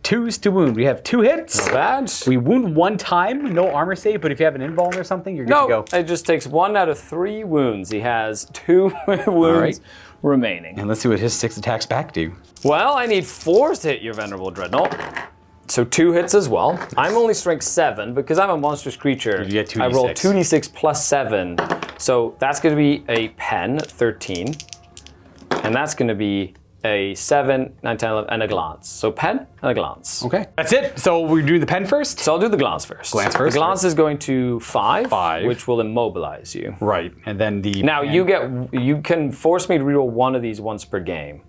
2s to wound. We have 2 hits. Not bad. We wound 1 time, no armor save, but if you have an invuln or something, you're good to go. It just takes 1 out of 3 wounds. He has 2 wounds remaining. And let's see what his 6 attacks back do. Well, I need 4 to hit your Venerable Dreadnought. So 2 hits as well. I'm only strength 7 because I'm a monstrous creature. You get 2d6. I roll 2d6 plus 7. So that's going to be a pen, 13. And that's going to be a 7, 9, 10, 11, and a glance. So pen and a glance. Okay. That's it. So we do the pen first? So I'll do the glance first. Glance first. The glance is going to 5, 5, which will immobilize you. Right. And then the Now pen. you can force me to reroll 1 of these once per game.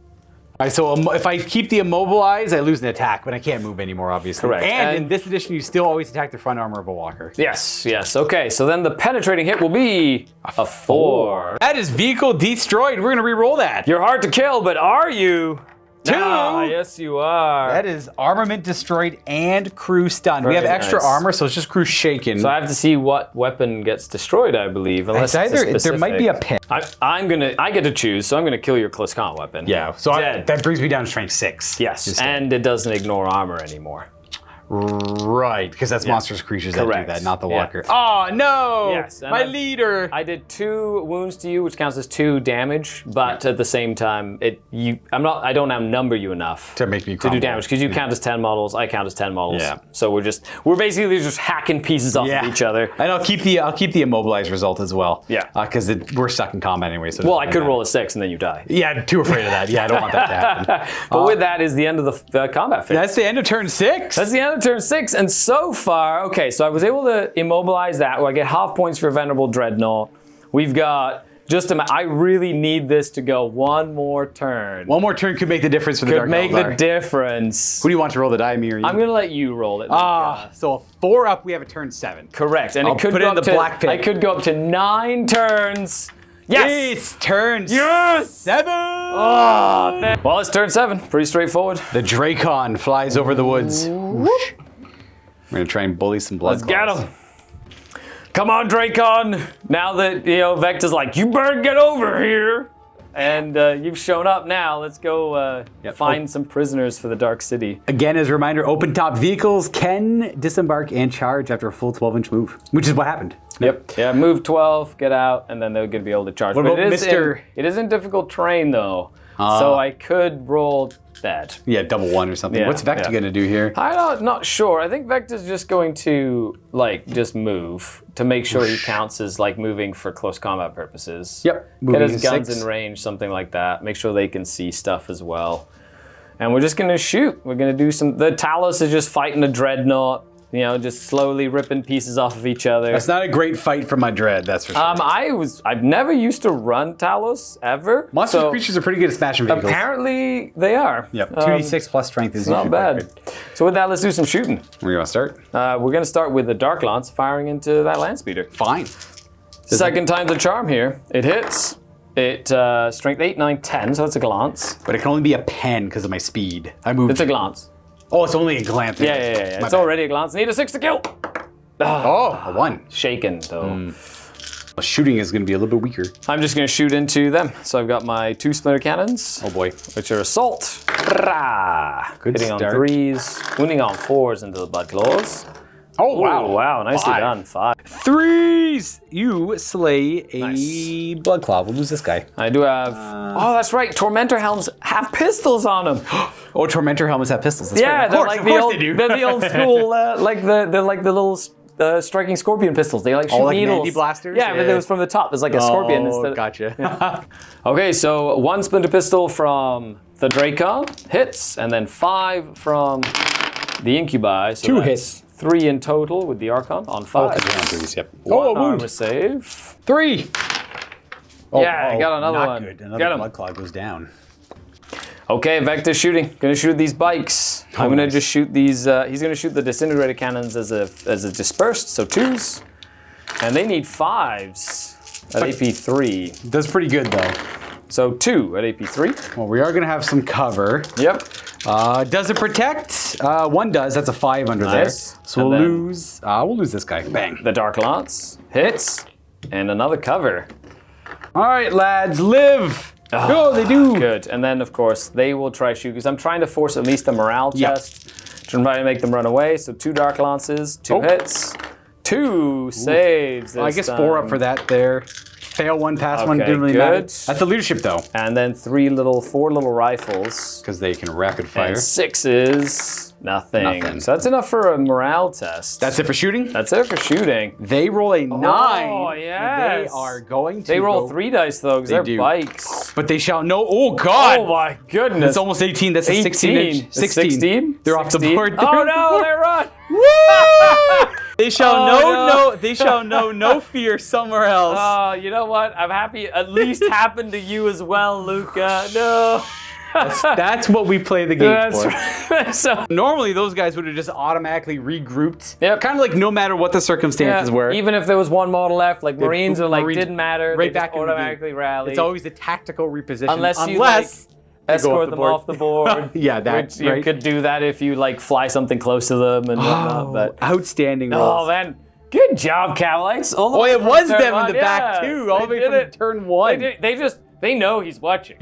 All right, so if I keep the immobilize, I lose an attack, but I can't move anymore, obviously. Correct. And in this edition, you still always attack the front armor of a walker. Yes. Okay, so then the penetrating hit will be a 4. That is vehicle destroyed. We're going to re-roll that. You're hard to kill, but are you? 2. Ah, yes, you are. That is armament destroyed and crew stunned. We have Very extra nice. armor, so it's just crew shaken. So I have to see what weapon gets destroyed, I believe. Unless It's either it's there might be a specific. pin. I get to choose, so I'm gonna kill your close combat weapon. Yeah, so Dead. that brings me down to strength 6. Yes, instead. and it doesn't ignore armor anymore. Right, because that's monstrous creatures that Correct. do that, not the Yeah. walker. Oh no! Yes, and my I- leader. I did 2 wounds to you, which counts as 2 damage, but at the same time, I don't outnumber you enough To make me do crumble. damage because you count as 10 models, I count as 10 models. Yeah. So we're basically just hacking pieces off of each other. And I'll keep the immobilized result as well. Yeah. Because we're stuck in combat anyway. So it Well, doesn't I could matter. roll a 6 and then you die. Yeah, I'm too afraid of that. Yeah, I don't want that to happen. But with that is the end of the combat phase. That's the end of turn 6. That's the end of turn 6, and so far, okay, so I was able to immobilize that, where I get half points for Venerable Dreadnought. We've got I really need this to go 1 more turn. One more turn could make the difference for the Could Dark make Eldar. the difference. Who do you want to roll the die, me or you? I'm gonna let you roll it. So a 4 up, we have a turn 7. Correct, and I'll it could put go it in up the to, black pit. I could go up to 9 turns. Yes! Turn Yes! 7! Well, it's turn 7. Pretty straightforward. The Dracon flies over the woods. Whoosh. We're gonna try and bully some blood. Let's get him. Come on, Dracon. Now that, Vecta's like, you better get over here. And you've shown up now. Let's go find some prisoners for the Dark City. Again, as a reminder, open-top vehicles can disembark and charge after a full 12-inch move, which is what happened. Yep. Yeah, move 12, get out, and then they're going to be able to charge. What But about it is Mr. it is in difficult terrain, though. So I could roll that. Yeah, double 1 or something. Yeah, What's Vecta yeah. gonna do here? I'm not sure. I think Vecta's just going to, just move to make sure he counts as, moving for close combat purposes. Yep. Get Moving his to guns 6. in range, something like that. Make sure they can see stuff as well. And we're just going to shoot. We're going to do the Talos is just fighting a Dreadnought, just slowly ripping pieces off of each other. That's not a great fight for my dread, that's for sure. I've never used to run Talos, ever. Monster so creatures are pretty good at smashing vehicles. apparently they are. Yep, 2d6 plus strength is Not usually quite bad. good. So with that, let's do some shooting. Where you want to start? We're going to start with the Dark Lance firing into that land speeder. Fine. Second time's a charm here. It hits. It strength 8, 9, 10, so that's a glance. But it can only be a pen because of my speed. I moved. It's a glance. Oh, it's only a glance. Yeah. My It's bad. already a glance. Need a 6 to kill. Oh, a 1. Shaken, though. Shooting is going to be a little bit weaker. I'm just going to shoot into them. So I've got my 2 splinter cannons, Oh boy. which are assault. Rah! Good Hitting start. on 3s, wounding on 4s into the blood claws. Oh Ooh, wow, nicely 5. done. 5. 3s! You slay a Nice. blood claw. We'll lose this guy. I do have. Oh, that's right. Tormentor helms have pistols on them. Oh, Tormentor helmets have pistols. That's Yeah, right. they're Of like course the they do. They're the old school, they're like the little striking scorpion pistols. They shoot like needles. Mandy blasters? Yeah, but Yeah. it was from the top. There's like a scorpion Oh, instead. gotcha. Okay, so 1 splinter pistol from the Dracon hits, and then 5 from the Incubi. So 2 that's hits. 3 in total with the Archon on 5. Yep. One Oh, a armor wound. save. 3. Oh, Yeah, I got another not one. Good. Another Get 'em. blood claw goes down. Okay, Vector shooting. Gonna shoot these bikes. I'm gonna nice. just shoot these. He's gonna shoot the disintegrator cannons as a dispersed, so 2s, and they need 5s at AP3. Does pretty good though. So 2 at AP3. Well, we are going to have some cover. Yep. Does it protect? 1 does. That's a 5 under Nice. there. So And we'll then- lose. We'll lose this guy. Bang. The Dark Lance hits, and another cover. All right, lads, live. Go, they do. Good. And then of course they will try shoot because I'm trying to force at least a morale Yep. chest trying to make them run away. So 2 Dark Lances, 2 hits, 2 saves. Well, I guess 4 up for that there. Fail 1, pass 1, didn't really matter. That's the leadership though. And then 4 little rifles. Because they can rapid fire. And 6s, nothing. So that's enough for a morale test. That's it for shooting? That's it for shooting. They roll a 9. Oh, yes. They are going to They roll 3 dice though, because they're bikes. But they shall know. Oh, God. Oh, my goodness. It's almost 18. That's a 16. 16? They're off the board. Oh, no, they're run. Woo! They shall they shall know no fear somewhere else. Oh, you know what? I'm happy at least happened to you as well, Luca. No. That's what we play the game for. Right. So, normally, those guys would have just automatically regrouped. Yep. Kind of like no matter what the circumstances were. Even if there was one model left, like Marines are like, didn't matter. Right they back just automatically rally. It's always a tactical reposition. Unless you escort them off the board. Yeah, that you could do that if you like fly something close to them and whatnot. But outstanding rolls. Oh man, good job, Cavalites. Oh, it was them in the back too, all the way from turn 1. They know he's watching.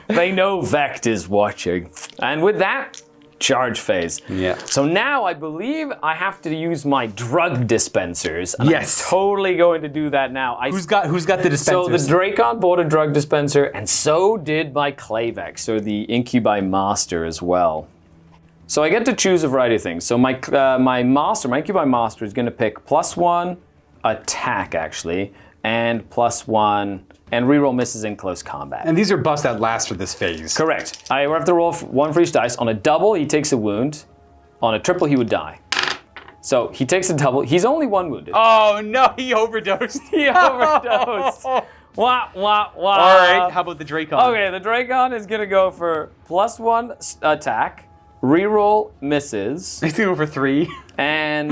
They know Vecht is watching. And with that, charge phase. Yeah. So now I believe I have to use my drug dispensers. And yes. I'm totally going to do that now. Who's got the dispensers? So the Dracon bought a drug dispenser, and so did my Clavek, so the Incubi Master as well. So I get to choose a variety of things. So my Incubi Master is going to pick +1 attack actually, and +1 and reroll misses in close combat. And these are buffs that last for this phase. Correct. I have to roll 1 for each dice. On a double, he takes a wound. On a triple, he would die. So he takes a double. He's only 1 wounded. Oh no, he overdosed. He overdosed. Wah, wah, wah. All right, how about the Dracon? Okay, the Dracon is going to go for +1 attack, reroll misses. He's going to go for 3. And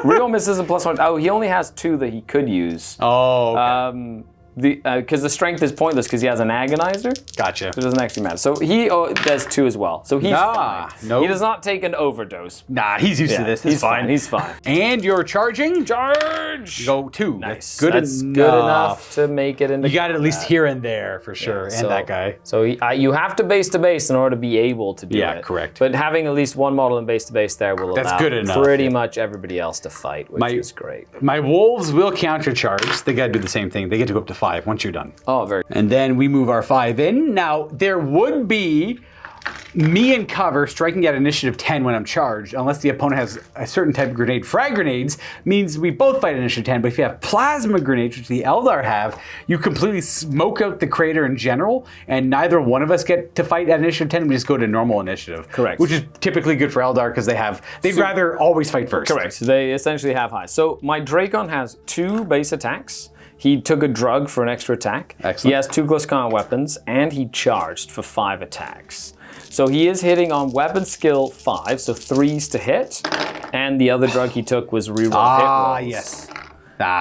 reroll misses and +1. Oh, he only has 2 that he could use. Oh, okay. Because the strength is pointless because he has an agonizer. Gotcha. So it doesn't actually matter. So he does 2 as well. So he's fine. Nope. He does not take an overdose. Nah, he's used to this. He's fine. He's fine. And you're charging? Charge! Go 2. Nice. That's good enough to make it into. You got it at least here and there for sure. Yeah, and that guy. So you have to base to base in order to be able to do it. Yeah, correct. But having at least 1 model in base to base there will allow good enough, pretty much everybody else to fight, which is great. My wolves will counter charge. They got to do the same thing. They get to go up to 5 once you're done. Oh, very good. And then we move our 5 in. Now, there would be me in cover striking at initiative 10 when I'm charged, unless the opponent has a certain type of grenade. Frag grenades means we both fight at initiative 10, but if you have plasma grenades, which the Eldar have, you completely smoke out the crater in general, and neither one of us get to fight at initiative 10. We just go to normal initiative. Correct. Which is typically good for Eldar because they'd rather always fight first. Correct. They essentially have high. So my Dracon has 2 base attacks. He took a drug for an extra attack. Excellent. He has 2 close combat weapons, and he charged for 5 attacks. So he is hitting on weapon skill 5, so 3s to hit, and the other drug he took was reroll hit rolls. Yes.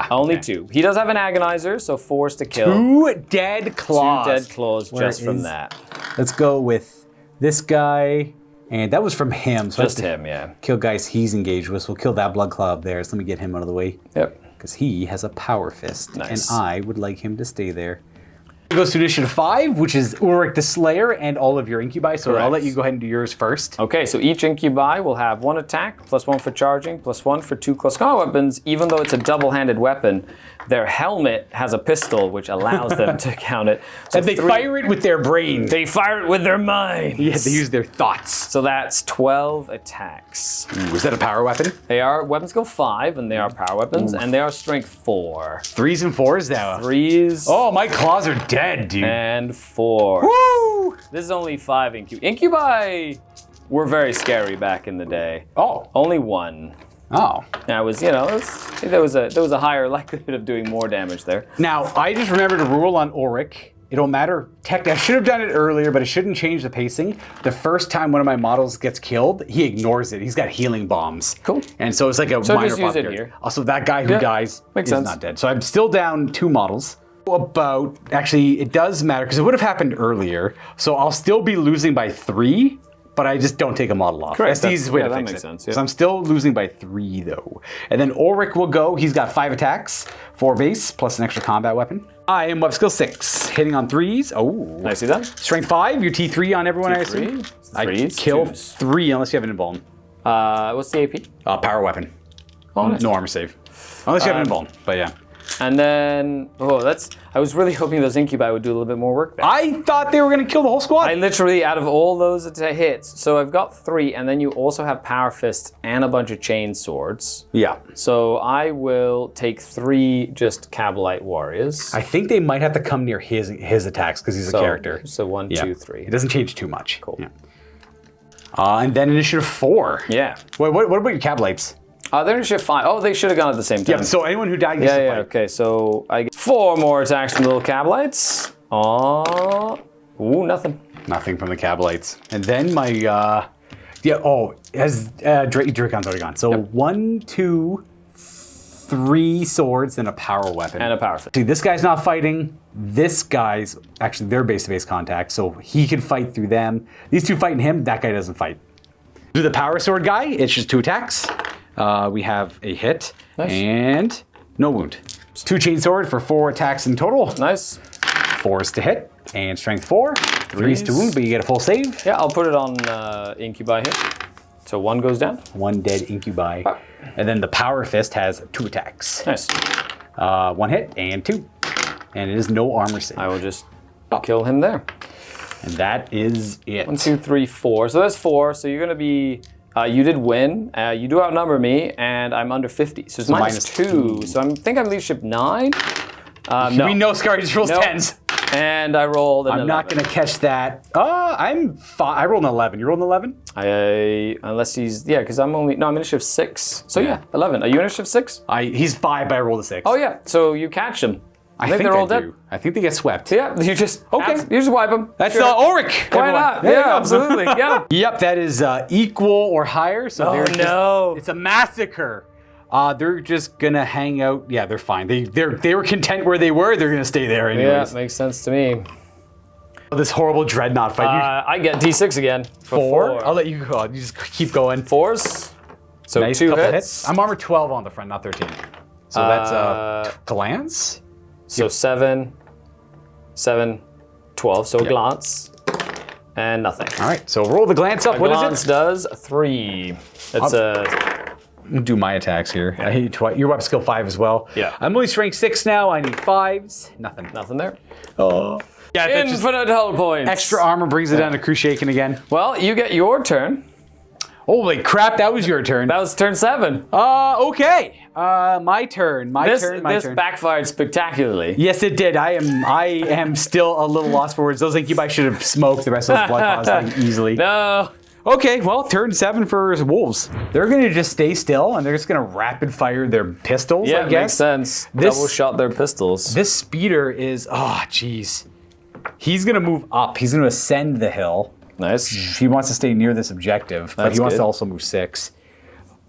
Only 2. He does have an agonizer, so 4s to kill. 2 dead claws. 2 dead claws just from that. Let's go with this guy, and that was from him. So Just him, yeah. Kill guys he's engaged with, so we'll kill that blood cloud there. So let me get him out of the way. Yep. Because he has a power fist, Nice. and I would like him to stay there. It goes to initiative 5, which is Ulrich the Slayer and all of your incubi, so I'll let you go ahead and do yours first. Okay, so each incubi will have 1 attack, +1 for charging, +1 for 2 close combat weapons. Even though it's a double-handed weapon, their helmet has a pistol, which allows them to count it. So And they fire it with their brain. They fire it with their minds. Yeah, they use their thoughts. So that's 12 attacks. Ooh, is that a power weapon? They are weapon skill 5, and they are power weapons, and they are strength 4. 3s and 4s now. 3s. Oh, my claws are dead, dude. And 4. Woo! This is only 5 incubi. Incubi were very scary back in the day. Oh. Only 1. Oh. Now there was a higher likelihood of doing more damage there. Now, I just remembered a rule on Ulrich. It don't matter. I should have done it earlier, but it shouldn't change the pacing. The first time one of my models gets killed, he ignores it. He's got healing bombs. Cool. And so it's like a So minor just use it pop here. Also, that guy who dies makes is sense. not dead. So I'm still down 2 models. Actually, it does matter because it would have happened earlier. So I'll still be losing by 3. But I just don't take a model off. Correct. That's the easiest way to that fix makes it. sense, yeah. So I'm still losing by 3 though. And then Ulrich will go. He's got 5 attacks, 4 base, plus an extra combat weapon. I am web skill 6, hitting on 3s. Oh, I see that. Strength 5, your T3 on everyone, I assume. I kill 3 unless you have an invuln. What's the AP? Power weapon. Oh, nice. No armor save. Unless you have an invuln, but yeah. And then, I was really hoping those incubi would do a little bit more work there. I thought they were going to kill the whole squad. I literally, out of all those hits, so I've got 3, and then you also have power fists and a bunch of chain swords. Yeah. So I will take 3 just Cabalite warriors. I think they might have to come near his attacks because he's a character. So 1, 2, 3. It doesn't change too much. Cool. Yeah. And then initiative 4. Yeah. Wait, what about your Cabalites? They're initiative 5. Oh, they should have gone at the same time. Yeah, so anyone who died gets to fight. Okay, so I get 4 more attacks from the little Cabalites. Ooh, nothing. Nothing from the Cabalites. And then my, Dracon's already gone. So 1, 2, 3 swords and a power weapon. And a power fist. See, this guy's not fighting. This guy's, actually, they're base-to-base contact, so he can fight through them. These 2 fighting him, that guy doesn't fight. Do the power sword guy, it's just 2 attacks. We have a hit and no wound. 2 chain sword for 4 attacks in total. Nice. 4s to hit and strength 4. 3s to wound, but you get a full save. Yeah, I'll put it on incubi hit. So 1 goes down. 1 dead incubi. And then the power fist has 2 attacks. Nice. 1 hit and 2. And it is no armor save. I will just kill him there. And that is it. 1, 2, 3, 4. So that's 4. So you're going to be... you did win. You do outnumber me, and I'm under 50. So it's minus 2. So I think I'm leadership 9. No. We know Scar just rolls Nope. 10s. And I rolled an 11. I'm not going to catch that. I rolled an 11. You rolled an 11? Unless he's... Yeah, because I'm initiative 6. So yeah, 11. Are you initiative 6? He's 5, but I rolled a 6. Oh yeah, so you catch him. I think they're all I dead. do. I think they get swept. Yeah, you just... Okay. You just wipe them. That's Ulrich. Why not? Yeah, absolutely. Yeah. Yep, that is equal or higher. So it's a massacre. They're just gonna hang out. Yeah, they're fine. They were content where they were. They're gonna stay there anyways. Yeah, makes sense to me. This horrible dreadnought fight. I get D6 again. For 4? I'll let you go. You just keep going. 4s. So nice 2 couple hits. I'm armor 12 on the front, not 13. So that's glance. So 7, 12. So a glance. And nothing. All right, so roll the glance up. What glance is it? Does 3. That's do my attacks here. I hate your weapon skill 5 as well. Yeah. I'm only strength 6 now. I need 5s. Nothing there. Oh. Yeah, that's just Infinite hull points. extra armor brings it down to Crusaken again. Well, you get your turn. Holy crap, that was your turn. That was turn 7. Okay. My turn. My turn. This backfired spectacularly. Yes, it did. I am still a little lost for words. Those incubi should have smoked the rest of those blood clots easily. No. Okay, well, turn 7 for wolves. They're going to just stay still, and they're just going to rapid fire their pistols, Yeah, I it guess. makes sense. Double shot their pistols. This speeder is, jeez. He's going to move up. He's going to ascend the hill. Nice. He wants to stay near this objective, but he wants to also move 6.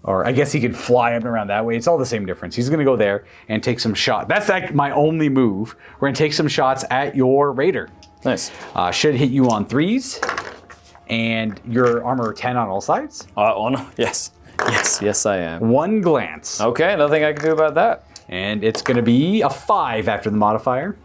Or I guess he could fly up and around that way. It's all the same difference. He's going to go there and take some shots. That's like my only move. We're going to take some shots at your raider. Nice. Should hit you on 3s. And your armor 10 on all sides. Yes. Yes, I am. 1 glance. Okay, nothing I can do about that. And it's going to be a 5 after the modifier.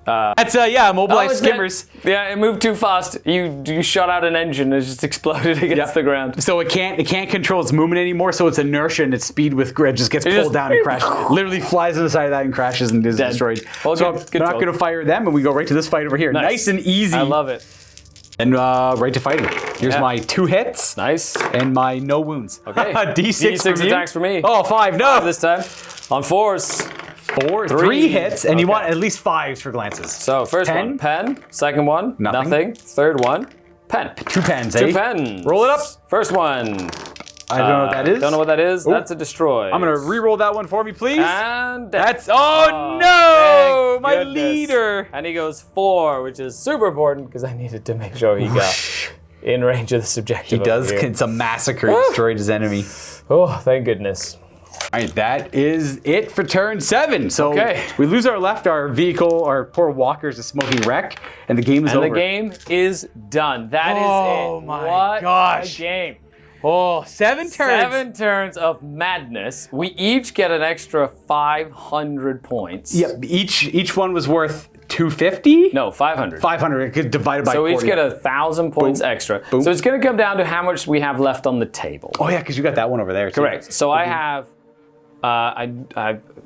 That's mobilized skimmers. It moved too fast. You shot out an engine and it just exploded against the ground. So it can't control its movement anymore. So its inertia and its speed with grid just gets pulled down and crashes. Literally flies on the side of that and crashes and is destroyed. Well, so I'm not going to fire them, and we go right to this fight over here. Nice and easy. I love it. And right to fighting. Here's my 2 hits. Nice. And my no wounds. Okay. D6 attacks for me. Oh, 5. No. 5 this time. On 4s. 3 hits, and you want at least 5s for glances. So first one, pen. Second one, nothing. Third one, pen. 2 pens, 2 pens. Roll it up. First one. I don't know what that is. Don't know what that is. Ooh. That's a destroy. I'm going to re-roll that one for me, please. And that's, no, my goodness. leader. And he goes 4, which is super important because I needed to make sure he got in range of this objective. He does. It's a massacre. He destroyed his enemy. Oh, thank goodness. All right, that is it for turn 7. So we lose our vehicle, our poor walker's a smoking wreck, and the game is over. And the game is done. That is it. Oh my what gosh. a game. Oh, 7 turns. 7 turns of madness. We each get an extra 500 points. Yep. Each one was worth 250. No, 500. 500 divided by. So we 40. each get 1,000 points Boom. extra. Boom. So it's going to come down to how much we have left on the table. Oh yeah, because you got that one over there. Too. Correct. So I have.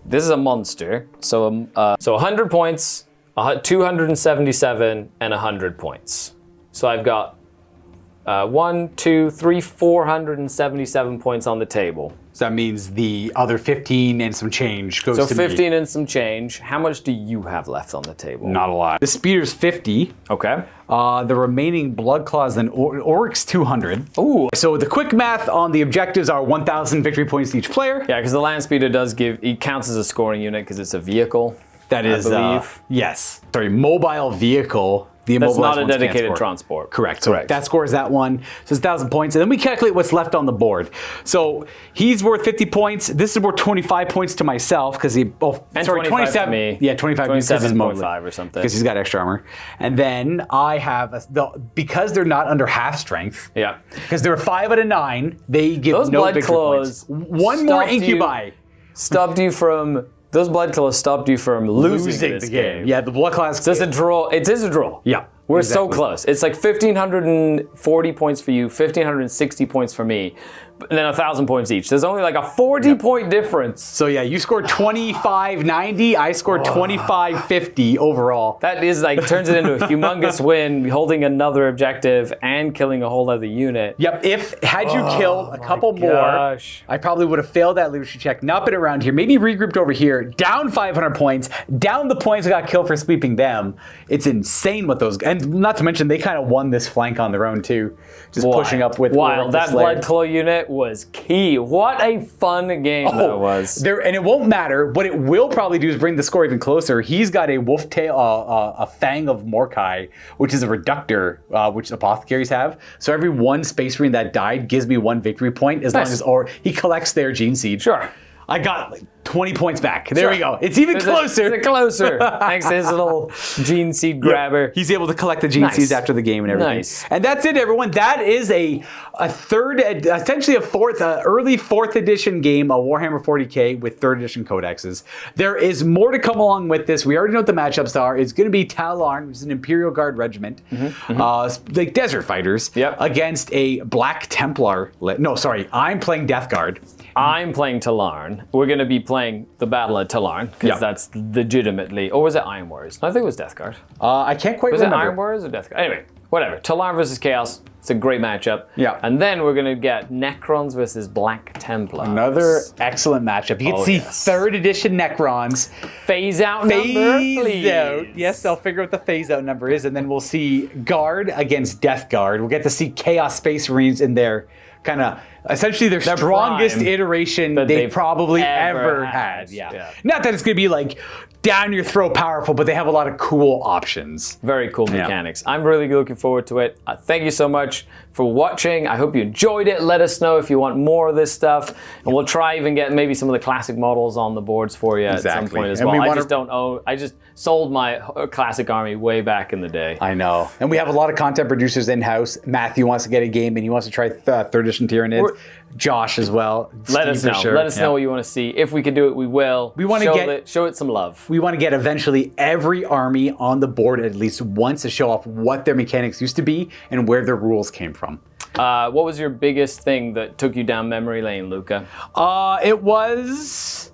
This is a monster. So 100 points, 277, and 100 points. So I've got 477 points on the table. So that means the other 15 and some change goes So to 15 me. and some change. How much do you have left on the table? Not a lot. The speeder's 50. Okay. The remaining blood claws and orcs 200. Ooh. So the quick math on the objectives are 1,000 victory points to each player. Yeah, because the land speeder it counts as a scoring unit because it's a vehicle. That is, I believe. yes. Sorry, mobile vehicle. The That's immobilized not a ones can't dedicated score. transport. Correct. So that scores that one. So it's 1,000 points. And then we calculate what's left on the board. So he's worth 50 points. This is worth 25 points to myself because he. Oh, And sorry, 25 to 27. me. Yeah, 25 because he's mobile. 27.5 or something. Because he's got extra armor. And then I have, because they're not under half strength. Yeah. Because they're 5 out of 9, they give Those no blood victory claws points. One more stopped you- incubi. Those blood claws stopped you from losing this the game. Yeah, the blood class. So it's a draw. It is a draw. Yeah. We're so exactly. close. It's like 1,540 points for you, 1,560 points for me, and then 1,000 points each. There's only like a 40-point difference. So yeah, you scored 2590. I scored 2550 overall. That is like turns it into a humongous win, holding another objective and killing a whole other unit. Yep. Had you killed a couple more, gosh. I probably would have failed that leadership check. Not been around here. Maybe regrouped over here. Down 500 points. Down the points I got killed for sweeping them. It's insane what those. And not to mention they kind of won this flank on their own too. Just pushing up with. Wild. That Slayer. blood claw unit was key. What a fun game that was. And it won't matter. What it will probably do is bring the score even closer. He's got a wolf tail, a fang of Morkai, which is a reductor, which apothecaries have. So every one space marine that died gives me 1 victory point as long as, or he collects their gene seed. Sure. I got like 20 points back. There we go. It's even closer. It's closer. Thanks to his little gene seed grabber. He's able to collect the gene seeds after the game and everything. Nice. And that's it, everyone. That is a essentially a early 4th edition game of Warhammer 40k with 3rd edition codexes. There is more to come along with this. We already know what the matchups are. It's going to be Talarn, which is an Imperial Guard regiment, like desert fighters, against a Black Templar. No, sorry, I'm playing Death Guard. I'm playing Talarn. We're going to be playing the Battle of Talarn because that's legitimately. Or was it Iron Warriors? No, I think it was Death Guard. I can't quite Was remember. it Iron Warriors or Death Guard? Anyway, whatever. Talarn versus Chaos. It's a great matchup. Yeah. And then we're going to get Necrons versus Black Templars. Another excellent matchup. You can see 3rd edition Necrons. Phase out number, please. Out. Yes, I'll figure out what the phase out number is, and then we'll see Guard against Death Guard. We'll get to see Chaos Space Marines in their kind of essentially their strongest prime iteration that they've they've probably ever ever had. had. Yeah. Yeah. Not that it's going to be like down your throat powerful, but they have a lot of cool options. Very cool mechanics. I'm really looking forward to it. Thank you so much for watching. I hope you enjoyed it. Let us know if you want more of this stuff, and we'll try even get maybe some of the classic models on the boards for you at some point as And well. we I just don't own. I just sold my classic army way back in the day. I know. And we have a lot of content producers in-house. Matthew wants to get a game, and he wants to try 3rd edition Tyranids. Josh as well. Let us know. Let us know what you want to see. If we can do it, we will. We want to show it some love. We want to get eventually every army on the board at least once to show off what their mechanics used to be and where their rules came from. What was your biggest thing that took you down memory lane, Luca? It was...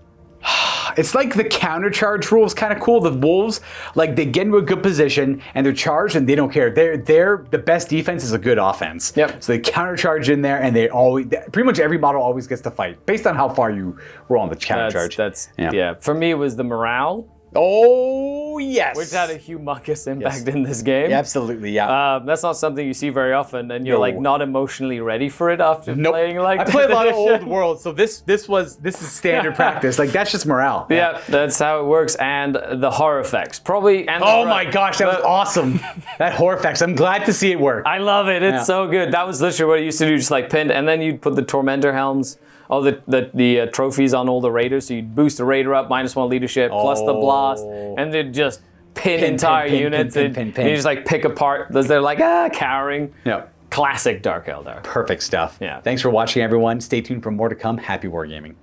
It's like the counter charge rule is kind of cool. The Wolves, like they get into a good position and they're charged and they don't care. They're the best defense is a good offense. Yep. So they counter charge in there and they always, pretty much every model always gets to fight based on how far you roll on the counter charge. Yeah. For me, it was the morale. Oh, yes. Which had a humongous impact in this game. Absolutely, yeah. That's not something you see very often, and you're like not emotionally ready for it after playing like. I play a lot of old world, so this is standard practice. Like that's just morale. Yeah, that's how it works, and the horror effects probably. And oh my gosh, that was awesome! That horror effects. I'm glad to see it work. I love it. It's so good. That was literally what it used to do, just like pinned, and then you'd put the Tormentor helms. Oh, the trophies on all the raiders. So you'd boost the raider up, -1 leadership, plus the blast, and they'd just pin entire units. Pin. You just like pick apart. They're like cowering. Yeah. classic Dark Eldar. Perfect stuff. Yeah. Thanks for watching, everyone. Stay tuned for more to come. Happy wargaming.